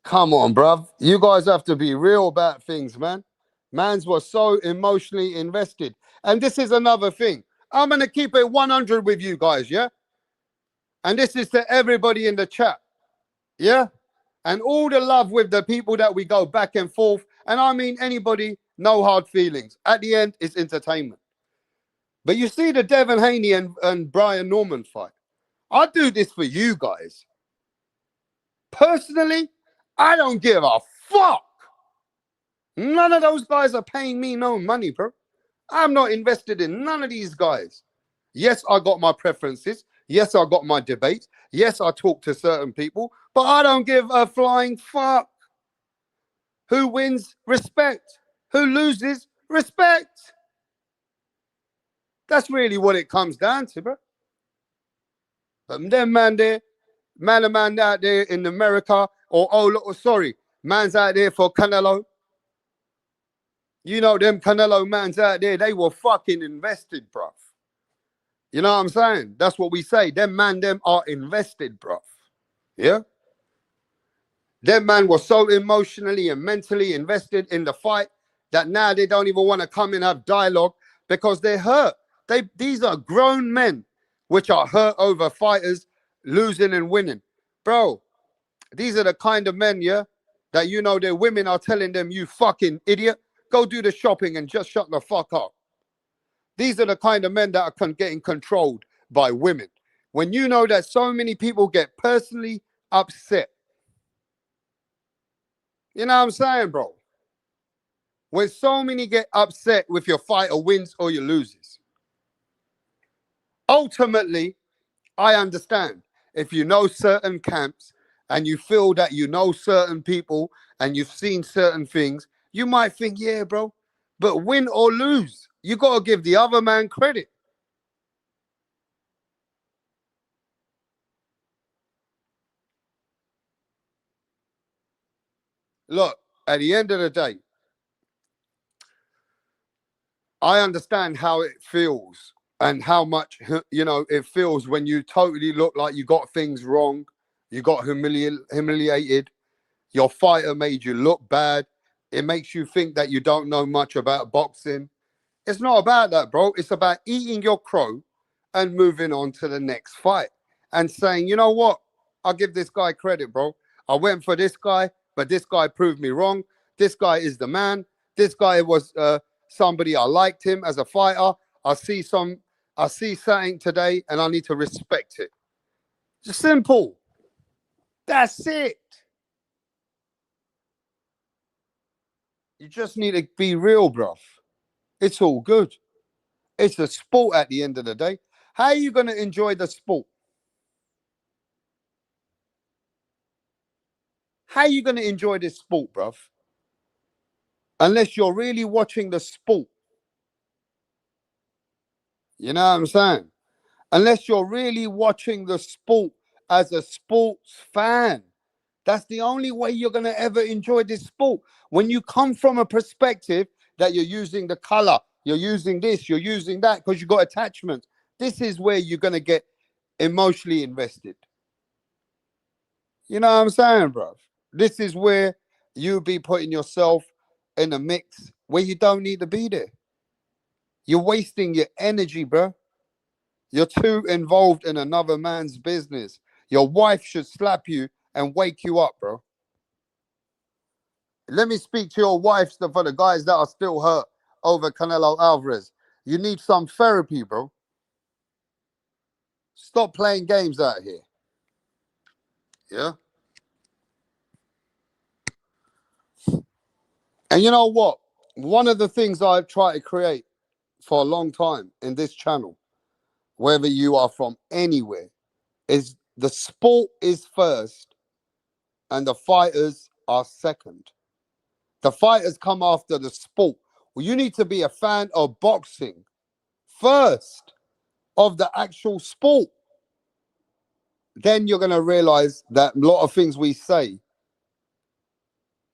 Come on, bruv. You guys have to be real about things, man. Mans was so emotionally invested. And this is another thing. I'm going to keep it 100 with you guys, yeah? And this is to everybody in the chat, yeah? And all the love with the people that we go back and forth. And I mean anybody, no hard feelings. At the end, it's entertainment. But you see the Devin Haney and Brian Norman fight. I do this for you guys. Personally, I don't give a fuck. None of those guys are paying me no money, bro. I'm not invested in none of these guys. Yes, I got my preferences. Yes, I got my debates. Yes, I talk to certain people, but I don't give a flying fuck. Who wins? Respect. Who loses? Respect. That's really what it comes down to, bro. But them man there, man out there in America, man's out there for Canelo. You know them Canelo mans out there, they were fucking invested, bruv. You know what I'm saying? That's what we say. Them are invested, bruv. Yeah? Them man was so emotionally and mentally invested in the fight that now they don't even want to come and have dialogue because they're hurt. These are grown men which are hurt over fighters losing and winning. Bro, these are the kind of men, yeah, that you know their women are telling them, you fucking idiot, go do the shopping and just shut the fuck up. These are the kind of men that are getting controlled by women. When you know that so many people get personally upset. You know what I'm saying, bro? When so many get upset with your fighter wins or you loses. Ultimately, I understand. If you know certain camps and you feel that you know certain people and you've seen certain things, you might think, yeah, bro. But win or lose, you got to give the other man credit. Look, at the end of the day, I understand how it feels and how much, it feels when you totally look like you got things wrong. You got humiliated. Your fighter made you look bad. It makes you think that you don't know much about boxing. It's not about that, bro. It's about eating your crow and moving on to the next fight and saying, you know what? I'll give this guy credit, bro. I went for this guy, but this guy proved me wrong. This guy is the man. This guy was somebody I liked him as a fighter. I see something today, and I need to respect it. Just simple. That's it. You just need to be real, bruv. It's all good. It's a sport at the end of the day. How are you going to enjoy the sport? How are you going to enjoy this sport, bruv? Unless you're really watching the sport. You know what I'm saying? Unless you're really watching the sport as a sports fan. That's the only way you're going to ever enjoy this sport. When you come from a perspective that you're using the color, you're using this, you're using that because you got attachments. This is where you're going to get emotionally invested. You know what I'm saying, bro? This is where you be putting yourself in a mix where you don't need to be there. You're wasting your energy, bro. You're too involved in another man's business. Your wife should slap you and wake you up, bro. Let me speak to your wife for the guys that are still hurt over Canelo Alvarez. You need some therapy, bro. Stop playing games out here. Yeah? And you know what? One of the things I've tried to create for a long time in this channel, whether you are from anywhere, is the sport is first and the fighters are second. The fighters come after the sport. Well, you need to be a fan of boxing first, of the actual sport. Then you're going to realize that a lot of things we say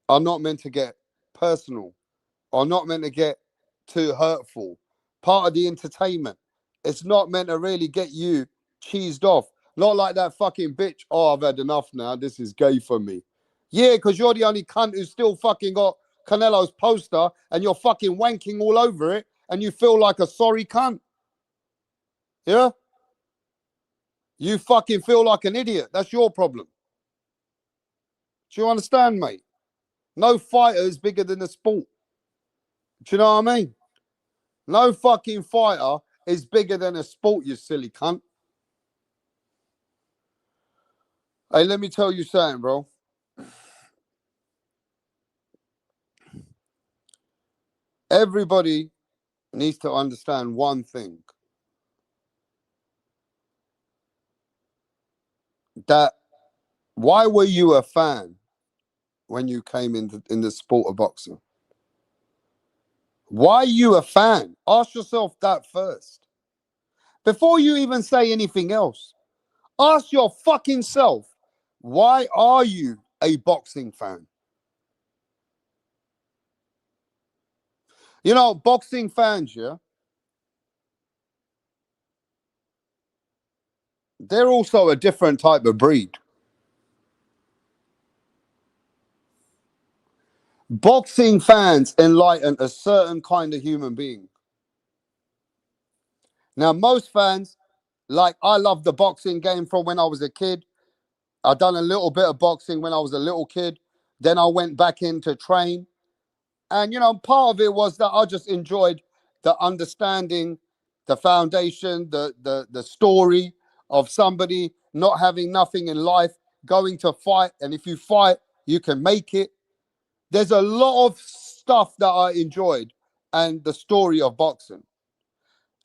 are not meant to get personal, are not meant to get too hurtful. Part of the entertainment. It's not meant to really get you cheesed off. Not like that fucking bitch. Oh, I've had enough now. This is gay for me. Yeah, because you're the only cunt who's still fucking got Canelo's poster and you're fucking wanking all over it and you feel like a sorry cunt. Yeah? You fucking feel like an idiot. That's your problem. Do you understand, mate? No fighter is bigger than the sport. Do you know what I mean? No fucking fighter is bigger than a sport, you silly cunt. Hey, let me tell you something, bro. Everybody needs to understand one thing. That why were you a fan when you came in the sport of boxing? Why are you a fan? Ask yourself that first. Before you even say anything else, ask your fucking self, why are you a boxing fan? You know, boxing fans, yeah, they're also a different type of breed. Boxing fans enlighten a certain kind of human being. Now, most fans, like I love the boxing game from when I was a kid. I done a little bit of boxing when I was a little kid. Then I went back in to train. And, part of it was that I just enjoyed the understanding, the foundation, the story of somebody not having nothing in life, going to fight, and if you fight, you can make it. There's a lot of stuff that I enjoyed, and the story of boxing.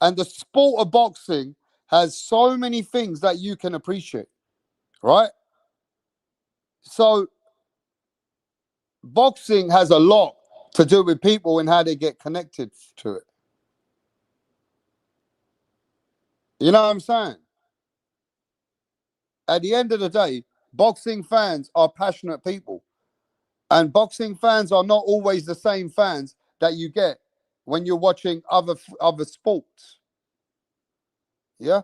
And the sport of boxing has so many things that you can appreciate, right? So boxing has a lot to do with people and how they get connected to it. You know what I'm saying? At the end of the day, boxing fans are passionate people. And boxing fans are not always the same fans that you get when you're watching other sports. Yeah?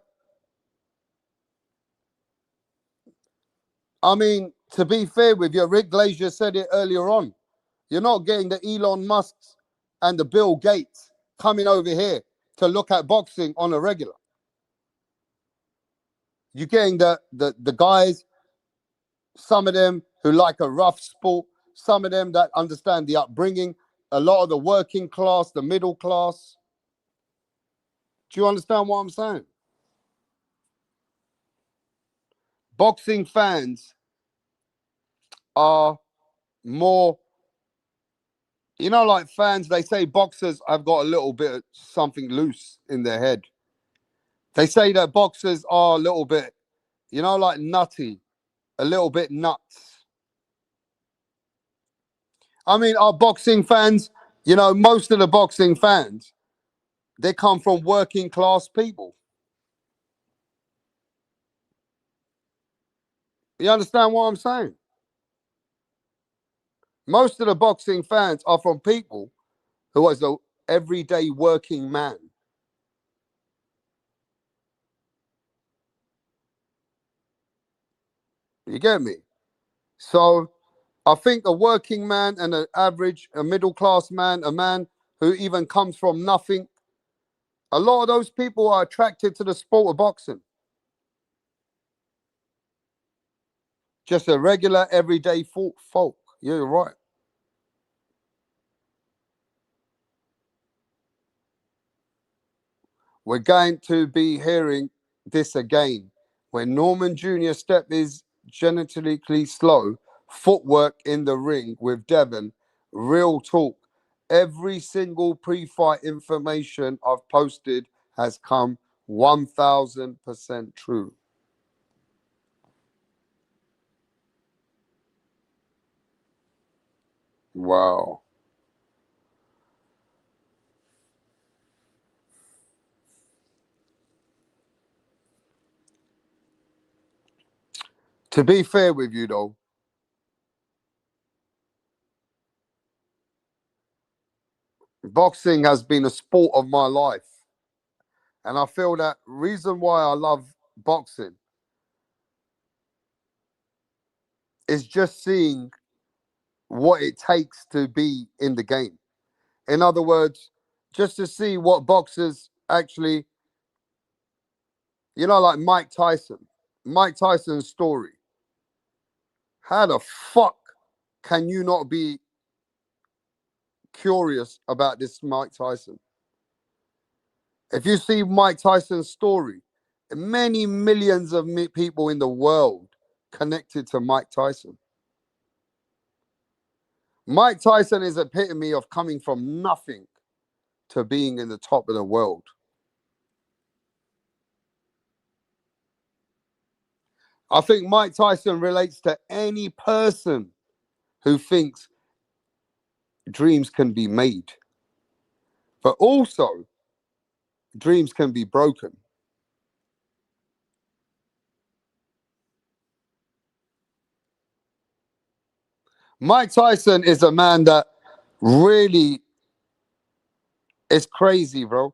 I mean, to be fair with you, Rick Glazier said it earlier on. You're not getting the Elon Musks and the Bill Gates coming over here to look at boxing on a regular. You're getting the guys, some of them who like a rough sport, some of them that understand the upbringing, a lot of the working class, the middle class. Do you understand what I'm saying? Boxing fans are more, like fans, they say boxers have got a little bit of something loose in their head. They say that boxers are a little bit, like nutty, a little bit nuts. I mean, our boxing fans, most of the boxing fans, they come from working class people. You understand what I'm saying? Most of the boxing fans are from people who are the everyday working man. You get me? So I think a working man and an average, a middle class man, a man who even comes from nothing, a lot of those people are attracted to the sport of boxing. Just a regular, everyday folk. Yeah, you're right. We're going to be hearing this again. When Norman Jr. step is genetically slow, footwork in the ring with Devon, real talk. Every single pre-fight information I've posted has come 1000% true. Wow. To be fair with you though, boxing has been a sport of my life. And I feel that reason why I love boxing is just seeing what it takes to be in the game. In other words, just to see what boxers actually, like Mike Tyson. Mike Tyson's story. How the fuck can you not be curious about this Mike Tyson? If you see Mike Tyson's story, many millions of people in the world connected to Mike Tyson. Mike Tyson is epitome of coming from nothing to being in the top of the world. I think Mike Tyson relates to any person who thinks dreams can be made, but also dreams can be broken. Mike Tyson is a man that really is crazy, bro.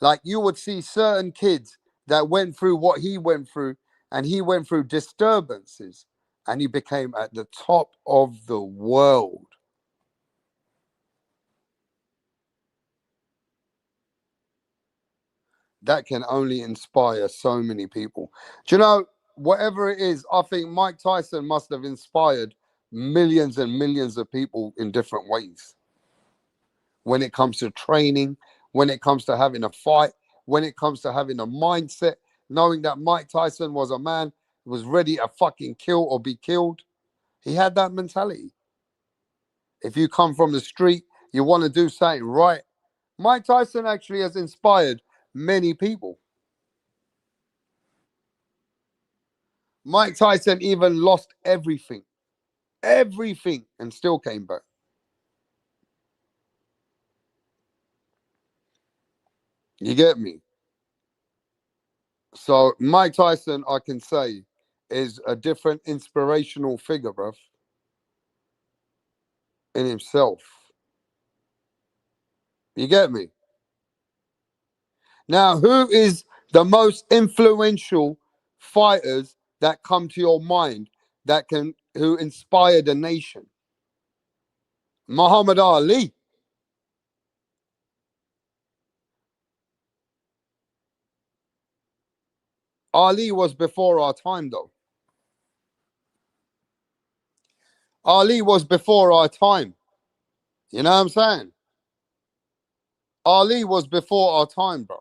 Like you would see certain kids that went through what he went through, and he went through disturbances, and he became at the top of the world. That can only inspire so many people. Do you know, whatever it is, I think Mike Tyson must have inspired millions and millions of people in different ways. When it comes to training, when it comes to having a fight, when it comes to having a mindset, knowing that Mike Tyson was a man was ready to fucking kill or be killed. He had that mentality. If you come from the street, you want to do something right. Mike Tyson actually has inspired many people. Mike Tyson even lost everything, and still came back. You get me? So Mike Tyson, I can say, is a different inspirational figure, bruv, in himself. You get me? Now, who is the most influential fighters that come to your mind who inspired a nation? Muhammad Ali. Ali was before our time, though. Ali was before our time. You know what I'm saying? Ali was before our time, bro.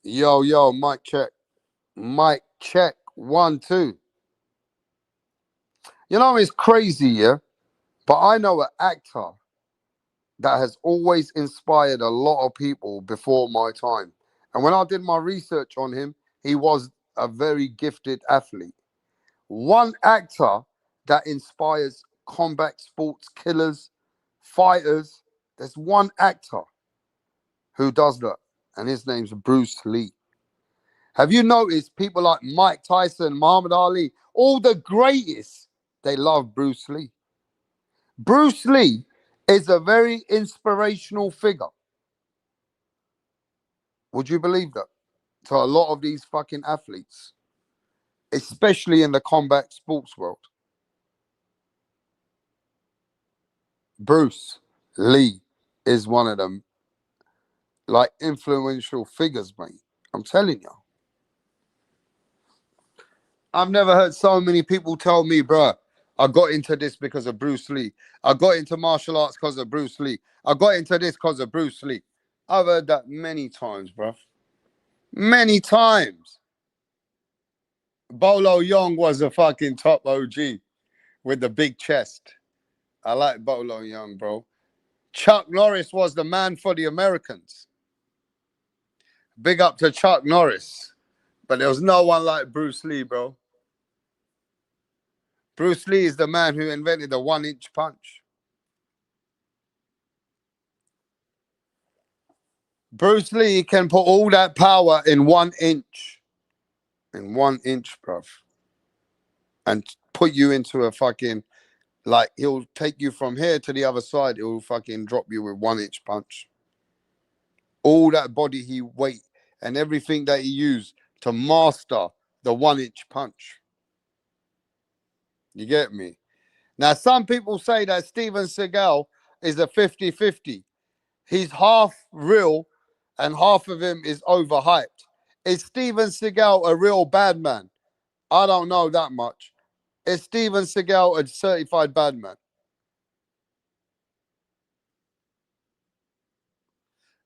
Yo, mic check. Mic check. 1, 2. You know, it's crazy, yeah? But I know an actor that has always inspired a lot of people before my time. And when I did my research on him, he was a very gifted athlete. One actor that inspires combat sports killers, fighters. There's one actor who does that, and his name's Bruce Lee. Have you noticed people like Mike Tyson, Muhammad Ali, all the greatest, they love Bruce Lee. Bruce Lee is a very inspirational figure. Would you believe that? To a lot of these fucking athletes, especially in the combat sports world. Bruce Lee is one of them, like, influential figures, mate. I'm telling you. I've never heard so many people tell me, bruh, I got into this because of Bruce Lee. I got into martial arts because of Bruce Lee. I got into this because of Bruce Lee. I've heard that many times, bruh. Many times. Bolo Young was a fucking top OG with the big chest. I like Bolo Young, bro. Chuck Norris was the man for the Americans. Big up to Chuck Norris. But there was no one like Bruce Lee, bro. Bruce Lee is the man who invented the 1-inch punch. Bruce Lee can put all that power in 1 inch. In 1 inch, bruv. And put you into a fucking, like, he'll take you from here to the other side. He'll fucking drop you with 1-inch punch. All that body weight and everything that he used to master the 1-inch punch. You get me? Now, some people say that Steven Seagal is a 50-50. He's half real and half of him is overhyped. Is Steven Seagal a real bad man? I don't know that much. Is Steven Seagal a certified bad man?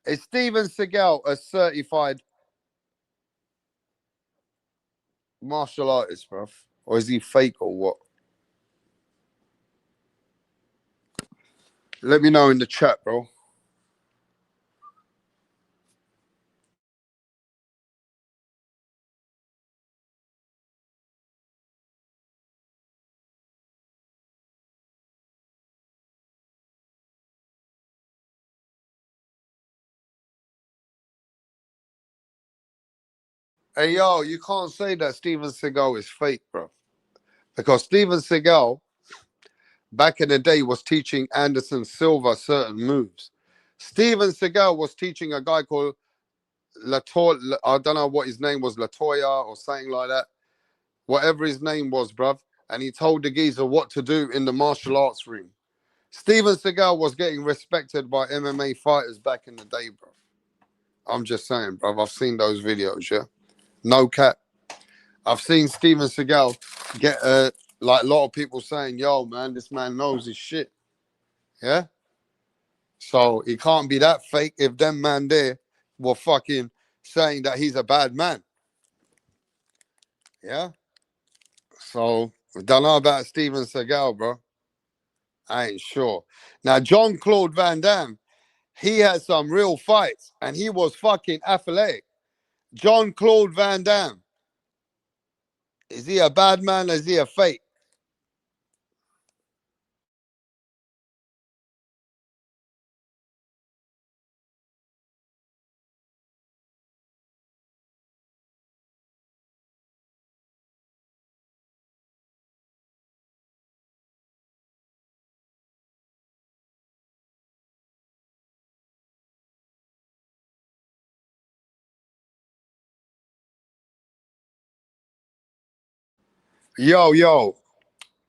Is Steven Seagal a certified martial artist, bruv? Or is he fake or what? Let me know in the chat, bro. Hey, yo, you can't say that Steven Seagal is fake, bro. Because Steven Seagal, back in the day, was teaching Anderson Silva certain moves. Steven Seagal was teaching a guy called Latoya, I don't know what his name was, Latoya or something like that. Whatever his name was, bruv. And he told the geezer what to do in the martial arts ring. Steven Seagal was getting respected by MMA fighters back in the day, bruv. I'm just saying, bruv. I've seen those videos, yeah? No cap. I've seen Steven Seagal get, like a lot of people saying, yo, man, this man knows his shit. Yeah? So he can't be that fake if them man there were fucking saying that he's a bad man. Yeah? So, we don't know about Steven Seagal, bro. I ain't sure. Now, John Claude Van Damme, he had some real fights and he was fucking athletic. John Claude Van Damme, is he a bad man or is he a fake? Yo.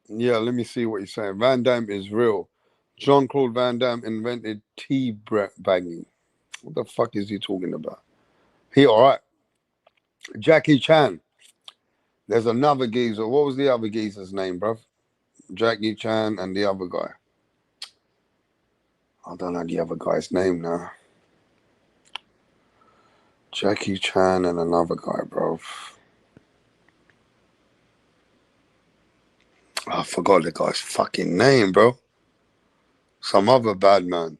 Yeah, let me see what you're saying. Van Damme is real. John Claude Van Damme invented tea bagging. What the fuck is he talking about? He all right. Jackie Chan. There's another geezer. What was the other geezer's name, bruv? Jackie Chan and the other guy. I don't know the other guy's name now. Jackie Chan and another guy, bruv. I forgot the guy's fucking name, bro. Some other bad man.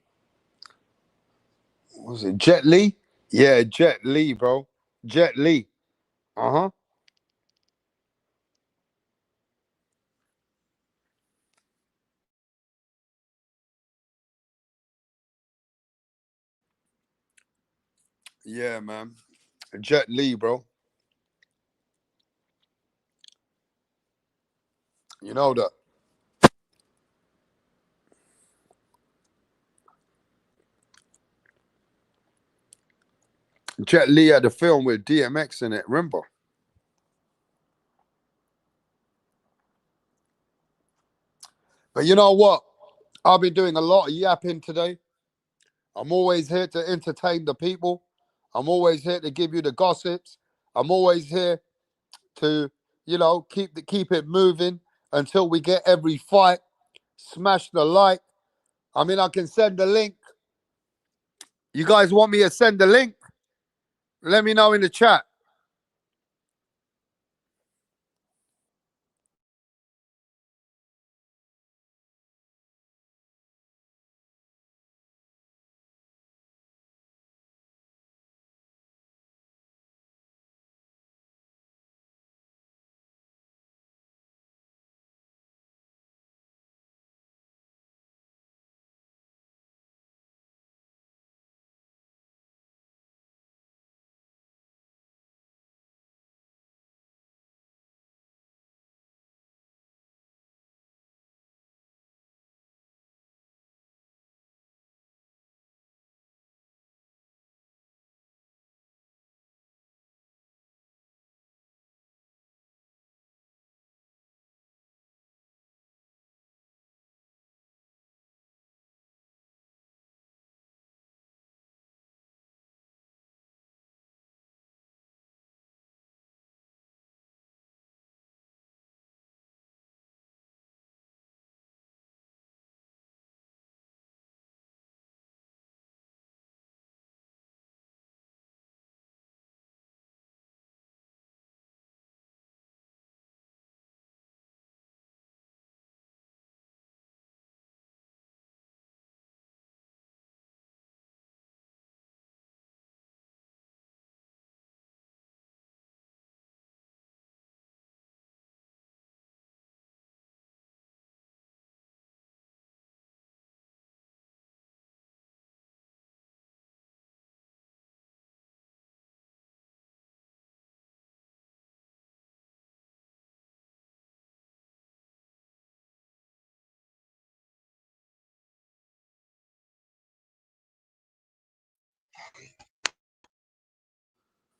What was it? Jet Li? Yeah, Jet Li, bro. Jet Li. Uh-huh. Yeah, man. Jet Li, bro. You know that. Jet Li had a film with DMX in it, remember? But you know what? I've been doing a lot of yapping today. I'm always here to entertain the people. I'm always here to give you the gossips. I'm always here to, keep it moving until we get every fight. Smash the like. I mean, I can send the link. You guys want me to send the link? Let me know in the chat.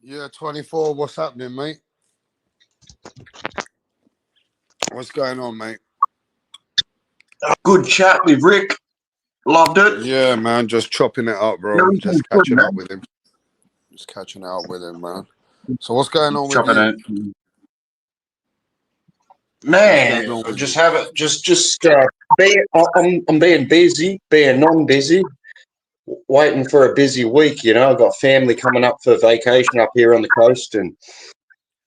Yeah, 24. What's happening, mate? What's going on, mate? Good chat with Rick. Loved it. Yeah, man. Just chopping it up, bro. Nonsense, Just good, catching man. up with him. Just catching up with him, man. So what's going on with Chopping you? it. What's going Man, on with just you? have it. I'm being busy, being non-busy, waiting for a busy week. You know, I've got family coming up for vacation up here on the coast, and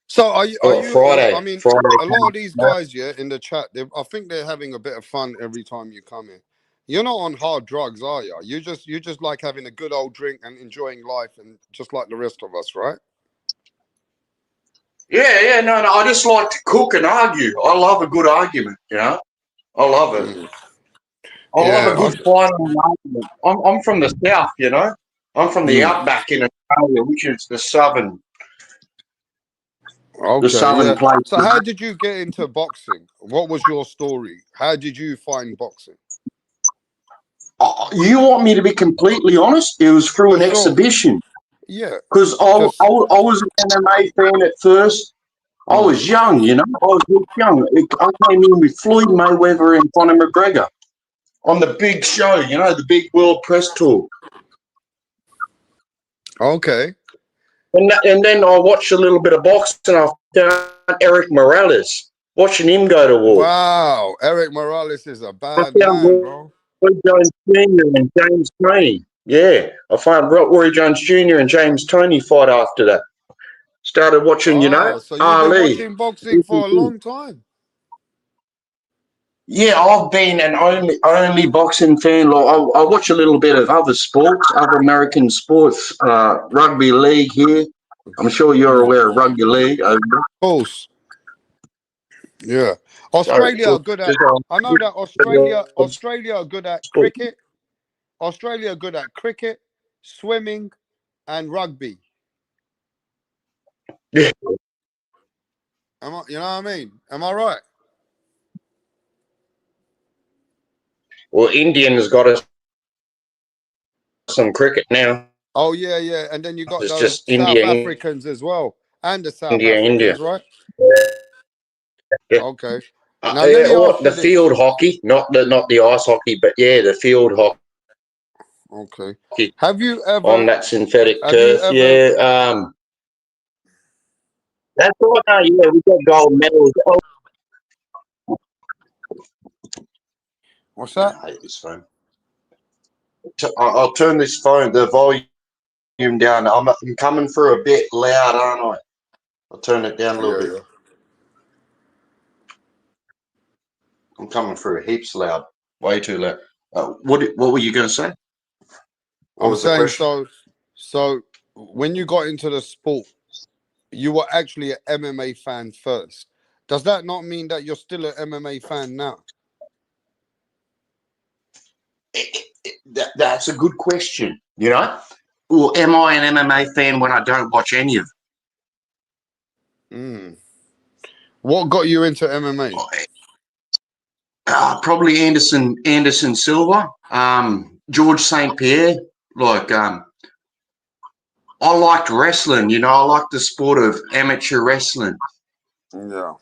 So are you? I Are got you? I Friday. mean, Friday. a lot of these guys, yeah, in the chat, I think they're having a bit of fun every time you come in. You're not on hard drugs, are you? You just like having a good old drink and enjoying life, and just like the rest of us, right? Yeah, no. I just like to cook and argue. I love a good argument. You know, I love it. Mm. I love a Yeah. good final argument. I'm from the south. You know, I'm from the Mm. outback in Australia, which is the Okay. southern Yeah. place. So how did you get into boxing? What was your story? How did you find boxing? You want me to be completely honest? It was through For an sure. exhibition Yeah. because Just. I was an MMA fan at first. I Mm. was young, you know. I was young. I came in with Floyd Mayweather and Conor McGregor on the big show, you know, the big world press tour. Okay. And then I watched a little bit of boxing. I found Eric Morales, watching him go to war. Wow. Eric Morales is a I bad found man, bro. Roy Jones Jr. and James Toney. Yeah, I found Roy Jones Jr. and James Toney fight after that. Started watching, you know, Ah, so you've been Ali. watching boxing for a long time. Yeah, I've been an only boxing fan. Like I watch a little bit of other sports, other American sports, rugby league here. I'm sure you're Mm. aware of rugby league over there. Of course. Yeah. So Australia are good at. I know that Australia are good at sport. cricket. Australia are good at cricket, swimming, and rugby. Yeah. You know what I mean? Am I right? Well, Indians got us some cricket now. Oh yeah, yeah. And then you got It's those just South India, Africans as well, and the South India, India. Africans, right? Yeah. Okay. Now let Yeah, me ask the you this. field hockey, not the ice hockey, but yeah, the field Okay. hockey Have you on ever? that synthetic Have you turf. ever? Yeah, that's all. Yeah, we got gold medals. Oh, What's man, that? I hate this phone. I'll turn this phone, the volume down. I'm coming through a bit loud, aren't I? I'll turn it down a little Yeah, bit. yeah. I'm coming through heaps loud, way too loud. What were you going to say? What I'm was the saying question? so. So when you got into the sport, you were actually an MMA fan first. Does that not mean that you're still an MMA fan now? That's a good question. You know, well, am I an MMA fan when I don't watch any of Mm. What got you into MMA? it? Probably Anderson Silva, George St. Pierre. Like, I liked wrestling. You know, I liked the sport of amateur wrestling. Yeah.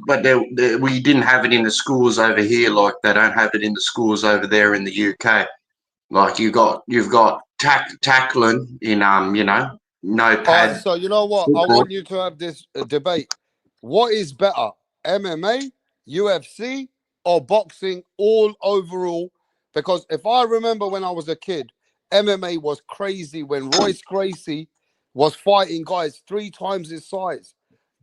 But we didn't have it in the schools over here, like they don't have it in the schools over there in the UK. Like you've got tackling in you know, no All right. pad So you know what? I football. want you to have this debate. What is better, MMA, UFC, or boxing all overall? Because if I remember when I was a kid, MMA was crazy when Royce Gracie was fighting guys 3 times his size.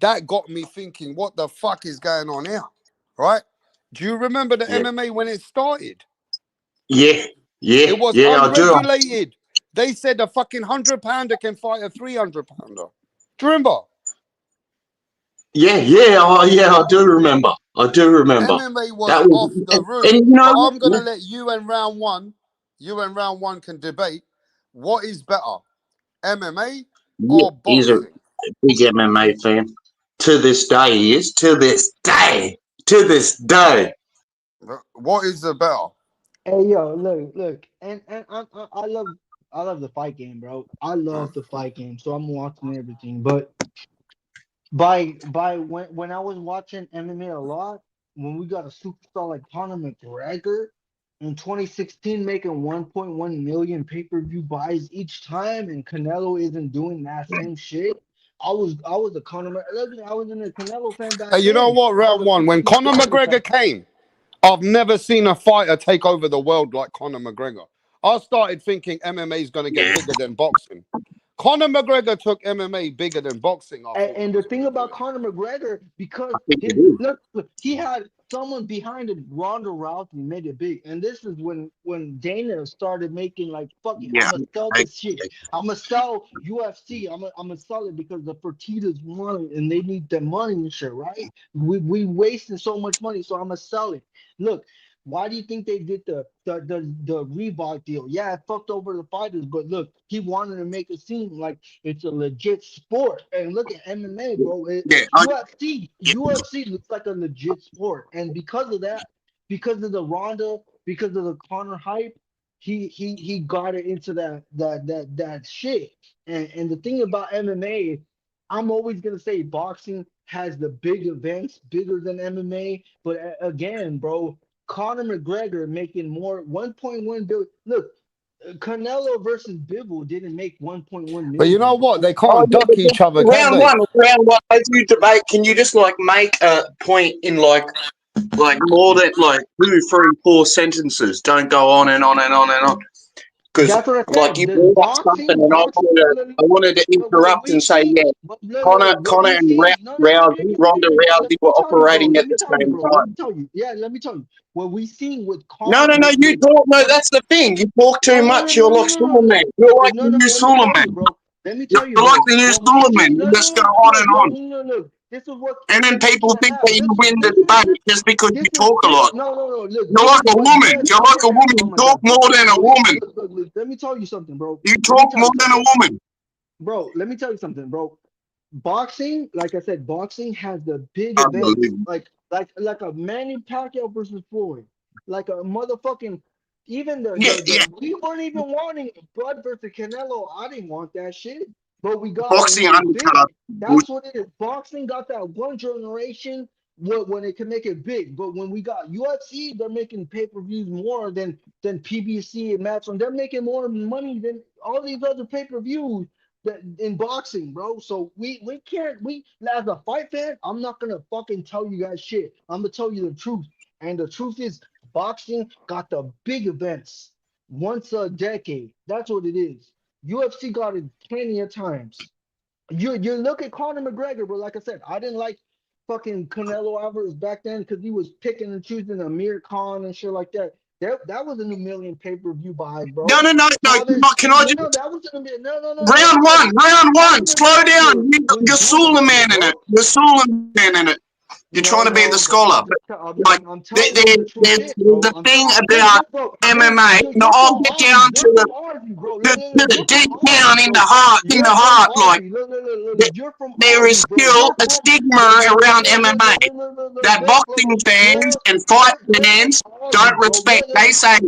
That got me thinking, what the fuck is going on here? Right? Do you remember the Yeah, MMA when it started? yeah, It was yeah. I do. unregulated. They said a fucking 100-pounder can fight a 300-pounder. Do you remember? Yeah. I do remember. I do remember. MMA was That was, off the roof. and you But know, I'm yeah, gonna let you and round one can debate what is better, MMA yeah, or he's a boxing. big MMA fan. To this day, he is. To this day. To this day. What is the better? Hey yo, look, and I love I love the fight game, bro. I love the fight game, so I'm watching everything. But by when I was watching MMA a lot, when we got a superstar like Conor McGregor in 2016 making 1.1 million pay-per-view buys each time, and Canelo isn't doing that same shit. I was a I was in a Canelo fan back Hey, you know then. what? I was Round a one, when Canelo Conor supporter McGregor back then. came, I've never seen a fighter take over the world like Conor McGregor. I started thinking MMA is going to get Yeah. bigger than boxing. Conor McGregor took MMA bigger than boxing, I thought he And the was thing going to about do. Conor McGregor, I because think his it is. look, he had someone behind him, Ronda Rousey, made it big. And this is when Dana started making like, fuck it, Yeah. I'm gonna sell I, this shit. I'm gonna sell UFC. I'm gonna sell it because the Fertitas want it and they need the money and shit, right? We wasting so much money, so I'm gonna sell it. Look. Why do you think they did the Reebok deal? Yeah, it fucked over the fighters, but look, he wanted to make it seem like it's a legit sport. And look at MMA, bro. yeah. UFC looks like a legit sport. And because of that, because of the Ronda, because of the Conor hype, he got it into that shit. And the thing about MMA, I'm always gonna say boxing has the big events bigger than MMA. But again, bro, Conor McGregor making more 1.1 billion. Look, Canelo versus Bivol didn't make 1.1 But you know million, what? bro. They Oh can't yeah, duck but each other, can they? round one, as you debate, can you just like make a point in like more than like 2, 3, 4 sentences? Don't go on and on and on and on. Because That's what I like said. you The brought up something, and boxing. I wanted to But what interrupt we and say, see, yeah, but look, what Connor we and see. No, no, no, no, Rousey, no, no, Ronda no, no. Let Rousey were me tell you, bro. operating Let at me the tell you, same bro. Let time. me tell you. Yeah, let me tell you. What we seen with No, Con no, no, you with talk. No, no, that's the thing. You talk too no, no, no, much. no, You're no, like no, no, Suleiman. You're like no, the no. new Let me tell you, Suleiman. bro. Let me tell you, You're like bro. the new What we Suleiman. see. You No, just go no, on no, and no, on. no, no, no. This is what And then MMA people can't think have. that you Listen, win the listen, debate listen. just because you This is talk a this. lot. No, no, no. Look, You're this like is a what woman. You're UFC like a can't have. woman. Oh You my talk god, bro. more than a Bro, woman. look. Let me tell you something, bro. You Let me talk tell more you than a something, woman. bro. Let me tell you something, bro. Boxing, like I said, boxing has the big events, Unbelievable. like a Manny Pacquiao versus Floyd, like a motherfucking. Even Yeah, yeah. we weren't even wanting Bud versus Canelo. I didn't want that shit, but we got it, and Boxing it was big. undercard. That's what it is. Boxing got that one generation when it can make it big. But when we got UFC, they're making pay-per-views more than PBC and Match, and they're making more money than all these other pay-per-views that in boxing, bro. So we can't we as a fight fan, I'm not gonna fucking tell you guys shit. I'm gonna tell you the truth. And the truth is boxing got the big events once a decade. That's what it is. UFC got it plenty of times. You look at Conor McGregor, bro. Like I said, I didn't like fucking Canelo Alvarez back then because he was picking and choosing Amir Khan and shit like that. That wasn't a million pay-per-view buys, No, bro. no, no, no. Chavez, Can I no, just no, that wasn't a million. No, no, no, no, round no, one, no. round That one. was a Slow down. doctor You're when Buddha did Suleiman it, in it. bro. You're Suleiman in it. You're trying No, to be the no, bro. scholar. But like I'm telling you the true shit, there's bro. a thing about Look, bro. MMA. Look, Now you're I'll from get Aussie. down You're from Aussie, bro. Look, look, to look. the You're from deep Aussie, down in the bro. heart, You're from like Aussie. Look. th- You're from there is Aussie, bro. still You're a from stigma around MMA that look. boxing fans and fight You're from fans don't Aussie, bro. respect. They say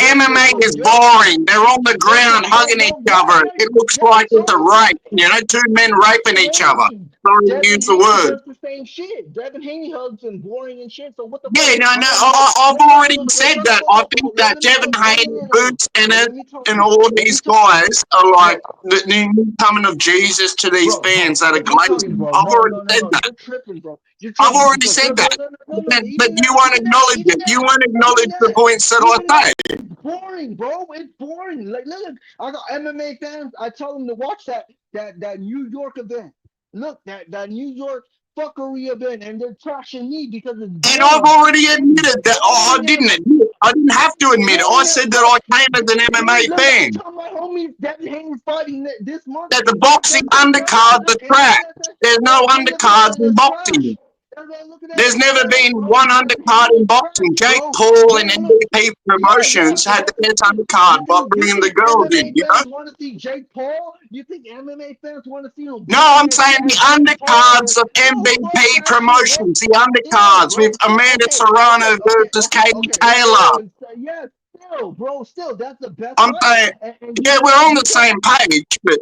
MMA Look. is boring. They're on the You're ground from hugging each other. yeah, It looks yeah. like it's a rape. You know, two men raping each other. Sorry to use Devin the Haney word. does the same shit. Devin Haney hugs and boring and shit. So what the fuck? Yeah, no, I'm no. not gonna. I've No, no, no, already no, no. said Shut the that. fuck I up, bro. think that Let me Devin tell. No, no, Haney, no, no, no. Boots But Ennis, let me tell and you. all Let me these tell. guys are like Bro, the new coming of Jesus to these fans that are let me tell you, glazing. bro. I've No, already no, no, said no. that. You're tripping, bro. You're I've tripping already because said look, that. no, no, no, no, no. But you won't acknowledge it. You won't acknowledge the points that Even I that, say. it's boring, bro. It's boring. Like, look, I got MMA fans. I tell them to watch that New York event. Look, that New York fuckery event, and they're trashing me because it's And I've boring. already It's admitted that I boring as didn't admit it. I didn't have to admit it. I boring as said that fuck. I came as an MMA Look, I fan. tell my homies that Haney's fighting this month. That the They're, boxing they're, they're trash. undercards are trash. There's no They're looking at undercards it in as trash. boxing. They're looking at it There's as never trash, been bro. one Devin undercard Haney in is boxing. trash, Jake bro. Paul and Look. MVP Yeah. Promotions had the best undercard by bringing the girls in, MMA you know? fans want to see Jake Paul? You think MMA fans want to see him No, boring I'm saying the as Jake Paul? undercards of No, fuck MVP that shit, bro. Promotions, the Yeah, undercards with bro. Amanda Serrano versus Katie Let's Taylor. go and say yes. still, bro, still, that's the best I'm fight. saying, And yeah, we're on the same page, but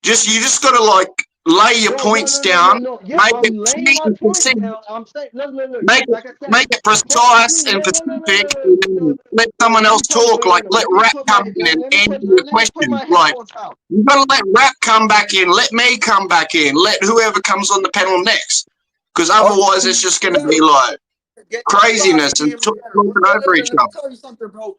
you just got to like lay your bro, points down, no. Yeah, make I'm it laying clear my and points concise, down. I'm saying, look. make it Like I said, make it precise boxing. and specific, and let Wait, someone else talk. Like let let me rap put come my in and answer your let me put questions. my Like headphones out. you got to let rap come back in, let me come back in, let whoever comes on the panel next, because otherwise it's just going to be like Get your craziness boxing and game together. talking over each Let me other. tell you something, bro.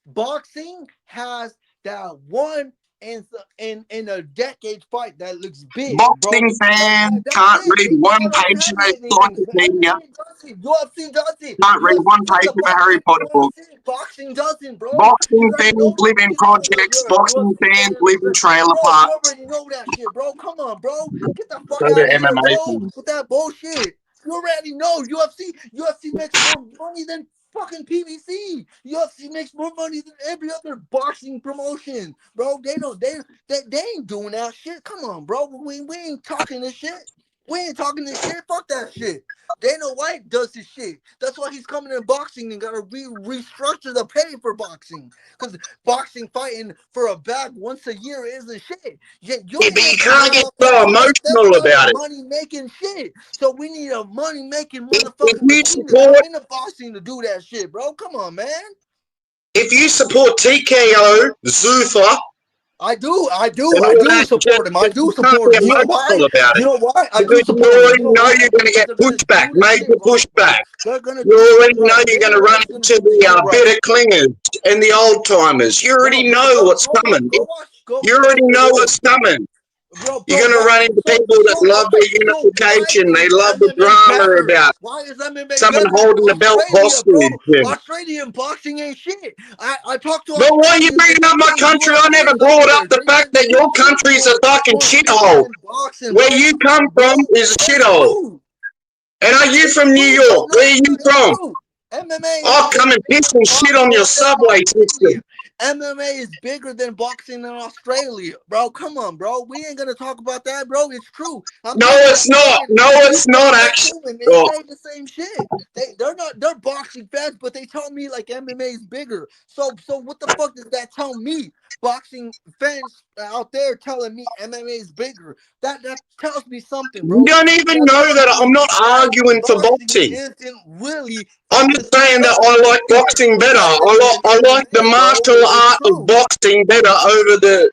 Boxing has that one in a decade fight that looks big, bro. Boxing fans That's can't it. read They one don't page have of anything. encyclopedia, MMA does it. UFC does it. can't read one UFC has page a of a Harry boxing Potter book. boxing doesn't, bro. You Boxing already fans know. live in projects. Boxing UFC fans fans, live in trailer bro. You parks. already know that shit, bro. Come on, bro. Get the fuck So do out of here, MMA bro, fans. with that bullshit. You already know UFC makes more money than fucking PBC. UFC makes more money than every other boxing promotion, bro. They ain't doing that shit. Come on, bro. We ain't talking this shit. We ain't talking this shit. Fuck that shit. Dana White does his shit. That's why he's coming in boxing and gotta restructure the pay for boxing. Because boxing fighting for a bag once a year isn't shit. Yet you Yeah, ain't but you making can't that get motherfucking so shit. That's emotional not a about it. money making shit. So we need a money making If motherfucking you machine to support, come into boxing to do that shit, bro. Come on, man. if you support TKO, Zuther, I do and all that shit, support him. I do you can't support be him. You know why? emotional about You it know why? I do because you support him. You already know know why? you're going to Because get they're gonna pushback, do the major shit right. pushback. They're gonna You do the shit already know right. you're going Dana to run White's gonna into do the the shit right. bitter clingers and the old timers. You already know what's coming. You already know what's coming. You're Bro, going to run into people that love their so why unification. They is love the MMA drama better? about Why is MMA someone better than holding the belt Australia, bro? hostage. And, Australian boxing ain't shit. I talked to but why are you Australians and bringing they up my say country? I UFC never is up brought up there. the They fact say that your UFC is country's a fucking more bigger shithole. than boxing, Where bro. you Come come on, bro. from is a It's shithole. true. And are you It's from New true, bro. York? No, Where are you it's from? true. MMA I'll is come and bigger piss than and shit on boxing your out there in subway Australia. system. MMA is bigger than boxing in Australia, bro. Come on, bro. We ain't gonna talk about that, bro. It's true. I'm No, talking to it's not. Australians. No, We it's not talk there actually. too, and they Oh, say the same shit. They're boxing fans, but they tell me like MMA is bigger. So what the fuck does that tell me? Boxing fans out there telling me MMA is bigger. That tells me something, you bro. don't even That know tells that I'm me not that arguing for boxing boxing. isn't really I'm fucking just saying that better. I like boxing better. Than I like the MMA, bro. martial It's art of true. boxing better over the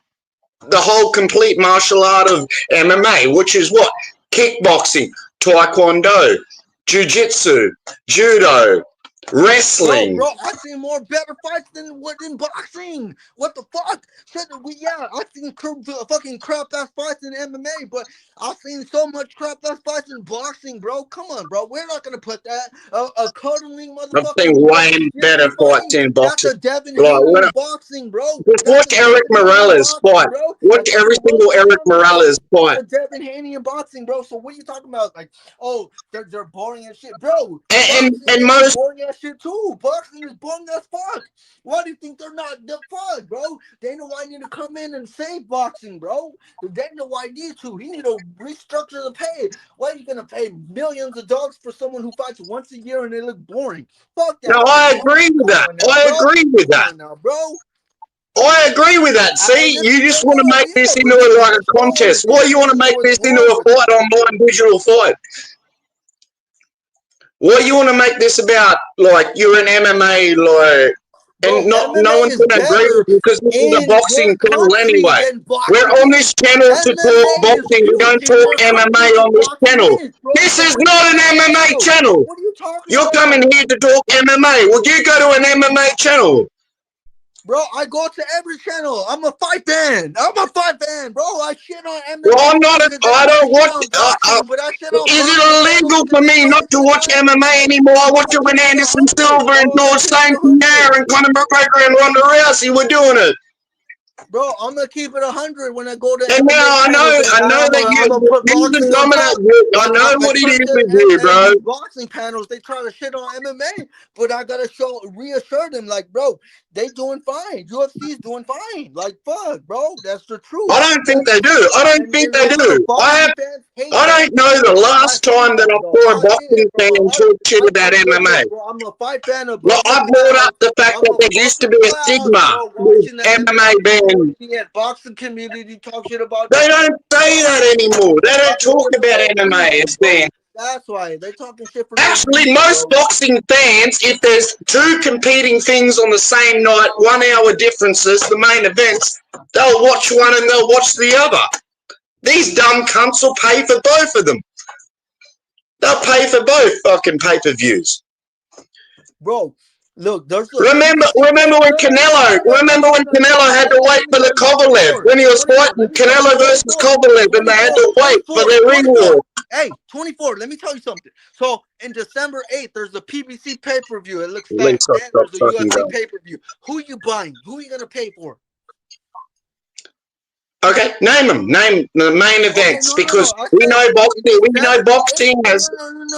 whole complete martial art of MMA, which is what? Kickboxing, taekwondo, jiu-jitsu, judo, wrestling. Bro, I've seen more better fights than what in boxing. What the fuck? I've seen fucking crap ass fights in MMA, but I've seen so much crap ass fights in boxing, bro. Come on, bro. We're not gonna put that. A cuddling I've motherfucker seen who way does better shitty fights fighting. in That's boxing. a Devin Like Haney when in boxing, bro. just That's watch a Eric Devin Haney in Morales boxing, fight. bro. Watch And every fucking single Wilson Eric Rena's fight. Morales That's fight. a Devin Haney in boxing, bro. So what are you talking about? Like, oh, they're boring as shit, bro. Boxing And is most boring as shit too. Boxing is boring as fuck. Why do you think they're not the fuck, bro? Dana White need to come in and save boxing, bro. Dana White need to. He need to restructure the pay. Why are you gonna pay millions of dollars for someone who fights once a year and they look boring? Fuck no, that shit, I bro. agree with Come that. on now, I bro. agree with Come that. on now, bro. I agree with that. See, you just want to make this into But this is like the a contest. sport. Why you want This to is make what's this into wrong a with it. fight online digital fight? Why you want to make this about like you're an MMA like, and Bro, no MMA one's is gonna agree with better you because this is a in your boxing channel country anyway. than We're boxing on is. this channel to talk MMA is boxing. We don't huge in talk your MMA country on than this boxing channel. is, bro. This So is what are you not an talking MMA about? channel. What are you talking You're coming about? here to talk MMA. Well, you go to an MMA channel. Bro, I go to every channel. I'm a fight fan. Bro. I shit on Well, MMA I'm not. because they I try to don't shit watch. on boxing, but I shit on Is it boxing channels illegal because for they me try not to to shit watch on MMA MMA. anymore? I I'm watch gonna it when keep it Anderson 100, Silva and bro. I'm gonna George keep it St. 100. Pierre and Conor McGregor and Ronda Rousey were doing it. Bro, I'm gonna keep it 100 when I go to And MMA now channels, and I know that I'm gonna put you're the boxing on dominant. top. I But know I what it is trust with you, bro. these boxing panels. They try to shit on MMA, but I gotta reassure them, like, bro, they doing fine. UFC's doing fine. Like, fuck, bro, that's the truth. I don't think That's they the do. truth. I don't And think a they lot of do. I boxing have fans, hate I that don't know the last see time that that, I bro. saw a I see boxing it, bro. fan talk shit about MMA. Bro, I'm a fight fan of Look, I both brought styles. up the fact I'm that a there used to fucking be a clown, stigma bro, with watching the MMA MMA being. community and boxing community talk shit about They this. don't say that anymore. They don't Talking talk shit for about no MMA reason, as bro. being. That's why they're talking shit for no Actually, reason, most bro. boxing fans, if there's two competing things on the same night, 1 hour differences, the main events, they'll watch one and they'll watch the other. These dumb cunts will pay for both of them. They'll pay for both fucking pay-per-views. Bro, look, there's a Remember when Canelo had to wait for the Kovalev, when he was fighting Canelo versus Kovalev, and they had to wait for their reward. Hey, 24, let me tell you something. So, in December 8th, there's a PBC pay-per-view. It looks fat. Stop Then there's a fucking UFC going. pay-per-view. Who you buying? Who are you going to pay for? Okay, name them. Name the main events, No. because I we said know boxing. We know December 8th. boxing has.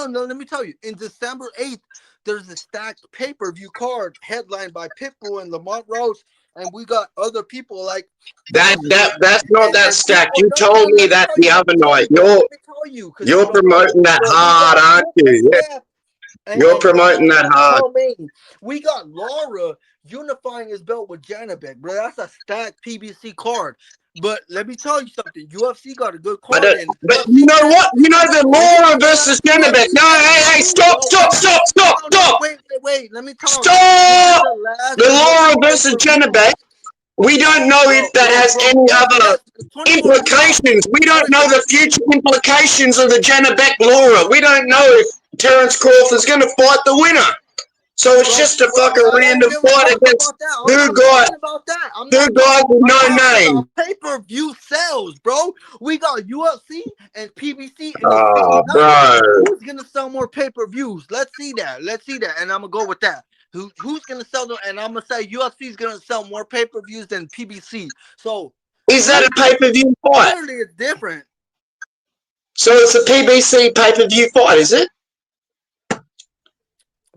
No. Let me tell you. In December 8th, there's a stacked pay-per-view card headlined by Pitbull and Lamont Rose, and we got other people like That's not that stacked. You No, told me let me that tell the you, other night. let me tell you, because you You're don't know. promoting that So we hard, got aren't you? Yeah, Steph you're promoting that hard. Co-main. We got Laura unifying his belt with Janabek, bro. That's a stacked PBC card. But let me tell you something. UFC got a good card in. But you know what? You know the Laura versus Janabek. No, hey, stop. Wait. Let me talk. Stop! This is the last The Laura UFC versus pay-per-view. Janabek. We don't know if that has any other implications. We don't know the future implications of the Janabek Laura. We don't know if Terence Crawford's going to fight the winner. So it's just a fucking random fight against two guys with no name. Pay-per-view sales, bro. We got UFC and PBC in the same Oh, night. bro. Who's gonna sell more pay-per-views? Let's see that. And I'm gonna go with that. Who's gonna sell them? And I'm gonna say UFC is gonna sell more pay-per-views than PBC. So Is that a pay-per-view fight? clearly it's different. So it's a PBC pay-per-view fight, is it?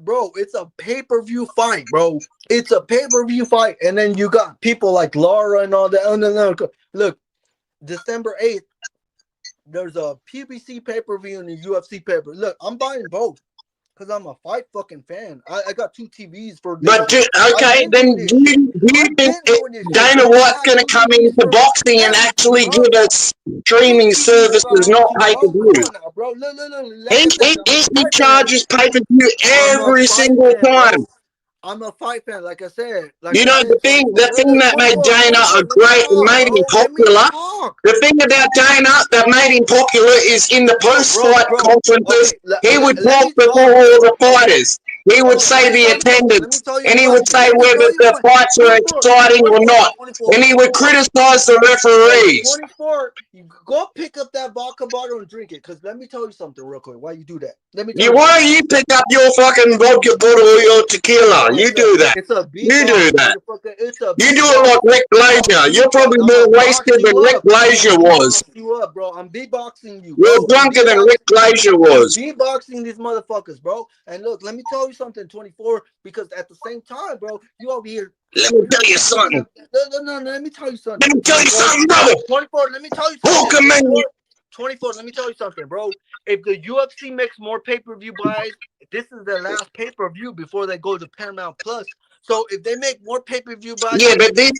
Bro, it's a pay-per-view fight, bro. It's a pay-per-view fight. And then you got people like Laura and all that. Oh, no. Look, December 8th, there's a PBC pay-per-view and a UFC pay-per-view. Look, I'm buying both because I'm a fight fucking fan. I got 2 TVs for this. But then do you think Dana White's going to come into boxing and actually give us streaming services, not pay-per-view? Bro, look. He charges pay-per-view every single time. I'm a fight fan, like I said. You know, the thing that made Dana a great and made him popular, the thing about Dana that made him popular is in the post-fight conferences, he would talk before all the fighters. He would say the attendance, and he would say whether the fights are exciting or not, and he would criticize the referees. 24, you go pick up that vodka bottle and drink it, because let me tell you something real quick. Why you do that? Why you pick up your fucking vodka bottle or your tequila? You do that. You do that. You do it like Rick Glaser. You're probably more wasted than Rick Glaser was. You up, bro. I'm beatboxing you. You're drunker than Rick Glaser was. I'm beatboxing these motherfuckers, bro. And look, let me tell you something, 24, because at the same time, bro, you over here. Let me tell you something. No, let me tell you something. Let me tell you something, brother. 24, let me tell you something. 24, let me tell you something, bro. If the UFC makes more pay-per-view buys, this is their last pay-per-view before they go to Paramount Plus. So if they make more pay-per-view buys, yeah, but this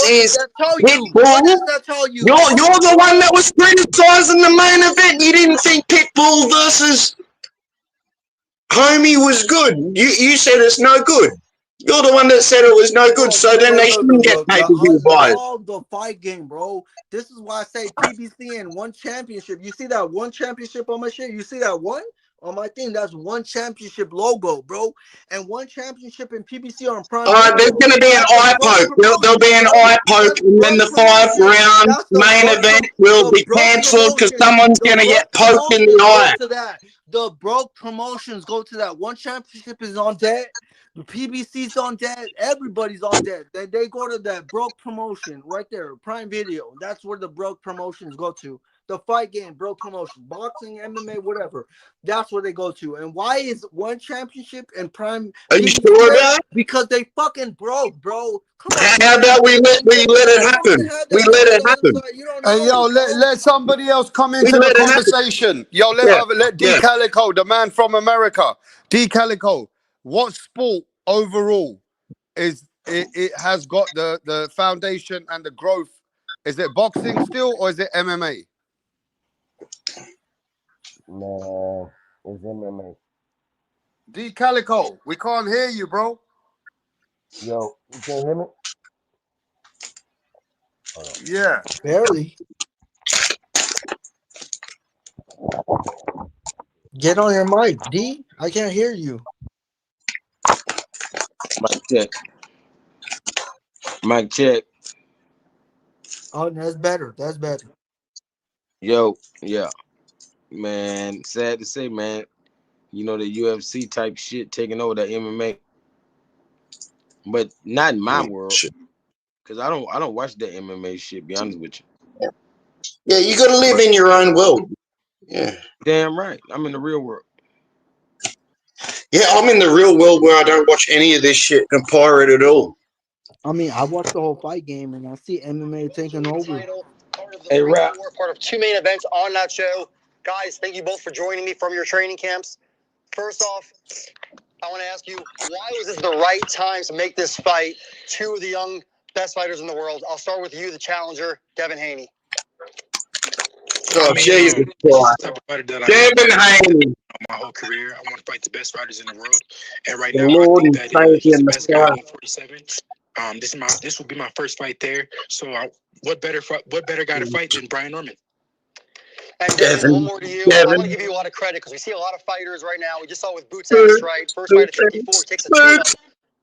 is Pitbull. What does that tell you? You're the one that was criticizing the main event. You didn't think Pitbull versus Homie was good. You said it's no good. You're the one that said it was no good, so then they shouldn't get pay-per-view buys. The fight game, bro. This is why I say PBC and one championship. You see that one championship on my shit? You see that one? On my thing, that's one championship logo, bro. And one championship in PBC on Prime. There's going to be an eye poke. There'll be an eye poke, and then the 5-round main event will be cancelled because someone's going to get poked in the eye. The broke promotions go to that. One championship is on dead. The PBC's on dead. Everybody's on dead. They go to that broke promotion right there, Prime Video. That's where the broke promotions go to. the fight game, bro, promotion, boxing, MMA, whatever. That's where they go to. And why is one championship and prime Are you PBC sure of there? that? Because they fucking broke, bro. Come on, How man. about we let it You don't even happen? have We that let title it on happen. inside. You don't Hey, yo, know, bro. let somebody else come We into the let it happen. conversation. Yo, Yeah, let D yeah. Calico, the man from America. D Calico, what sport overall it has got the foundation and the growth? Is it boxing still or is it MMA? Man, it's MMA. D Calico, we can't hear you, bro. Yo, you can't hear me? Hold on. Yeah. Barely. Get on your mic, D. I can't hear you. Mic check. Mic check. Oh, that's better. That's better. Yo, yeah. Man, sad to say, man. You know, the UFC type shit taking over the MMA. But not in my world. Shit. Cause I don't watch that MMA shit, be honest with you. Yeah, you got to live But in your own world. Yeah. damn right. I'm in the real world. Yeah, I'm in the real world where I don't watch any of this shit and pirate at all. I mean, I watched the whole fight game and I see MMA taking over. Title, part of the Hey, Rap. part of two main events on that show. Guys, thank you both for joining me from your training camps. First off, I want to ask you, why was this the right time to make this fight? Two of the young best fighters in the world. I'll start with you, the challenger, Devin Haney. Oh, Jesus This Christ. is the type of fighter that I Devin Haney, my whole career. I want to fight the best fighters in the world, and right the now I Lord think and that he's Savior the best guy at Messiah. 147. This will be my first fight there. So what better guy to fight than Brian Norman? And Devin, one Devin, more to you. I'm going to give you a lot of credit because we see a lot of fighters right now. We just saw with Boots Ennis, right? First fight at 54, takes a tune-up.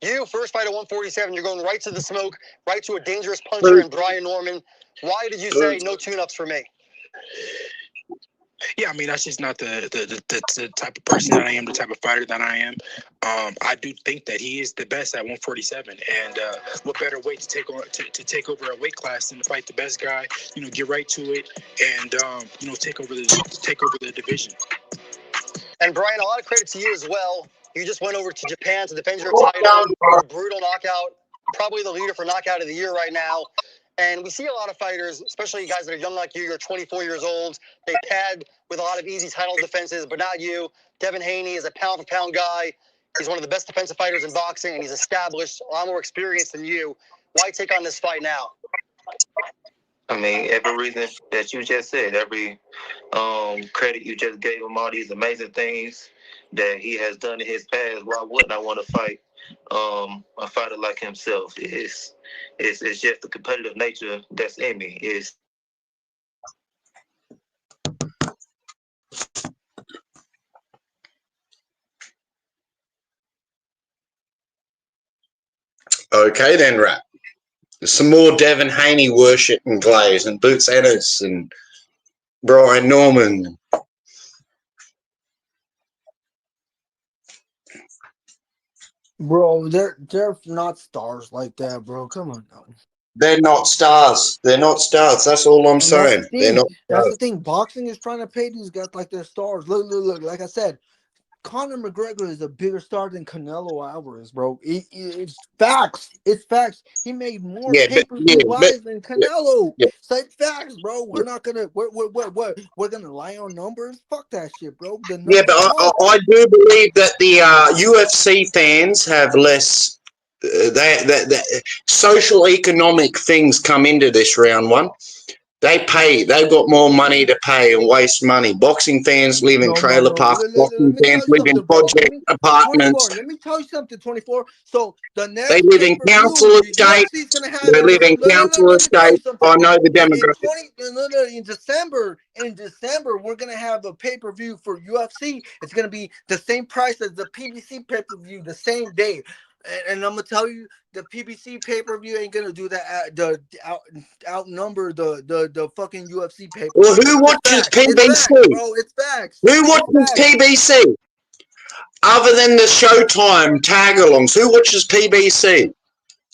You, first fight at 147, you're going right to the smoke, right to a dangerous puncher in Brian Norman. Why did you say no tune-ups for me? Yeah, I mean that's just not the type of person that I am, the type of fighter that I am. I do think that he is the best at 147, and what better way to take on to take over a weight class than to fight the best guy? You know, get right to it, and take over the division. And Brian, a lot of credit to you as well. You just went over to Japan to defend your title. A brutal knockout, probably the leader for knockout of the year right now. And we see a lot of fighters, especially guys that are young like you. You're 24 years old. They pad with a lot of easy title defenses, but not you. Devin Haney is a pound-for-pound guy. He's one of the best defensive fighters in boxing, and he's established, a lot more experience than you. Why take on this fight now? I mean, every reason that you just said, every credit you just gave him, all these amazing things that he has done in his past. Why wouldn't I want to fight a fighter like himself? It's just the competitive nature that's in me. It's Okay, then, Rap. Some more Devin Haney worship and glaze and Boots Ennis and Brian Norman. Bro, they're not stars like that, bro. Come on now. They're not stars. They're not stars. That's all I'm And that's the saying. They're thing. not That's stars. the thing. Boxing is trying to pay these guys like they're stars. Look. Like I said, Conor McGregor is a bigger star than Canelo Alvarez, bro. It's facts. It's facts. He made more Yeah, pay-per-view buys than yeah, Canelo. yeah. Say facts, bro. Yeah, We're gonna lie on numbers. Fuck that shit, bro. The yeah, but numbers talk. I do believe that the UFC fans have less. That social economic things come into this round one. They pay. They've got more money to pay and waste money. Boxing fans live in No. trailer parks. Let Boxing me fans tell you live in something, bro. project 24. apartments. Let me tell you something, 24. So the They next live in pay-per-view, council the estate. UFC is gonna have They live in council let me tell you estate. something. I know the In demographic. 20 in December, we're gonna have a pay-per-view for UFC. It's gonna be the same price as the PBC pay-per-view, the same day. And I'm gonna tell you, the PBC pay-per-view ain't gonna do that. Outnumber the fucking UFC Well, pay-per-view. who It's watches facts. It's facts, PBC? bro. It's facts. Who It's watches facts. PBC? Other than the Showtime tag-alongs, who watches PBC?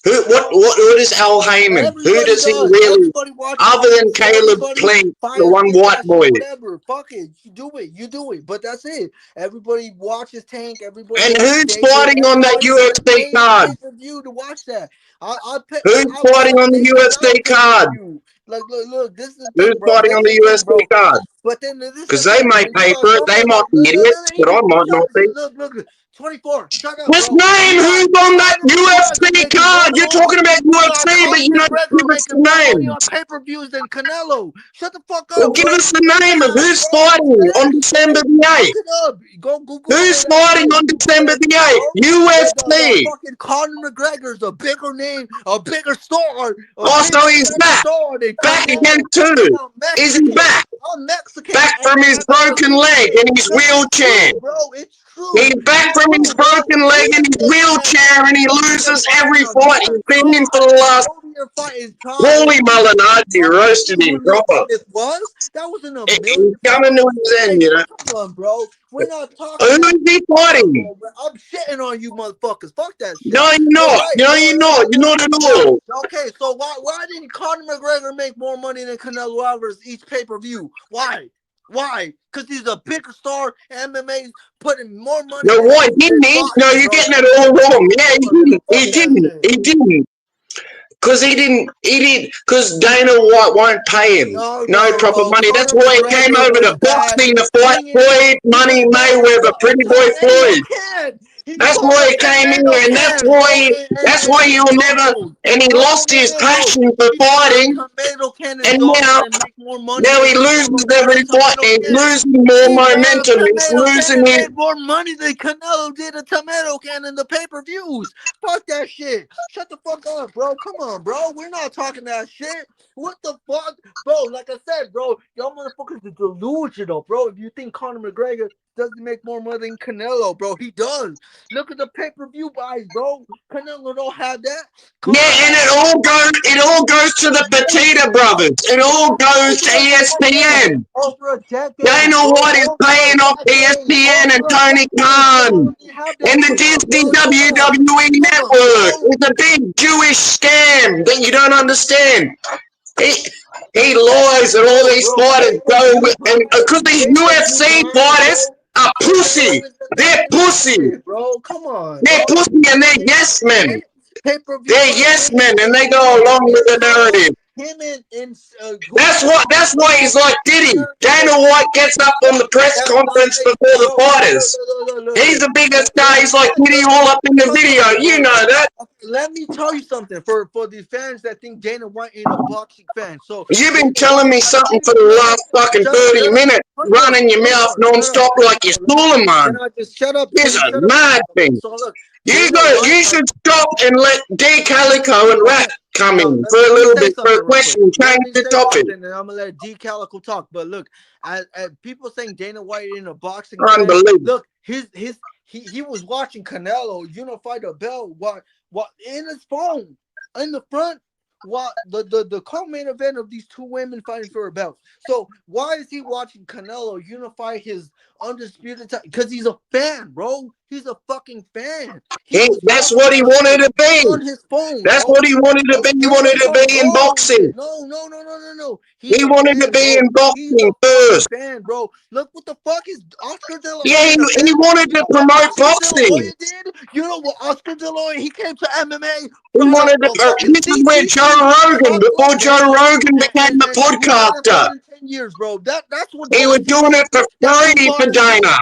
What is Al Heyman? Who Everybody does he does. really, Everybody watches other than UFC. Caleb Everybody Plant, the fires one gets white that boy? shit. Whatever. Fuck it. You do it. You do it. But that's it. Everybody watches Tank. Everybody And watches who's David. fighting on that Everybody UFC pays card? pay-per-view to watch that. I pay. Who's I fighting watch on the David UFC card? pay-per-view. Like, look. This is the Who's thing, bro. fighting This on is the the thing, UFC bro. card? But then this is the Because they thing. may When you pay are for it. They talking might about be idiots, but I might not be. look. 24. Shut up, Just bro. name You got who's on that Conor McGregor UFC making more card. You're talking money. about You got UFC, but Conor you don't McGregor give us making the more money name. on pay-per-views than Canelo. Shut the fuck Well, up, give bro. us the It's name of sad, who's bro. It's fighting on sad December shit. the Look 8th. it up. Go Google Who's all that fighting shit. on Google December that the shit, 8th? bro. The UFC. fucking Conor McGregor's a bigger name, a bigger star, a Oh, so bigger he's fucking back. star than Back again Canelo. And too. I'm Is he Mexican. back? I'm Mexican, Back and from I his have an broken elite leg shit. and his No, it's wheelchair. true, bro. It's He's true. back It's from his true, bro. broken leg Who and is his this man? wheelchair, and he Go to your loses fight every now. fight You he's are been in for try. the last. Go to your fight and try. Holy Molinazzi Bro, roasted you him knew who proper. this was? That wasn't a He's million coming fucking. to his end, Hey, you know. come on, bro. We're not talking Who that. is he Come on, fighting? bro. I'm shitting on you, motherfuckers. Fuck that shit. No, you're You're not. right. No, No, you're no, not. no, You're no. not at No. all. Okay, so why didn't Conor McGregor make more money than Canelo Alvarez each pay-per-view? Why? Why? Because he's a bigger star. MMA's putting more money No, than why didn't he? No, boxing, you're bro. getting it all wrong. Yeah, he didn't. Fuck He that didn't. shit. He didn't. Because he didn't. Because Dana White won't pay him no proper No. money. That's Conor why he came McGregor over was to that. boxing to The fight thing is, Floyd, he's a Money Mayweather, a Pretty Boy tomato Floyd. can. He's That's called why a he came in tomato here, and can, bro. that's why he'll never. And he No, lost his no. passion for He's a fighting, tomato can in and Dogger and make more money now than he loses Canelo. You're a every fight. tomato He's can. losing more He's not a momentum. He's tomato can losing and his. made more money than Canelo did a tomato can in the pay-per-views. Fuck that shit. Shut the fuck up, bro. Come on, bro. We're not talking that shit. What the fuck? Bro, like I said, bro, y'all motherfuckers are delusional, bro. If you think Conor McGregor doesn't make more money than Canelo, bro, he does. Look at the pay-per-view buys, bro. Canelo don't have that. Yeah, and it all goes to the Petita brothers. It all goes to ESPN. Over a decade, Dana bro. White is Over a paying off decade. ESPN and Over a Tony decade, Khan. bro. They have that. And the Come on, Disney bro. Come on. WWE Come on, network bro. is a big Jewish scam that you don't understand. He lies and all these Bro, fighters go pay-per-view with, and because these pay-per-view UFC buys, fighters bro. are pussy. Pay-per-view They're pussy. shit, bro. Come on, They're bro. pussy and they're yes men. Pay-per-view They're buys. yes men and they go along with the narrative. Him and That's why he's like Diddy. Dana White gets up on the press conference before the fighters. He's the biggest guy. He's like Diddy all up in the video. You know that. Let me tell you something for the fans that think Dana White ain't a boxing fan. So You've been Dana telling White, me something for the last fucking 30 minutes, running your mouth non-stop like you're Suleiman. Can I just shut up? It's a mad thing. So look, You should stop and let D Calico and Rat come in for a let me little say bit for a something real quick. question. Let Change me the say topic. something, and I'm gonna let D Calico talk. But look, at people saying Dana White in a boxing fan, Unbelievable. look, he was watching Canelo unify the belt what in his phone in the front. What the co-main event of these two women fighting for a belt. So why is he watching Canelo unify his undisputed title? Because he's a fan, bro. He's a fucking fan. That's what he wanted to be. On his phone. That's bro. what he wanted to be. He wanted to be in boxing. No. He wanted to be in boxing first. Fan, bro. Look what the fuck is Oscar De La Hoya. Yeah, he wanted to promote boxing. You know what Oscar De La Hoya? He came to MMA. He wanted to. This is where Joe Rogan, before Joe Rogan became a podcaster. 10 years, bro. That's what He was doing it for free for Dana.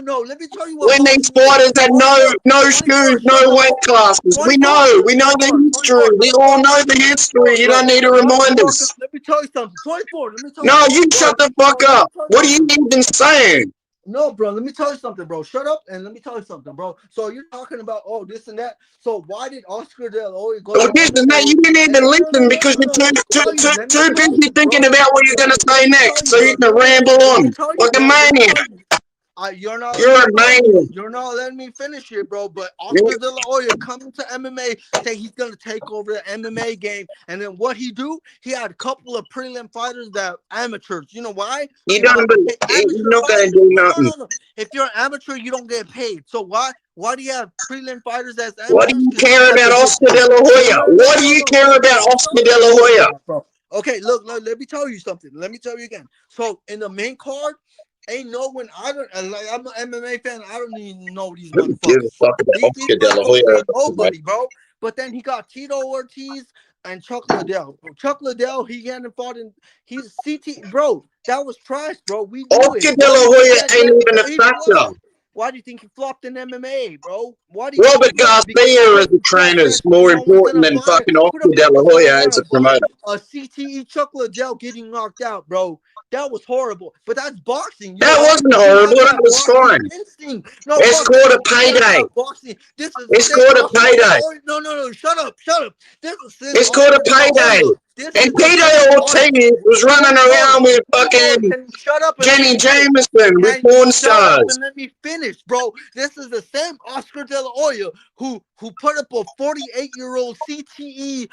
No. Let me tell you what. When these fighters had no shoes, no weight classes. We know the history. We all know the history. You don't need to remind us. Let me tell you something. 24. Let me tell you. No, you shut the fuck up. What are you even saying? No, bro, let me tell you something, bro. Shut up and let me tell you something, bro. So you're talking about this and that. So why did Oscar De La Hoya go? Well, this and that, you didn't even listen because you're too busy thinking about what you're going to say next, so you can ramble on like a maniac. You're not You're a letting me man. you're not letting me finish it, bro. But You- Oscar De La Hoya coming to MMA, say he's gonna take over the MMA game, and then what he do? He had a couple of prelim fighters that amateurs. You know why? You You know how don't. they pay You're amateur not going to fighters? do No, no, nothing. no, no. If you're an amateur, you don't get paid. So why? Why do you have prelim fighters as What do amateurs? you Because they care have about to get Oscar paid. De La No, Hoya? no, no, What do no, you no, care no, about bro. Oscar Shut De up. La No, Hoya? stop, bro. Okay, look, let me tell you something. Let me tell you again. So in the main card, ain't no one. I don't. And like, I'm an MMA fan. I don't even know these Who gives a motherfuckers. fuck about These Oscar De motherfuckers La don't Hoya? say nobody, bro. But then he got Tito Ortiz and Chuck Liddell. Chuck Liddell, he hadn't fought in. He's CT, bro. That was trash, bro. We knew it. Oscar De Why La do you think Hoya that? ain't even a He factor. flopped? Why do you think he flopped in MMA, bro? Why do you think he Robert flopped? Because he Garcia as put a trash trainer ass. is more No one's important gonna than buy. fucking Who the Oscar De fuck La is gonna Hoya as wanna a buy promoter. a CTE Chuck Liddell getting knocked out, bro? That was horrible. But that's boxing. You know That why? wasn't You horrible. have That that was boxing fine. instinct. No, It's fuck called that. a You have payday. that boxing. This is the It's same called a Oscar De La payday. Hoya. No, no, no. Shut up. Shut up. This is the same It's called a Oscar De La payday. Hoya. This And is the Peter same Ortiz was running bro, around with bro, fucking can you shut up and let Jenny me finish? Jameson with Can you porn shut up stars. and let me finish, bro? This is the same Oscar De La Hoya who put up a 48-year-old CTE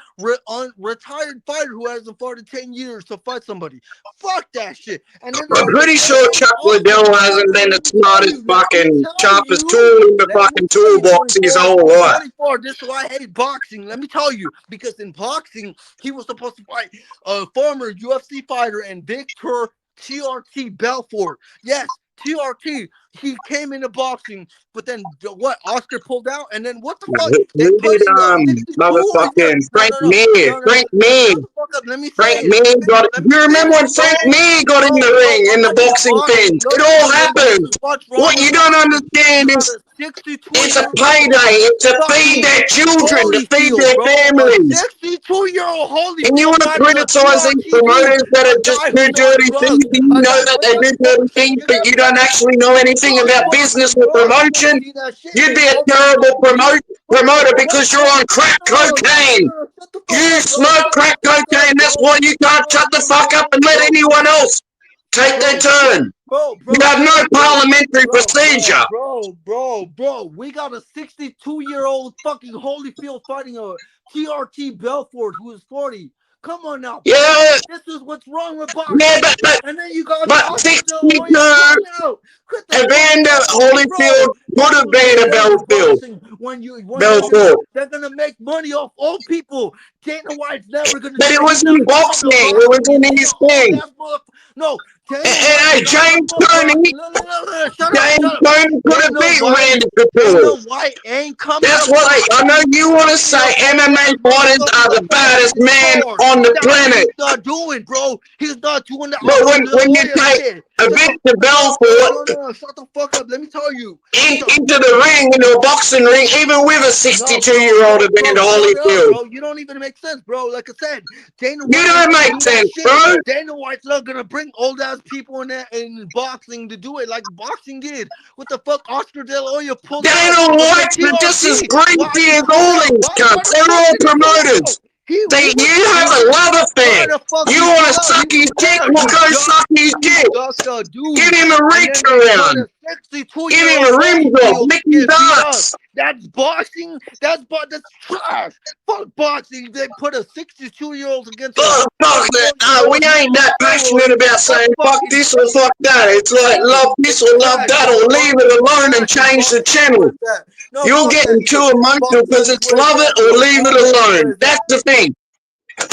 retired fighter who hasn't fought in 10 years to fight somebody. Fuck that shit. And then I'm there's the pretty sure same Chuck Oscar. Liddell No, no, hasn't no, been the let me tell smartest you. Let me fucking tell sharpest you. tool in the Let me fucking tell you, toolbox his 24. whole life. 24. This is why I hate boxing. Let me tell you. Because in boxing, he was supposed to fight a former UFC fighter and Victor TRT Belfort. Yes, TRT. He came into boxing, but then what? Oscar pulled out, and then what the fuck? They Who put did in a 62. Yeah, motherfucking no, Frank no, no, Mir? no, no. Frank Mir. Shut the fuck up. Let me Frank say it. Mir got it. Let me You remember finish, when Frank bro. Mir got in the Bro, ring in the this is boxing boxing. thing? It Look, all look, this is happened. what's wrong What with you don't boxing. You understand got is a 62 it's a year payday. It's to feed fucking their children, to feed Holyfield, their bro. A families. 62-year-old And you Holyfield want to fighting a criticize these TRTG, promoters that a are just guy do who's on dirty things, drugs, and you a know guy. that What they the do fuck? dirty things, You but gotta you let don't me actually finish. know anything No, it's about business boxing, or bro. You don't promotion. see that shit. You'd be a Holyfield terrible getting beat. What the promoter fuck, because you're bro? on crack No, no, no, cocaine. no. Shut the fuck You up, bro. smoke Shut the crack fuck up, cocaine. That's bro. why you can't No, shut the no, fuck no, up no, and let bro, anyone bro, else take their bro. turn. You Bro, have no parliamentary procedure. bro. We got a 62-year-old fucking Holyfield fighting a TRT Belfort who is 40. Come on now, bro. Yeah, This is what's wrong with yeah, boxing. And then you got but Oscar De La Hoya 62 coming out. Quit the fuck Evander up, Holyfield bro. could That's have what's been a wrong with Belfield. boxing. When Belfort. they're gonna make money off old people. Dana White's never gonna But do it that. He's was not in gonna own boxing. a It was boxing. in He's his gonna own thing. that motherfucker. No, And, Dana White hey, is not gonna James put Tony, boxing. No, shut up, James shut up. Tony could have Dana beat White, Randy Couture. Dana White ain't coming That's to what I know. boxing. You want to say He'll own MMA that fighters motherfucker are to the baddest boxing man sport. on the That's what planet. he's not doing, bro. He's not doing the But Oscar De La when you Hoya take shit. a Shut the Victor fuck up, bro. Belfort No, shut the fuck up. Let me tell you. Shut the into the ring, into a boxing ring, even with a No, 62-year-old Evander shut up, Holyfield, bro. You don't even make sense, bro. Like I said, Dana you White ain't don't gonna make do that sense, shit. bro. Dana White's not gonna bring old ass people in there in boxing to do it like boxing did. What the fuck Oscar De La Hoya pulled out Dana of the Whites are just as TRT? Why greasy he as pulled all out? these Why cunts. the They're fuck all did he pull out? promoters. You have a love affair. Why the fuck You he want to pulled out? suck He his was dick? there. Well, You go duck. suck his You dick. ducked a Give dude. him a And reach then they put around. a Give him 62-year-old a rim job. Holyfield to Lick his get beat up. ass. That's boxing. That's trash. Fuck boxing. They put a 62-year-old against a Fuck that. We 40-year-old who's ain't on that steroids. passionate about That's saying fuck fucking this or fuck that. It's like love this it's or love trash, that bro. or leave it Boxing's alone and trash and change the boxing is channel. where it's at. No, You're fuck that getting too shit. emotional Boxing because is it's where it's love it at, or bro. leave it Boxing is where alone. it's That's at. the thing.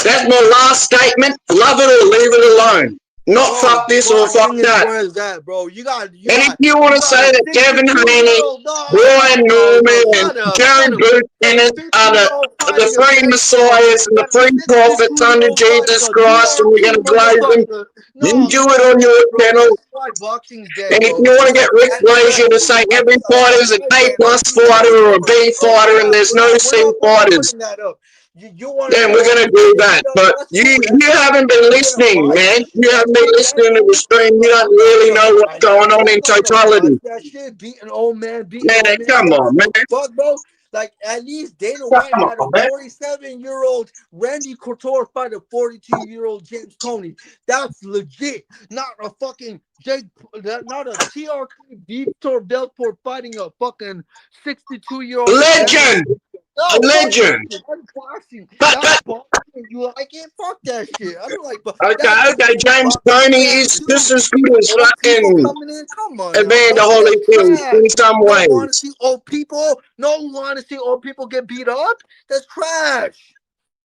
That's my last statement. Love it or leave it alone. Not Bro, fuck this or fuck boxing is that. where it's at, bro. And if you want You to got say a that Kevin Haney, 62-year-old. Brian No. Norman, and Shut up. Jerry Shut up. Booth You got a Ennis are 50-year-old the fighting a three big messiahs and you the got a three prophets under 62-year-old fighting Jesus a Christ, and we're going TRT to glaze them, motherfucker. then No, do it on your bro. channel. This is why boxing's dead, And if bro. you want to get Rick And Glazier to say every fighter is an A again, plus he's fighter or a over. B Bro, fighter and there's no C we're not fighters, putting that up. You want to then do we're that? going to You do want to do that. that? But That's you cool. That's cool. haven't been You're gonna listening, fight? man. You That's haven't been cool. That's listening to the cool. stream. You But don't I'm not really gonna know what's fight. going on I'm in not gonna watch totality. that shit. Beating old man. Man, come What on, the man. fuck, bro? Like at least Dana Come White had on, a man. 47-year-old Randy Couture fight a 42-year-old James Toney. That's legit. Not a fucking not a TRT Vitor Belfort fighting a fucking 62-year-old Evander. Legend, a No, fuck that legend. shit. That's boxing. But That's boxing. You like it? Fuck that shit. I don't like, but that's okay, just okay. what James boxing Toney fans is do. just as good as Old people fucking coming in. Come on now, Evander dog. That's Holyfield trash. in some You don't want to ways. see old people. No one want to see old people get beat up. That's trash.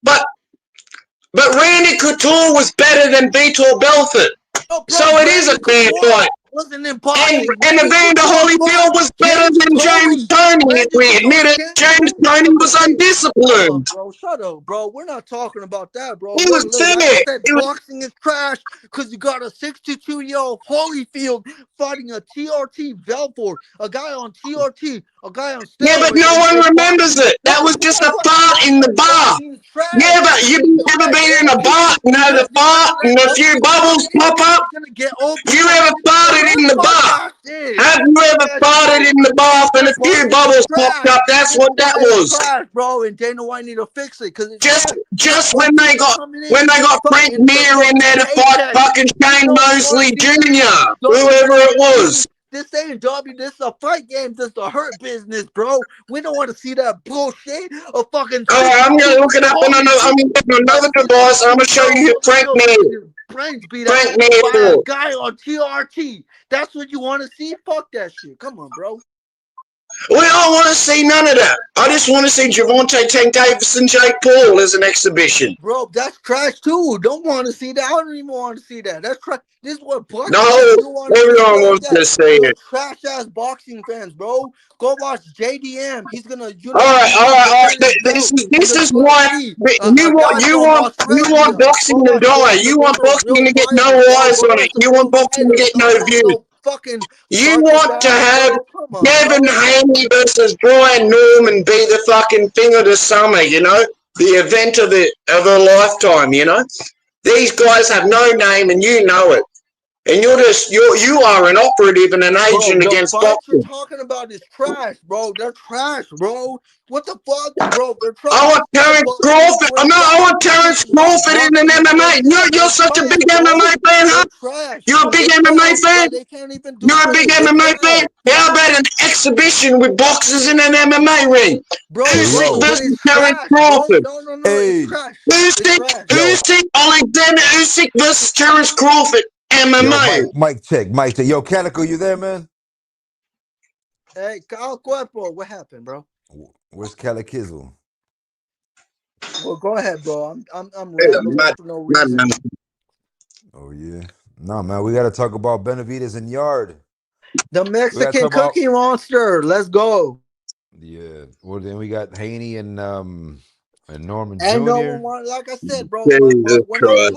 But Randy Couture was better than Vitor Belfort. No, So bro, it is a Randy fair Couture fight. wasn't in And boxing. and Randy Evander Couture fought Holyfield was better James than James Toney. Toney, if Randy we Couture, admit it. James James Toney. Toney was Hey, shut up, undisciplined. bro. Shut up, bro. We're not talking about that, bro. He Look, was look. Like I fair. said, He was, boxing is trash because you got a 62-year-old Holyfield fighting a TRT Velford, a guy on TRT, a guy on yeah, but steroids, no one and remembers boxing. it. That No, was just that's a why. fart That's in why the bar. boxing is trash. Yeah, but you've Because you never let been in old a bar, people. you know, the Because you're fart gonna let and a old few people come bubbles in. pop up. You're gonna get old You people ever in there farted in hurt. the Fuck bar? that shit. Have you Fuck ever that farted shit. in the bath and a few Boxing is bubbles popped trash. up? That's Dana what that White is was. trash, bro, and Dana White need to fix it because it's Just trash. You got just old people coming in when to they get got Frank fucking for Mir in fucking there to fight paychecks. fucking You Shane don't want Mosley to see that. Jr., whoever it WWE, was. this ain't W. This is a fight game. This is a hurt business, bro. We don't want to see that bullshit. A fucking All right, I'm gonna 62 look it up on another. I'm Holyfield, gonna get a another device. I'm gonna show 62-year-old you Frank Holyfield Mir. getting his brains beat out Frank by a Mir. guy on TRT. That's what you want to see? Fuck that shit. Come on, bro. We don't want to see none of that. I just want to see Javante Tank Davis and Jake Paul as an exhibition. Bro, that's trash too. Don't want to see that. I don't even want to see that. That's trash. This is what boxing fans No, you want to see everyone shit like wants that. to see You're it. trash ass boxing fans, bro. Go watch JDM. He's gonna All right, he's all gonna right, all defend his right. This belt is in this the is why UFC. A you want guy from you want Australia. boxing Go to watch die. the You want boxing real to get no fighters, bro. eyes Go on watch it. the You want real boxing to fighters. get Don't no watch views. no fucking You circus want to ass, have bro. Come on, Devin bro. Haney versus Brian Norman be the fucking thing of the summer, you know? The event of a lifetime, you know? These guys have no name and you know it. And you are an operative and an Bro, agent the against fights you're boxing. talking about is trash, bro. They're trash, bro. What the fuck, bro? They're I trash. want The Terence boxing Crawford. great No, I guys. want This Terence is why Crawford in an boxing is MMA. great guys. You're They're such a trash, big bro. MMA fan, huh? They're trash. You're a big They're MMA trash, fan? bro. They can't even do You're a big shit. They're MMA fan? trash. How about an exhibition with boxers in an MMA ring? Bro, Hey, Usyk Ro. but versus it's Terence trash, bro. Crawford. No, it's Hey, trash. It's Usyk, trash. yo, Alexander Usyk versus Terence Crawford. yo, MMA. Mike check. Yo, Calico, you there, man? Hey, Kyle Cuerpo, what happened, bro? Where's Calikizzle? Well, go ahead, bro. I'm rambling Mad, for no mad reason. man. Oh yeah. No, man, we gotta talk about Benavides and Yard. The We gotta Mexican talk about Cookie Monster. Let's go. yeah. Well, then we got Haney and Norman And no Jr. one want, like I said, bro. Jesus Christ.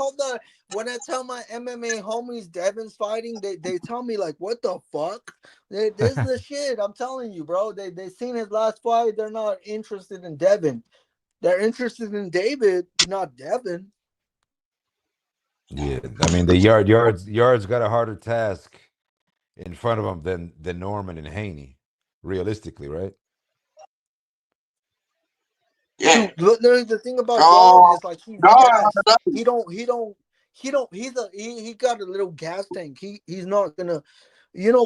When I tell my MMA homies Devin's fighting, they tell me like, what the fuck? This is the shit. I'm telling you, bro. They seen his last fight. They're not interested in Devin. They're interested in David, not Devin. Yeah, I mean the Yard's got a harder task in front of him than Norman and Haney, realistically, right? Yeah. Dude, look, the thing about Yard Oh, is like he's no, gas. no. He got a little gas tank. He's not gonna,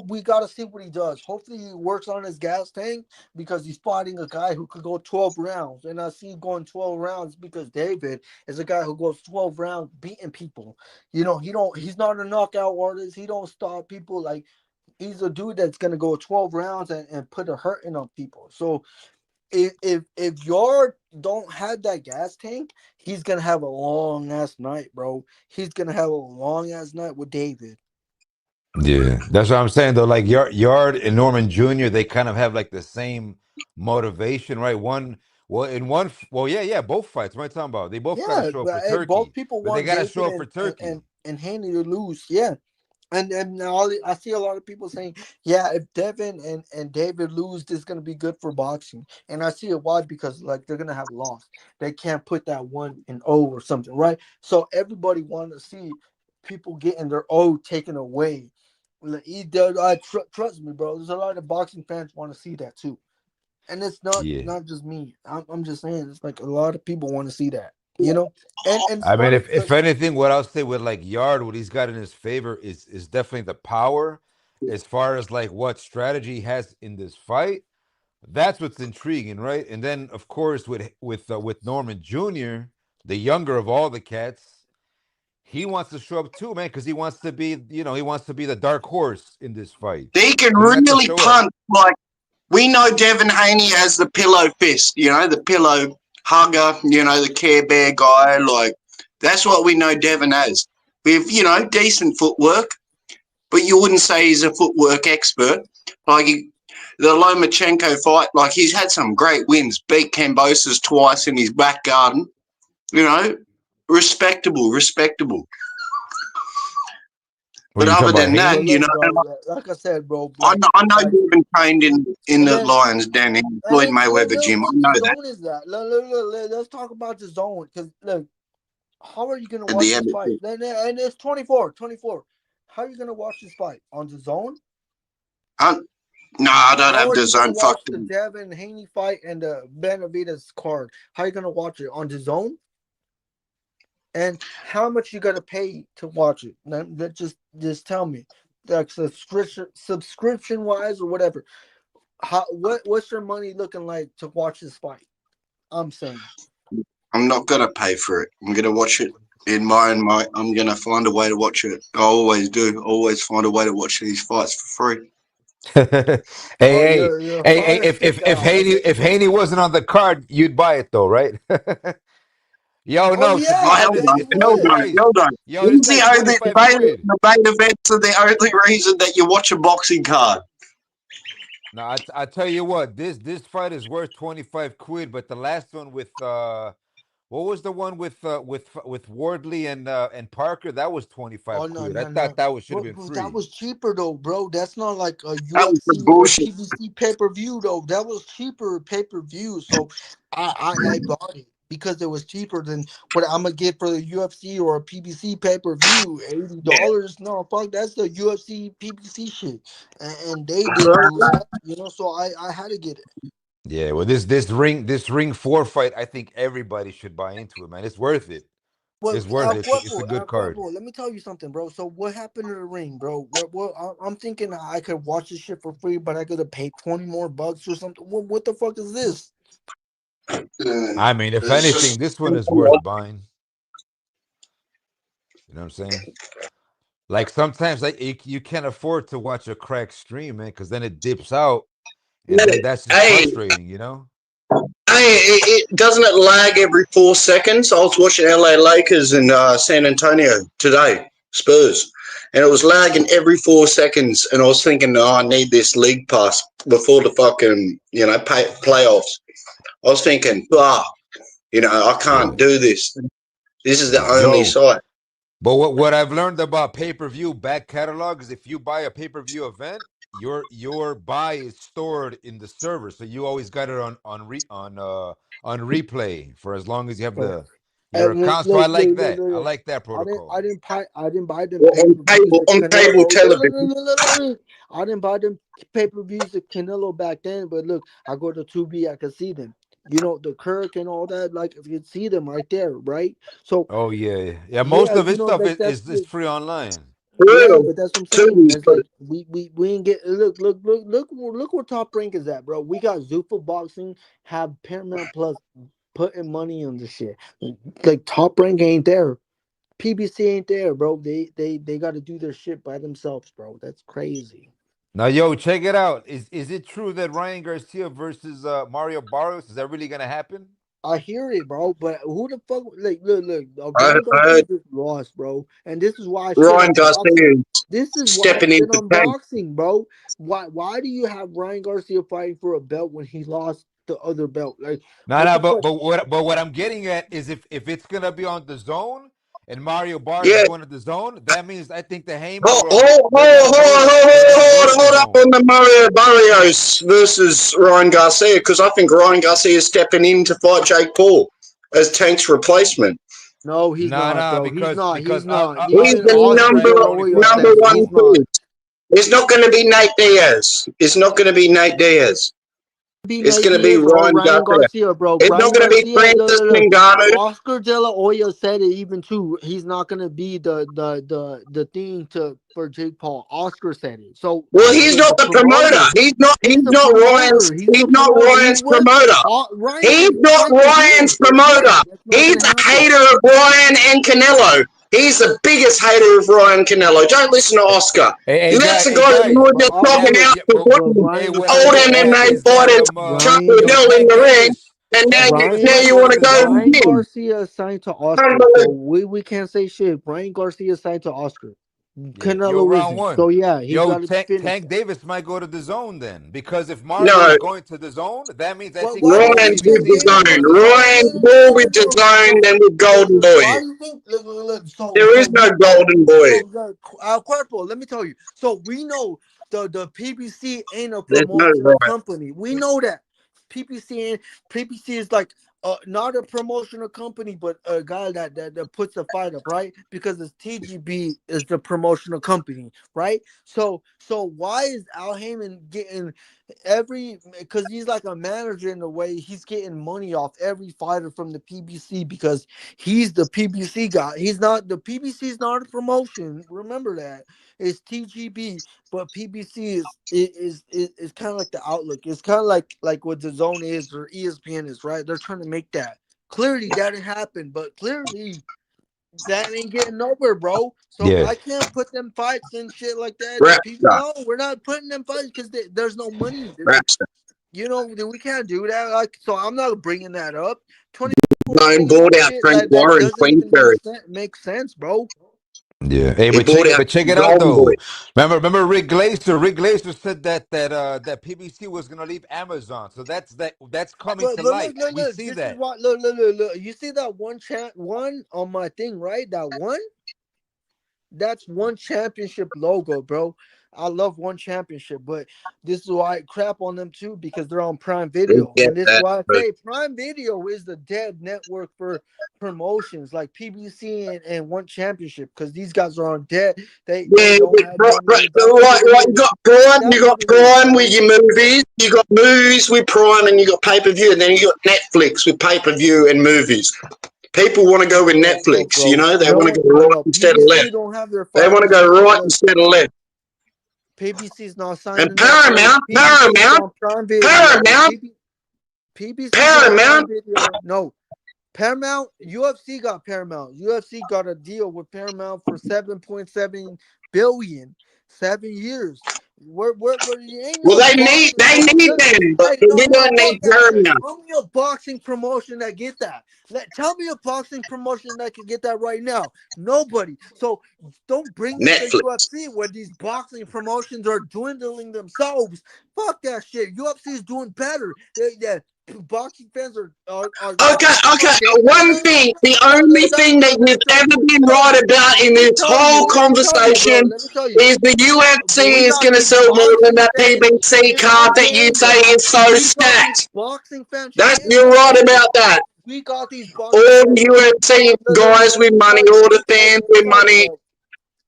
we gotta see what he does. Hopefully he works on his gas tank because he's fighting a guy who could go 12 rounds. And I see him going 12 rounds because David is a guy who goes 12 rounds beating people. He's not a knockout artist. He don't stop people. Like he's a dude that's gonna go 12 rounds and put a hurting on people. So if Yard don't have that gas tank, he's gonna have a long ass night, bro. He's gonna have a long ass night with David. Yeah, that's what I'm saying though. Like Yard and Norman Jr., they kind of have like the same motivation, right? Both fights. What am I talking about? They both got to Yeah, show up but for both Turkey, people but they want got to show David up for Turkey. and Haney to lose. Yeah. And now I see a lot of people saying, yeah, if Devin and David lose, this is gonna be good for boxing. And I see it why because like they're gonna have lost. They can't put that 1-0 or something, right? So everybody want to see people getting their O taken away. Like, trust me, bro. There's a lot of boxing fans want to see that too. And it's not Yeah. not just me. I'm just saying it's like a lot of people want to see that, you know. And it's I mean, funny. if anything, what I'll say with like Yard, what he's got in his favor is definitely the power. As far as like what strategy he has in this fight, that's what's intriguing, right? And then of course with Norman Jr., the younger of all the cats, he wants to show up too, man, because he wants to be, he wants to be the dark horse in this fight. He can So he has to really show up. punt. Like, we know Devin Haney as the pillow fist, the pillow hugger, the Care Bear guy. Like, that's what we know Devin as. With, decent footwork, but you wouldn't say he's a footwork expert. Like, the Lomachenko fight, like, he's had some great wins. Beat Kambosos twice in his back garden. Respectable. When But you're talking other about than but that, Haney, look, bro, like I said, bro, I like know, I know like you've been trained in and the then Lions Den in and Floyd then Mayweather look gym. I what know the that. zone is that. Let's talk about the zone because look, how are you gonna At watch the this end of fight? it. And it's 24. How are you gonna watch this fight on the zone? No, I don't How have are the you gonna zone. Fuck watch the them. Devin Haney fight and the Benavides card? How are you gonna watch it on the zone? And how much you gotta pay to watch it? Just tell me, like subscription wise or whatever. What's your money looking like to watch this fight? I'm saying. I'm not gonna pay for it. I'm gonna watch it in my own right. I'm gonna find a way to watch it. I always do. Always find a way to watch these fights for free. hey, Oh, hey, you're a hey, hey, fire if guy. Haney wasn't on the card, you'd buy it though, right? Yo, Oh no, to Oh, be yeah, I hell honest, bet no, you it's hell would. no, 25. hell no. Yo, this Easy, like 25 quid. the main events are the only reason that you watch a boxing card. Now I tell you what, this fight is worth 25 quid, but the last one with what was the one with Wardley and Parker? That was Oh 25 no, quid. I no, thought no. that should have been But that free. was cheaper though, bro. That's not like a That was the UFC or a bullshit. PBC pay per view though. That was cheaper pay per view. So I bought it because it was cheaper than what I'm gonna get for the UFC or a PBC pay per view. Yeah. $80. No, fuck, that's the UFC PBC shit, and they didn't do that. So I had to get it. Yeah, well, this ring 4 fight, I think everybody should buy into it, man. It's worth it. Well, It's worth it. It's a good Al card. Cuervo, let me tell you something, bro. So what happened to the ring, bro? I'm thinking I could watch this shit for free, but I gotta pay 20 more bucks or something. What the fuck is this? I mean, if It's anything, just this one is worth buying. You know what I'm saying? Like sometimes like you can't afford to watch a crack stream, man, because then it dips out, and then that's just hey, frustrating. it doesn't it lag every 4 seconds? I was watching LA Lakers and San Antonio today, Spurs, and it was lagging every 4 seconds. And I was thinking, oh, I need this league pass before the fucking playoffs. I was thinking, I Yeah. can't do this. This is the only Yo, site. but what I've learned about pay-per-view back catalog is if you buy a pay-per-view event, your buy is stored in the server, so you always got it on replay for as long as you have your And account. So I like that. I look. like that protocol. I didn't buy them Well, pay per views at on cable Canelo. television. I didn't buy them pay per views at Canelo back then, but look, I go to 2B, I can see them. The Kirk and all that, like you can see them right there, right? So Oh yeah. Most yeah, of his stuff like is that's is, is free online. yeah, Real but that's what I'm saying. too. It's like we ain't get look where Top Rank is at, bro. We got Zuffa Boxing, have Paramount Plus putting money on this shit. Like Top Rank ain't there. PBC ain't there, bro. They got to do their shit by themselves, bro. That's crazy. Now, yo, check it out. Is it true that Ryan Garcia versus Mario Barrios, is that really gonna happen? I hear it, bro. But who the fuck? Like, look. I Ryan Garcia heard just lost, bro. And this is why I shit Ryan on boxing. Garcia This is why I stepping shit into on tank. boxing, bro. Why do you have Ryan Garcia fighting for a belt when he lost the other belt? Like, No, what no, the but fuck? what I'm getting at is if it's gonna be on the zone and Mario Bars is Yeah. going to the zone, that means I think the Hamer Hold, bro, hold, they're gonna hold, go hold, to hold, they're gonna go hold, to the hold up zone. on the Mario Barrios versus Ryan Garcia because I think Ryan Garcia is stepping in to fight Jake Paul as Tank's replacement. No, he's No, not, no, bro. He's because not. He's because not. He's Even the Oscar Osprey De would La only Hoya fight on number the says one he's zone. not. choice. It's not going to be Nate Diaz. It's not going to be Nate Diaz. be It's going to be Nate or Ryan Ryan Garcia. Garcia, bro. It's not Ryan going to be Garcia, Francis look. Ngannou. Oscar De La Hoya said it even too. He's not gonna be the thing for Jake Paul. Oscar said it. So Well, he's the not the promoter. promoter, He's not the promoter. He's He's the not promoter. Ryan's promoter. Ryan He's can not fight with him, Ryan's but promoter. yeah, that's not He's gonna a happen. hater of Ryan and Canelo. He's the biggest hater of Ryan Canelo. Don't listen to Oscar. Hey, That's the hey guy that you guys, were But just that talking look, out yeah, for but putting hey, Ryan is what signed I'm old to getting at MMA Oscar. is that fighters Chuck Ryan, yo, Liddell in Tank the ring, Davis, and Tank Davis now might you go want to to the go with zone. Ryan him. Garcia is signed to Oscar. So Unbelievable. we can't say shit. Ryan Garcia is signed to Oscar. Yeah, yo, Canelo round isn't. one. So yeah, he Yo, got to finish Tank that. Davis might go to the zone then, because if No, Marley's going to the zone, that means I But think why do you Ryan's think Tank with the PBC. Davis zone. goes to zone? Ryan's more with the zone So than with Golden Boy. why do you think? Look. There is no Golden Boy. Corporal, let me tell you. So we know the PBC ain't a There's no promotional Ryan. company. We know that PBC is like not a promotional company, but a guy that puts the fight up, right? Because it's TGB is the promotional company, right? So why is Al Heyman getting because he's like a manager in a way, he's getting money off every fighter from the PBC because he's the PBC guy. He's not the PBC is not a promotion. Remember that. It's TGB, but PBC is kind of like the outlook. It's kind of like what the zone is or ESPN is, right? They're trying to make that. Clearly that didn't happen, but clearly that ain't getting nowhere, bro. So Yeah, I can't put them fights and shit like that. The people Raptor. know we're not putting them fights because there's no money. Raptor. We can't do that. Like, so I'm not bringing that up. 24 Zone million bought out shit Frank that Warren, doesn't even Queensberry. make sense, bro. yeah. Hey, He bought out but check it out Golden Boy. though. Remember Rick Glaser. Rick Glaser said that PBC was gonna leave Amazon, so that's coming But to light. We look. see This is that. what look. You see that one on my thing, right? That one. That's one championship logo, bro. I love one championship, but this is why I crap on them too because they're on Prime We Video, get and this is that. why I But say Prime Video is the dead network for promotions like PBC and One Championship because these guys are on dead. They yeah, don't have money. That's right. what it You is. got Prime. That's You got what it is, Prime with bro. your movies. You got movies with Prime, and you got pay per view, and then you got Netflix with pay per view and movies. People want to go with No, Netflix. You bro. know, they No want to one. go right No, instead of left. PBC don't have their They want to fighters. go right Look, instead of left. PBC's not signed And to Netflix. PBC's Paramount, on Prime Video. Paramount, PBC's on Prime Paramount. Video. No, Paramount. UFC got Paramount. UFC got a deal with Paramount for 7.7 billion, 7 years. Where ain't Well, no they boxing need promotion. them, but Hey, we no, don't fuck need that. Paramount. Tell me a boxing promotion that get that. Tell me a boxing promotion that can get that right now. Nobody. So don't bring up the Netflix. UFC where these boxing promotions are dwindling themselves. Fuck that shit. UFC is doing better. Boxing fans are Okay, okay. One no, thing, the no, only thing that let me you've tell ever you. been No, right about in this whole let me tell you, bro. conversation Let me tell you. is the UFC We is got going to these sell more than boxing that fans PBC shitting card on that you say Canada. is so We got these stacked. boxing fans That shitting you're on right Canada. about that. We got these All boxing fans. the UFC guys Let with me money, tell you. all the fans with money, Bro.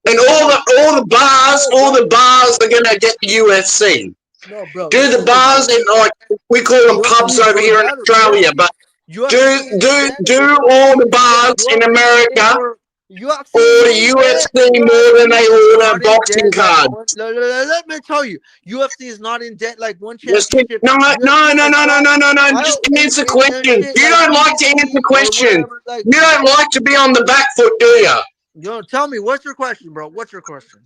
and all the bars are going to get the UFC. No, bro. Do Let me the tell you, bars bro. in like we call them UFC pubs is over doing here in better. Australia, but UFC ain't in debt. do all the bars in UFC ain't America more. UFC order ain't in debt. UFC more than UFC they is order not in boxing debt like cards. one. Let me tell you, UFC is not in debt like one Just championship. no. UFC is not. Just And answer questions. shit You like don't like to answer PBC or questions. whatever. Like, You don't like to be on the back foot, do you? tell me what's your question, bro? What's your question?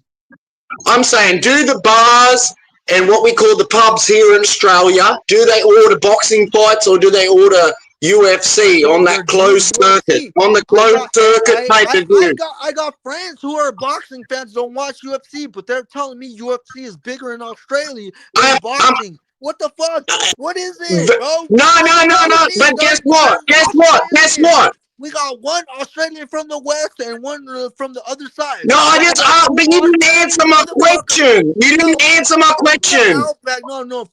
I'm saying, do the bars and what we call the pubs here in Australia, do they order boxing fights or do they order UFC Bro, on that they're doing closed circuit? UFC. On the closed circuit pay per view. I got friends who are boxing fans don't watch UFC, but they're telling me UFC is bigger in Australia than boxing. What the fuck? What is it, bro? No. But guess what? We got one Australian from the west and one from the other side. No, I So I just got asked, two but you didn't Australian answer my motherfuckers. question. You didn't answer my From the question. outback,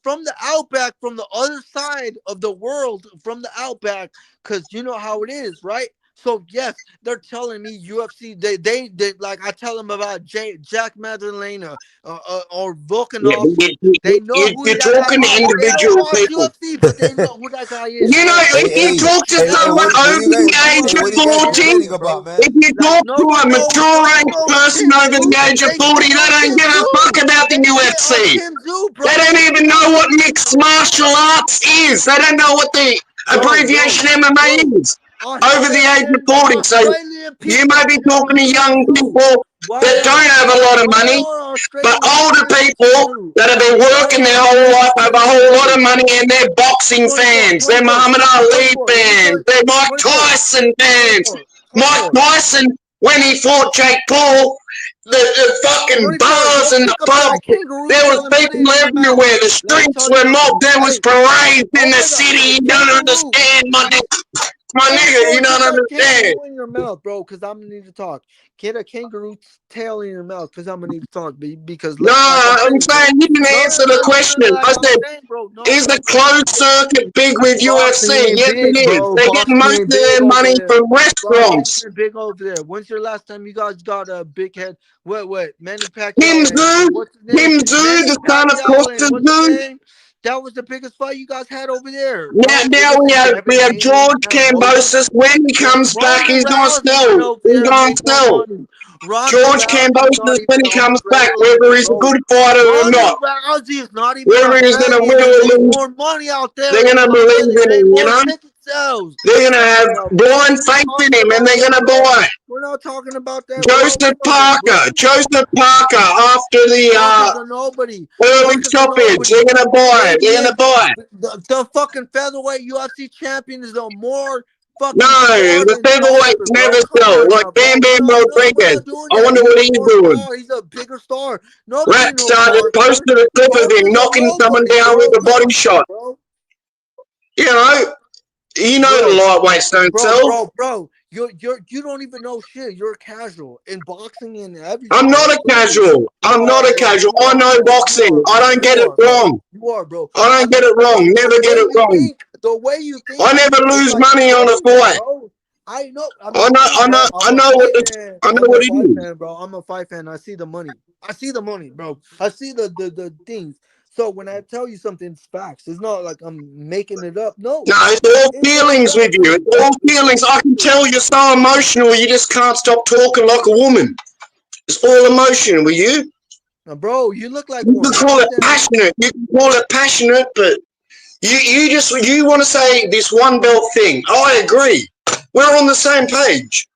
from the outback, from the other side of the world, from the outback, because you know how it is, right? So yes, they're telling me UFC. They like I tell them about Jack Madalena or Yeah, but Volkanovski. They know who you're that guy talking to is. They don't individual watch people. UFC, but they know who that guy is, You know, bro. Hey, if you hey, talk to hey, hey, someone what over do you guys, the You age of what are you guys 40, debating understand, about, bro? man? if you Like talk to a no mature one age knows person Tim over the Zoo. age of They 40, shit they on don't Tim give a fuck Zoo. about the They shit on UFC. Tim Zoo, They bro. don't even know what mixed martial arts is. They don't know what the abbreviation MMA is over the age of 40. So Australian you people may be shit talking on to Tim young Zoo. people Why that are don't have a lot of why money, are but Australians older shitting on Tim people Zoo? that have been Why working their are whole life Australians have a shitting on whole Tim lot of Zoo? money and they're boxing 24, fans, they're 24, Muhammad Ali 24. Let me tell fans, you. they're Mike 24, Tyson fans. 24, Mike 24. Tyson, when he fought Jake Paul, the fucking 24. bars Go and the pick up pubs, that kangaroo there was tail and put people it in your mouth. everywhere. The Let me streets tell you were something. mobbed. There was Hey, parades in oh the my God, city. hey, You don't kangaroo. understand, my nigga. My nigga, 24, you get don't that understand. kangaroo in your mouth, bro, because I'm gonna need to talk. Get a kangaroo tail in your mouth, because I'm gonna need to talk. Because No, like I'm I'm saying, bro. saying you didn't answer the question. Like I I'm said, saying, bro. No, is the like closed circuit big with boxing UFC? ain't Yes, it big, is. bro. They get Boxing most ain't of big their over money there. from Boxing restaurants. ain't big over there. When's your last time you guys got a big head? What? Manny Tim Pacquiao Zoo, and what's his name? Tim Zoo, Manny the son of Pacquiao and Costa what's his Zoo. name? That was the biggest fight you guys had over there. Now, No, it now wasn't we Devin have Haney and George Cambosis. Kambosos. When he comes back, Ronda he's gonna Rousey went sell. over He's there and gonna made more sell. money. Ronda George Rousey is not Kambosos, when even he comes back, Australian, whether he's a bro. good fighter or Ronda not, Rousey is not even whether he's gonna Australian win and or made lose, more money out there they're in gonna believe Australia, in made him. You more know, ticket sales. they're gonna Come have on now, bro. blind We're not faith in talking him, and about they're that, gonna bro. buy. We're not talking about that, bro. Joseph Come on now, bro. Parker, after the Talking to nobody. early Talking to stoppage, they're nobody. gonna buy. Maybe They're if gonna buy. the fucking featherweight UFC champion is the more No, fucking star the than featherweights Glover, bro. never Come sell. on Like now, Bam bro. Bam We're Rodriguez. not doing I that. wonder He's what a he's more doing. star. He's a bigger star. Nobody Rat knows started Parker. posted a clip of him Parker's a knocking someone nobody, down with bro. a Come body on now, shot. bro. You know, the Bro, lightweights don't bro, sell. bro, bro. You don't even know shit. You're casual in boxing and I'm everything, not bro. a Clearly, casual. you I'm not are, a bro. casual. You I are, know bro. You boxing. are, I bro. don't You get it are, bro. wrong. You are, bro. I don't get it Bro, wrong. the Never get way it you wrong. think, the way you I think never is lose like money on a crazy, fight. bro. I know. I'm I a know. fight, bro. I I'm a know what fight the. fan. I know I'm a what it fight is. fan, bro. I'm a fight fan. I see the money. I see the money, bro. I see the things. So when I tell you something, it's facts. It's not like I'm making it up. No, No, it's all it's a feelings with fact, you. bro. It's all It's a feelings. I can fact. tell you're so emotional. You just can't stop talking like a woman. It's all emotion with you. Now, bro, you look like You can one. call Calm it down. passionate. You can call it passionate, but you want to say this one belt thing. I agree. We're on the same page.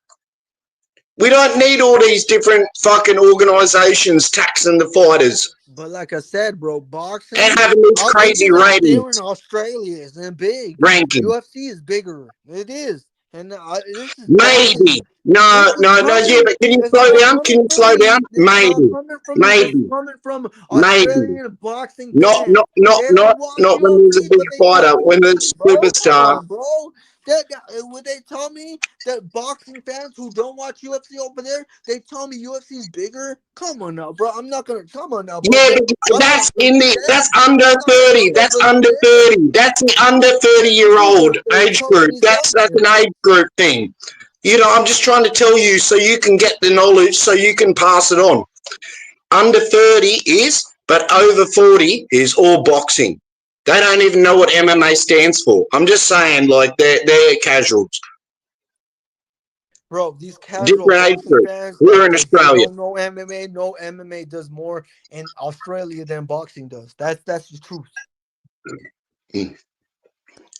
We don't need all these different fucking organizations taxing the fighters But like I said, bro, and boxing having these crazy even out there in ratings Australia isn't big. ranking. UFC is bigger. It is, and this is Maybe. boxing. No, This is no, no, yeah, coming. but can you It's slow not down? Can coming you from slow down? me. It's not Maybe. coming from me. This is Maybe. coming from Maybe. Australian boxing Not, fans. not, not, They don't not, watch not when there's a UFC, big but they tell fighter, me when it's there's big, a bro. Come superstar. on, bro. Would they tell me that boxing fans who don't watch UFC over there, they tell me UFC is bigger? Come on now, bro. I'm not gonna come on now, bro. Yeah, but Let's not that's pretend. under Let's not 30. fucking That's under pretend. 30. That's the under 30-year-old They're age telling group. me That's something. an age group thing. I'm just trying to tell you so you can get the knowledge, so you can pass it on. Under 30 is, but over 40 is all boxing. They don't even know what MMA stands for. I'm just saying, like, they're casuals. Bro, these casual Different age boxing group. fans We're in that Australia. don't know MMA, no MMA does more in Australia than boxing does. That's the truth.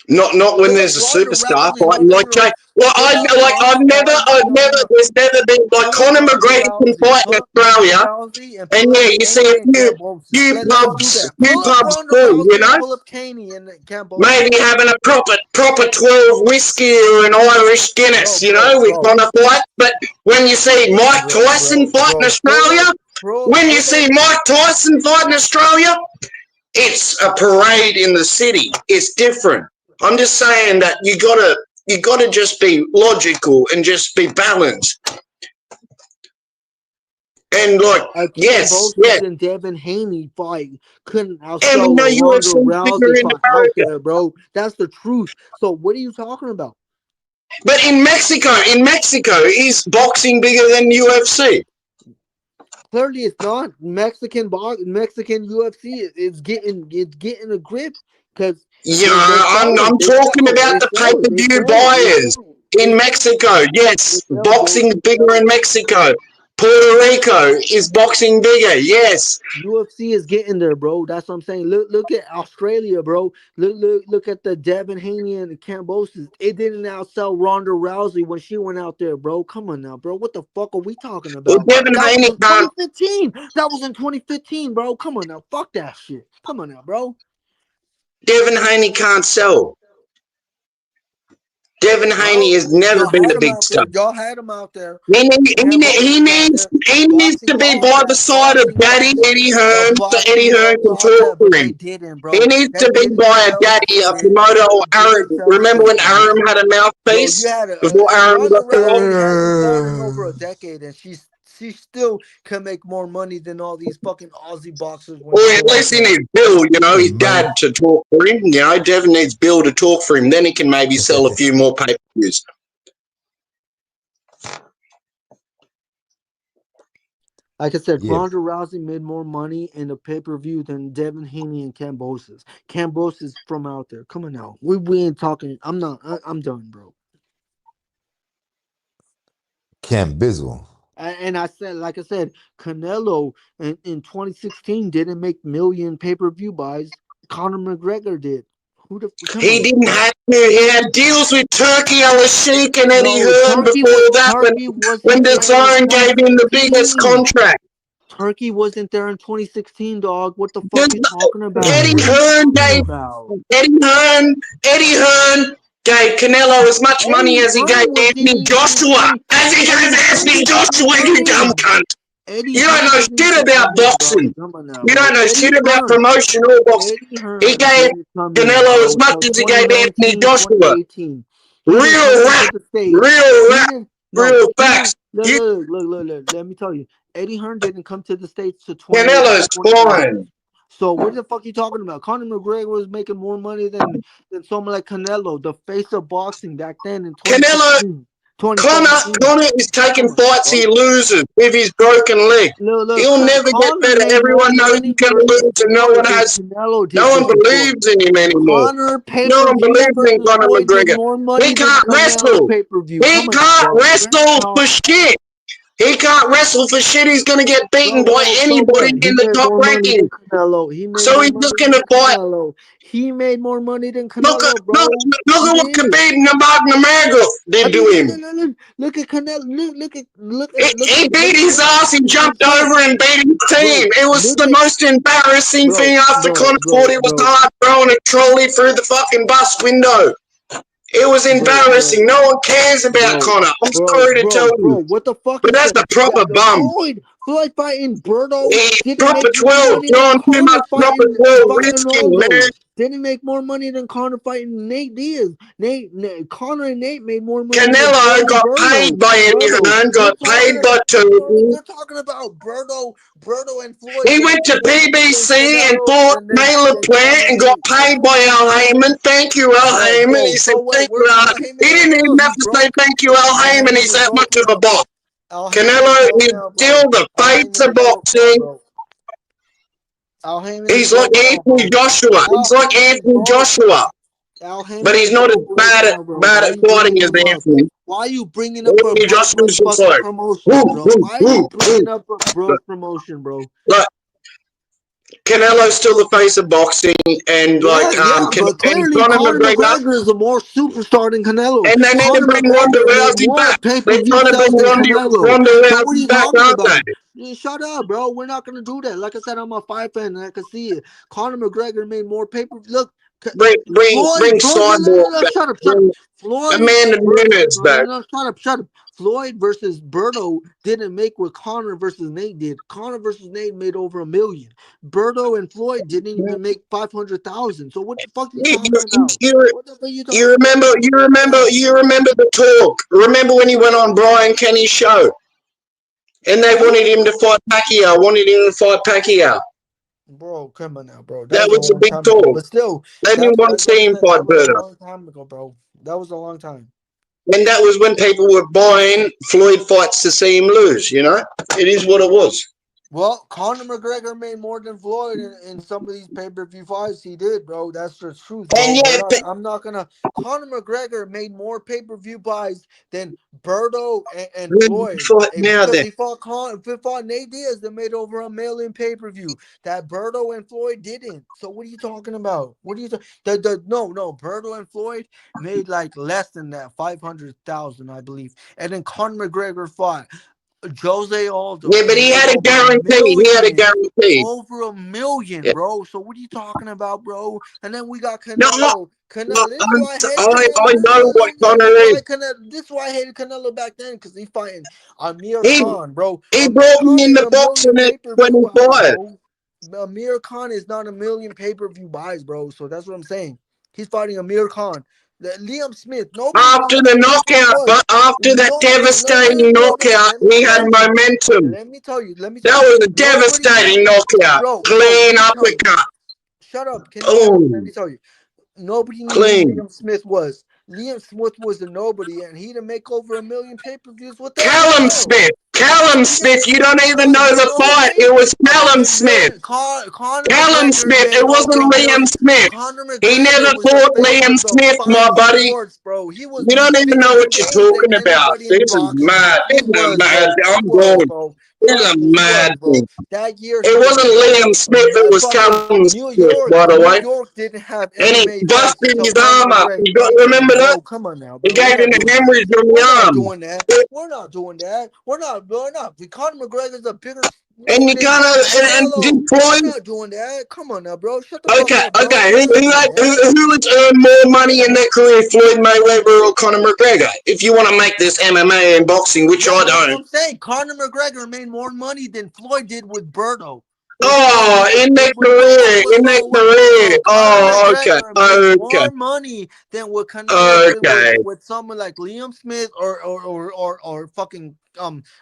Not when Look at there's a Ronda superstar Rousey. fighting like Jake. Well, Look at I've never, there's never been like Look up Conor Ronda McGregor can Rousey. fight in Pull up Ronda Australia, Rousey and and pull up yeah, you see Caney and Cambosis. Let's do that. few Pull up pubs Ronda full, Rousey and pull up Caney and Cambosis. maybe having a proper 12 whiskey or an Irish Guinness, with Conor fight. But when you see Mike Tyson fight in Pull up, Australia, when you pull up. see Mike Tyson fight in Australia, it's a parade in the city. It's different. I'm just saying that you gotta just be logical and just be balanced. And like, yes, Cambosis and Devin Haney fight couldn't and we outsell know a Ronda UFC figure Rousey in fight out America. there, bro. That's the truth. So what are you talking about? But in Mexico, is boxing bigger than UFC? Clearly, it's not. Mexican UFC is getting a grip because Yeah, they sell I'm it. They talking sell it. about They the sell it. They pay-per-view sell it. They buyers sell it. in They sell it. Mexico. They Yes, sell, bro. boxing They bigger sell. in Mexico. Puerto Rico is boxing bigger. Yes. UFC is getting there, bro. That's what I'm saying. Look at Australia, bro. Look at the Devin Haney and the Cambosis. It didn't outsell Ronda Rousey when she went out there, bro. Come on now, bro. What the fuck are we talking Well, about? Devin That was Haney in can't. 2015. That was in 2015, bro. Come on now. Fuck that shit. Come on now, bro. Devin Haney can't sell. Devin Haney Well, has never y'all been had a him big out there. star. Y'all had him out there. He Cambosis was out needs there. he needs Boxing to be lost by the that. side of Daddy Eddie Hearn, so Eddie Boxing Hearn can lost talk that, for but they him. didn't, He bro. needs They to be didn't by a sell daddy, a shit. promoter or They Aaron. didn't sell Remember shit, when bro. Aaron had a Bro, you mouthpiece? had Before and Aaron Ronda got Rousey hasn't fought in over a decade, and she still can make more money than all these fucking Aussie boxers when or they at go out least he there. needs Bill, his Man, dad to talk for him. Devin needs Bill to talk for him. Then he can maybe sell a few more pay-per-views. Like I said, yeah, Ronda Rousey made more money in the pay per view than Devin Haney and Cambosis. Cambosis from out there. Come on now, we ain't talking. I'm not. I'm done, bro. Cam Bizzle. And I said, like I said, Canelo in 2016 didn't make million pay per view buys. Conor McGregor did. Come He on now, didn't bro. have to. He had deals with Turkey Al Sheikh and Eddie No, Hearn before that. Turkey When wasn't the there in Zone gave him the biggest 2016. contract. Turkey wasn't there in 2016, dog. What the fuck Just you talking about? Eddie What are you Hearn talking gave about? Eddie Hearn gave Canelo as much money Eddie as he gave Hearn wasn't Anthony even in Joshua. 20. As he gave Eddie Hearn Anthony wasn't in Joshua, you dumb 20. cunt. Eddie You don't Hearn know didn't shit come about in there, dog. boxing. Come on now, You bro. don't know shit about promotion or boxing. Eddie He Hearn gave didn't come in, Canelo as bro, much till as he gave Anthony 2019, Joshua. 2018. He didn't come Real into rap. the States. Real He rap. didn't, no, Real he facts. didn't. Look, You look, look, look, look. Let me tell you. Eddie Hearn didn't come to the States till 2018, Canelo's 2019. fine. So what the fuck you talking about? Conor McGregor was making more money than someone like Canelo, the face of boxing back then in Canelo 2016, Connor 2017. Connor is taking Come on, fights bro. he loses with his broken leg. Look, He'll never get Conor better. made more Everyone knows he's money gonna versus lose and Floyd than Canelo no did one versus Floyd. believes in him anymore. Conor pay No per one view believes in versus Conor Floyd did McGregor. more He money than can't Canelo wrestle. pay per view. He Come on now, can't bro. We're not wrestle for talking, shit. He can't wrestle for shit. He's gonna get beaten by bro. So anybody what? He in the made top more money than ranking. Canelo. He made So more he's money just gonna than fight. Canelo. He made more money than Look at Canelo, look bro. look He at what did. Khabib Nurmagomedov I did to mean, him. look at Canelo. He beat his ass. He jumped Shut up, over and beat his bro. team. It was Look the at most embarrassing bro, thing after bro, Conor fought. bro, It was bro, hard throwing a trolley through the fucking bus window. It was bro. embarrassing. No one cares about Bro, Conor. I'm bro, sorry to tell bro, you. bro, what the fuck But is that's that? a proper bum. Floyd fighting Berto He didn't proper make more 12, money than throwing too Conor much proper fighting 12 risking, man. Aldo. Didn't make more money than Conor fighting Nate Diaz. Conor and Nate made more money than Floyd Canelo and got paid by Eddie Berto. Hearn, You're got talking paid by about Toby. you're talking about Berto and Floyd He making went to more money than PBC and Canelo fought and Mailer then Plant Conor and and got Nate. paid by Al Heyman. Thank you, Al Heyman. Bro. He said, So what? thank you, Where's Al. Al He Heyman at didn't now? even have He's to say broke. thank you, Al Al Heyman. Heyman He's is that much broke of a now. boss. Al Heyman is Canelo broke is now, bro. still the Al face Heyman of is broke now, boxing. bro. Al Heyman is He's like broke now, Anthony bro. Joshua. Al He's like Heyman is Anthony broke. Joshua. Al But Heyman he's is not as broke right now, bro. bad Why at are you fighting bringing as him up? Anthony. Why are you bringing up a Anthony bro's Joshua's just fucking like, promotion, woo, bro? woo, Why are you woo, woo. bringing up a bro's promotion, bro? Like, Canelo's still the face of boxing, and Yeah, but and clearly Conor Conor McGregor, McGregor is a more superstar than Canelo. and they need to Conor bring Ronda McGregor made Rousey more back. They're pay-per-view trying to bring sales than Canelo. Ronda So what are Rousey you back, talking aren't they? about? Shut up, bro. We're not gonna do that. Like I said, I'm a fight fan and I can see it. Conor McGregor made more pay-per-view. Look, Bring Cyborg No, back. shut up. Bring Floyd Amanda versus Nunes back. no, shut up. Floyd versus Berto didn't make what Conor versus Nate did. Conor versus Nate made over 1 million. Berto and Floyd didn't even make 500,000. So what the fuck are you You, talking about? you, What the fuck are you you talking about? remember? You remember the talk. Remember when he went on Brian Kenny's show, and they Huh? wanted him to fight Pacquiao. Wanted him to fight Pacquiao. Bro, come on now, bro. That That was a was a long big time ago. talk. But still, They didn't want to like I see him said, fight that was a Berto. long time ago, bro. That was a long time. And that was when people were buying Floyd fights to see him lose, you know? It is what it was. Well, Conor McGregor made more than Floyd in some of these pay-per-view fights. He did, bro. That's the truth, bro. And yeah, but I'm not gonna. Conor McGregor made more pay-per-view buys than Berto and who did he Floyd, fight now because then? he fought Nate Diaz that made over $1 million pay-per-view. That Berto and Floyd didn't. So what are you talking about? What are you? No, Berto and Floyd made like less than that, 500,000, I believe. And then Conor McGregor fought Jose Aldo Yeah, but and he made had a over $1 guarantee. He had a million. guarantee. Over $1 million, Yeah. bro. So what are you talking about, bro? And then we got No, Canelo. Canelo. This is why I hated I Canelo. know what Connor is. This is why I hated Canelo back then, because he fighting Amir He Khan, bro. he Amir brought Khan me in ain't the a boxing million at pay-per-view buys, 25. bro. Amir Khan is not a million pay-per-view buys, bro. So that's what I'm saying. He's fighting Amir Khan. Liam Smith. Nobody knew After who the Liam Smith knockout, was. but after that devastating knockout, Let me he tell had you. momentum. Let me tell you. That was a Nobody knew, devastating knockout. bro. Let Clean me tell you. uppercut. Shut up. Can you shut up? Let me Boom. tell you. Nobody knew who Clean. Liam Smith was. Liam Smith was a nobody, and he didn't make over $1 million pay-per-views without a Callum belt. Smith. Callum He didn't, Smith. You don't even bro. know You the know his fight. name? It was Okay, Callum Smith. Conor Callum McGregor Smith. It made over wasn't $1 Liam million. Smith. Conor He McGregor never was the fought face Liam of the Smith, my fighting buddy. sports, bro. He was You don't even bigger know in what you're name than talking about. anybody in This is boxing. mad. He This is was, mad. bro. He I'm was, gone. bro. This is Trust a me, he mad was, bro. thing. That year he It was wasn't Liam Smith. It was fucking Callum New Smith, York. by the New way. York didn't have And he MMA fights busted until his Conor arm up. McGregor You got came in, remember that? bro. Come on now, He bro. We're gave him not a doing that. hemorrhage on We're the not arm. doing that. We're not doing that. We're not. Conor McGregor's a bigger And name you than can't fucking and did Canelo. We're Floyd? not doing that. Come on now, bro. Shut the fuck Okay, up, bro. okay. We're not doing that. Who has earned more money in their career, Floyd Mayweather or Conor McGregor? If you want to make this MMA and boxing, which Yeah, I that's what don't. I'm saying. Conor McGregor made more money than Floyd did with Berto. Oh, in their career, in their career. Conor Oh, okay, McGregor made okay, more money than what Canelo did okay. with someone like Liam Smith or fucking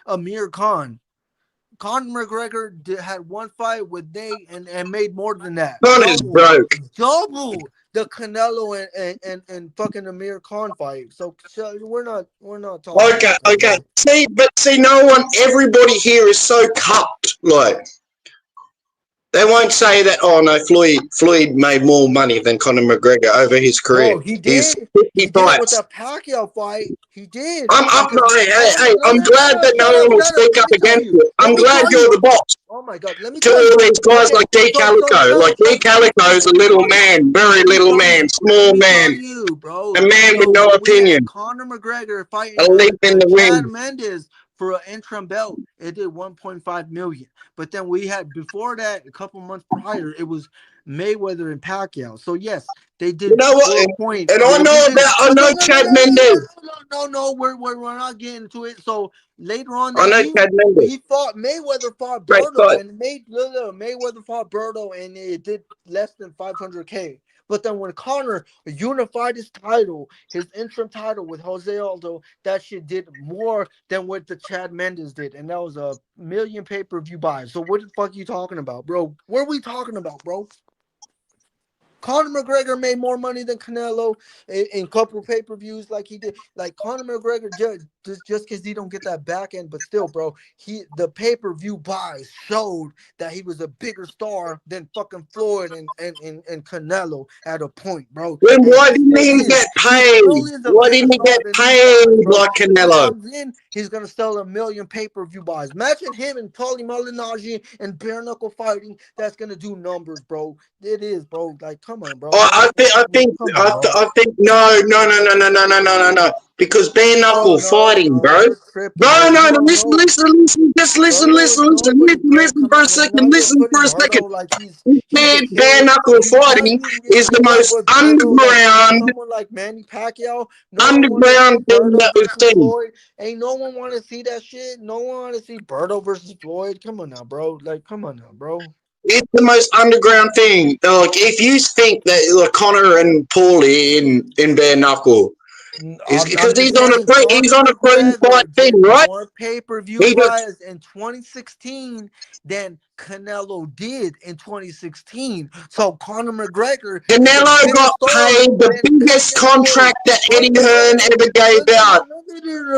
Amir Khan. Conor McGregor had one fight with Nate and made more than that. Conor's broke. Double the Canelo and fucking Amir Khan fight. So we're not talking Okay, about that, okay. bro. See, no one, everybody here is so cupped. Like, they won't say that, oh no, Floyd made more money than Conor McGregor over his career. Bro, he He's did. 50 He did with fights. the Pacquiao fight. He did I'm because hey, I'm glad that no one will shut up. speak Let up me tell against you. it. Let I'm me glad tell you're you. the boss Oh my God. Let me to tell all you. these guys Okay. like D Calico. Like D Calico's a little man, very Let me little tell man, you. Let small me tell man, you, bro. a man with So no when we had opinion, Conor McGregor a fighting leap in the Chad wind. Mendes for an interim belt, it did 1.5 million. But then we had before that, a couple months prior, it was Mayweather and Pacquiao. So yes, they You did know what? 4 point. And I They know did. about, I But know Chad Mendes. no. We're not getting into it. So later on I that know year, Chad Mendes. Mayweather fought Great Berto, fight. and Mayweather fought Berto, and it did less than 500K. But then when Conor unified his title, his interim title with Jose Aldo, that shit did more than what the Chad Mendes did, and that was a million pay-per-view buys. So what the fuck are you talking about, bro? What are we talking about, bro? Conor McGregor made more money than Canelo in couple pay-per-views like he did. Like Conor McGregor just because he don't get that back end, but still, bro, the pay-per-view buys showed that he was a bigger star than fucking Floyd and Canelo at a point, bro. Then And why he didn't still he is. get He's paid? millions a Why bigger didn't he star get than these guys, paid bro. like If he Canelo? comes in, he's gonna sell 1 million pay-per-view buys. Imagine him and Paulie Malignaggi and bare knuckle fighting. That's gonna do numbers, bro. It is, bro. Like, come on, bro. Come on, bro. I think, no. Because bare knuckle fighting, No. bro. You're tripping, No, bro. no, You don't know. listen, just Berto is nobody, bro. listen Come for a on now. second, Now you're listen putting for a second. Berto like he's the Man, bare kid. knuckle fighting is You the went most with Berto like he was underground, someone like Manny Pacquiao. No one want to see underground thing Berto that we've versus seen. Floyd. Ain't no one want to see that shit. No one want to see Berto versus Floyd. Come on now, bro. Like, come on now, bro. It's the most underground thing. Like, if you think that like Connor and Paulie in bare knuckle Is I'm because just he's on a saying, he's on Conor a free McGregor fight thing, did right? more pay-per-view He just buys in 2016 than Canelo did in 2016. So Conor McGregor is a Canelo bigger got star paid the than biggest Canelo. contract that Wait, Eddie wait, wait, Hearn wait. ever gave out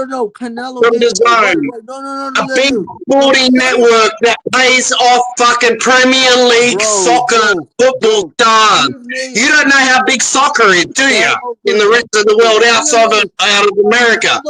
No. Canelo from the did. Wait, zone. wait. No, A big no. sporting network that pays off fucking Premier League soccer football stars. You've named You don't know how big soccer is, do you? Canelo In the versus rest of the world outside of Canelo. America.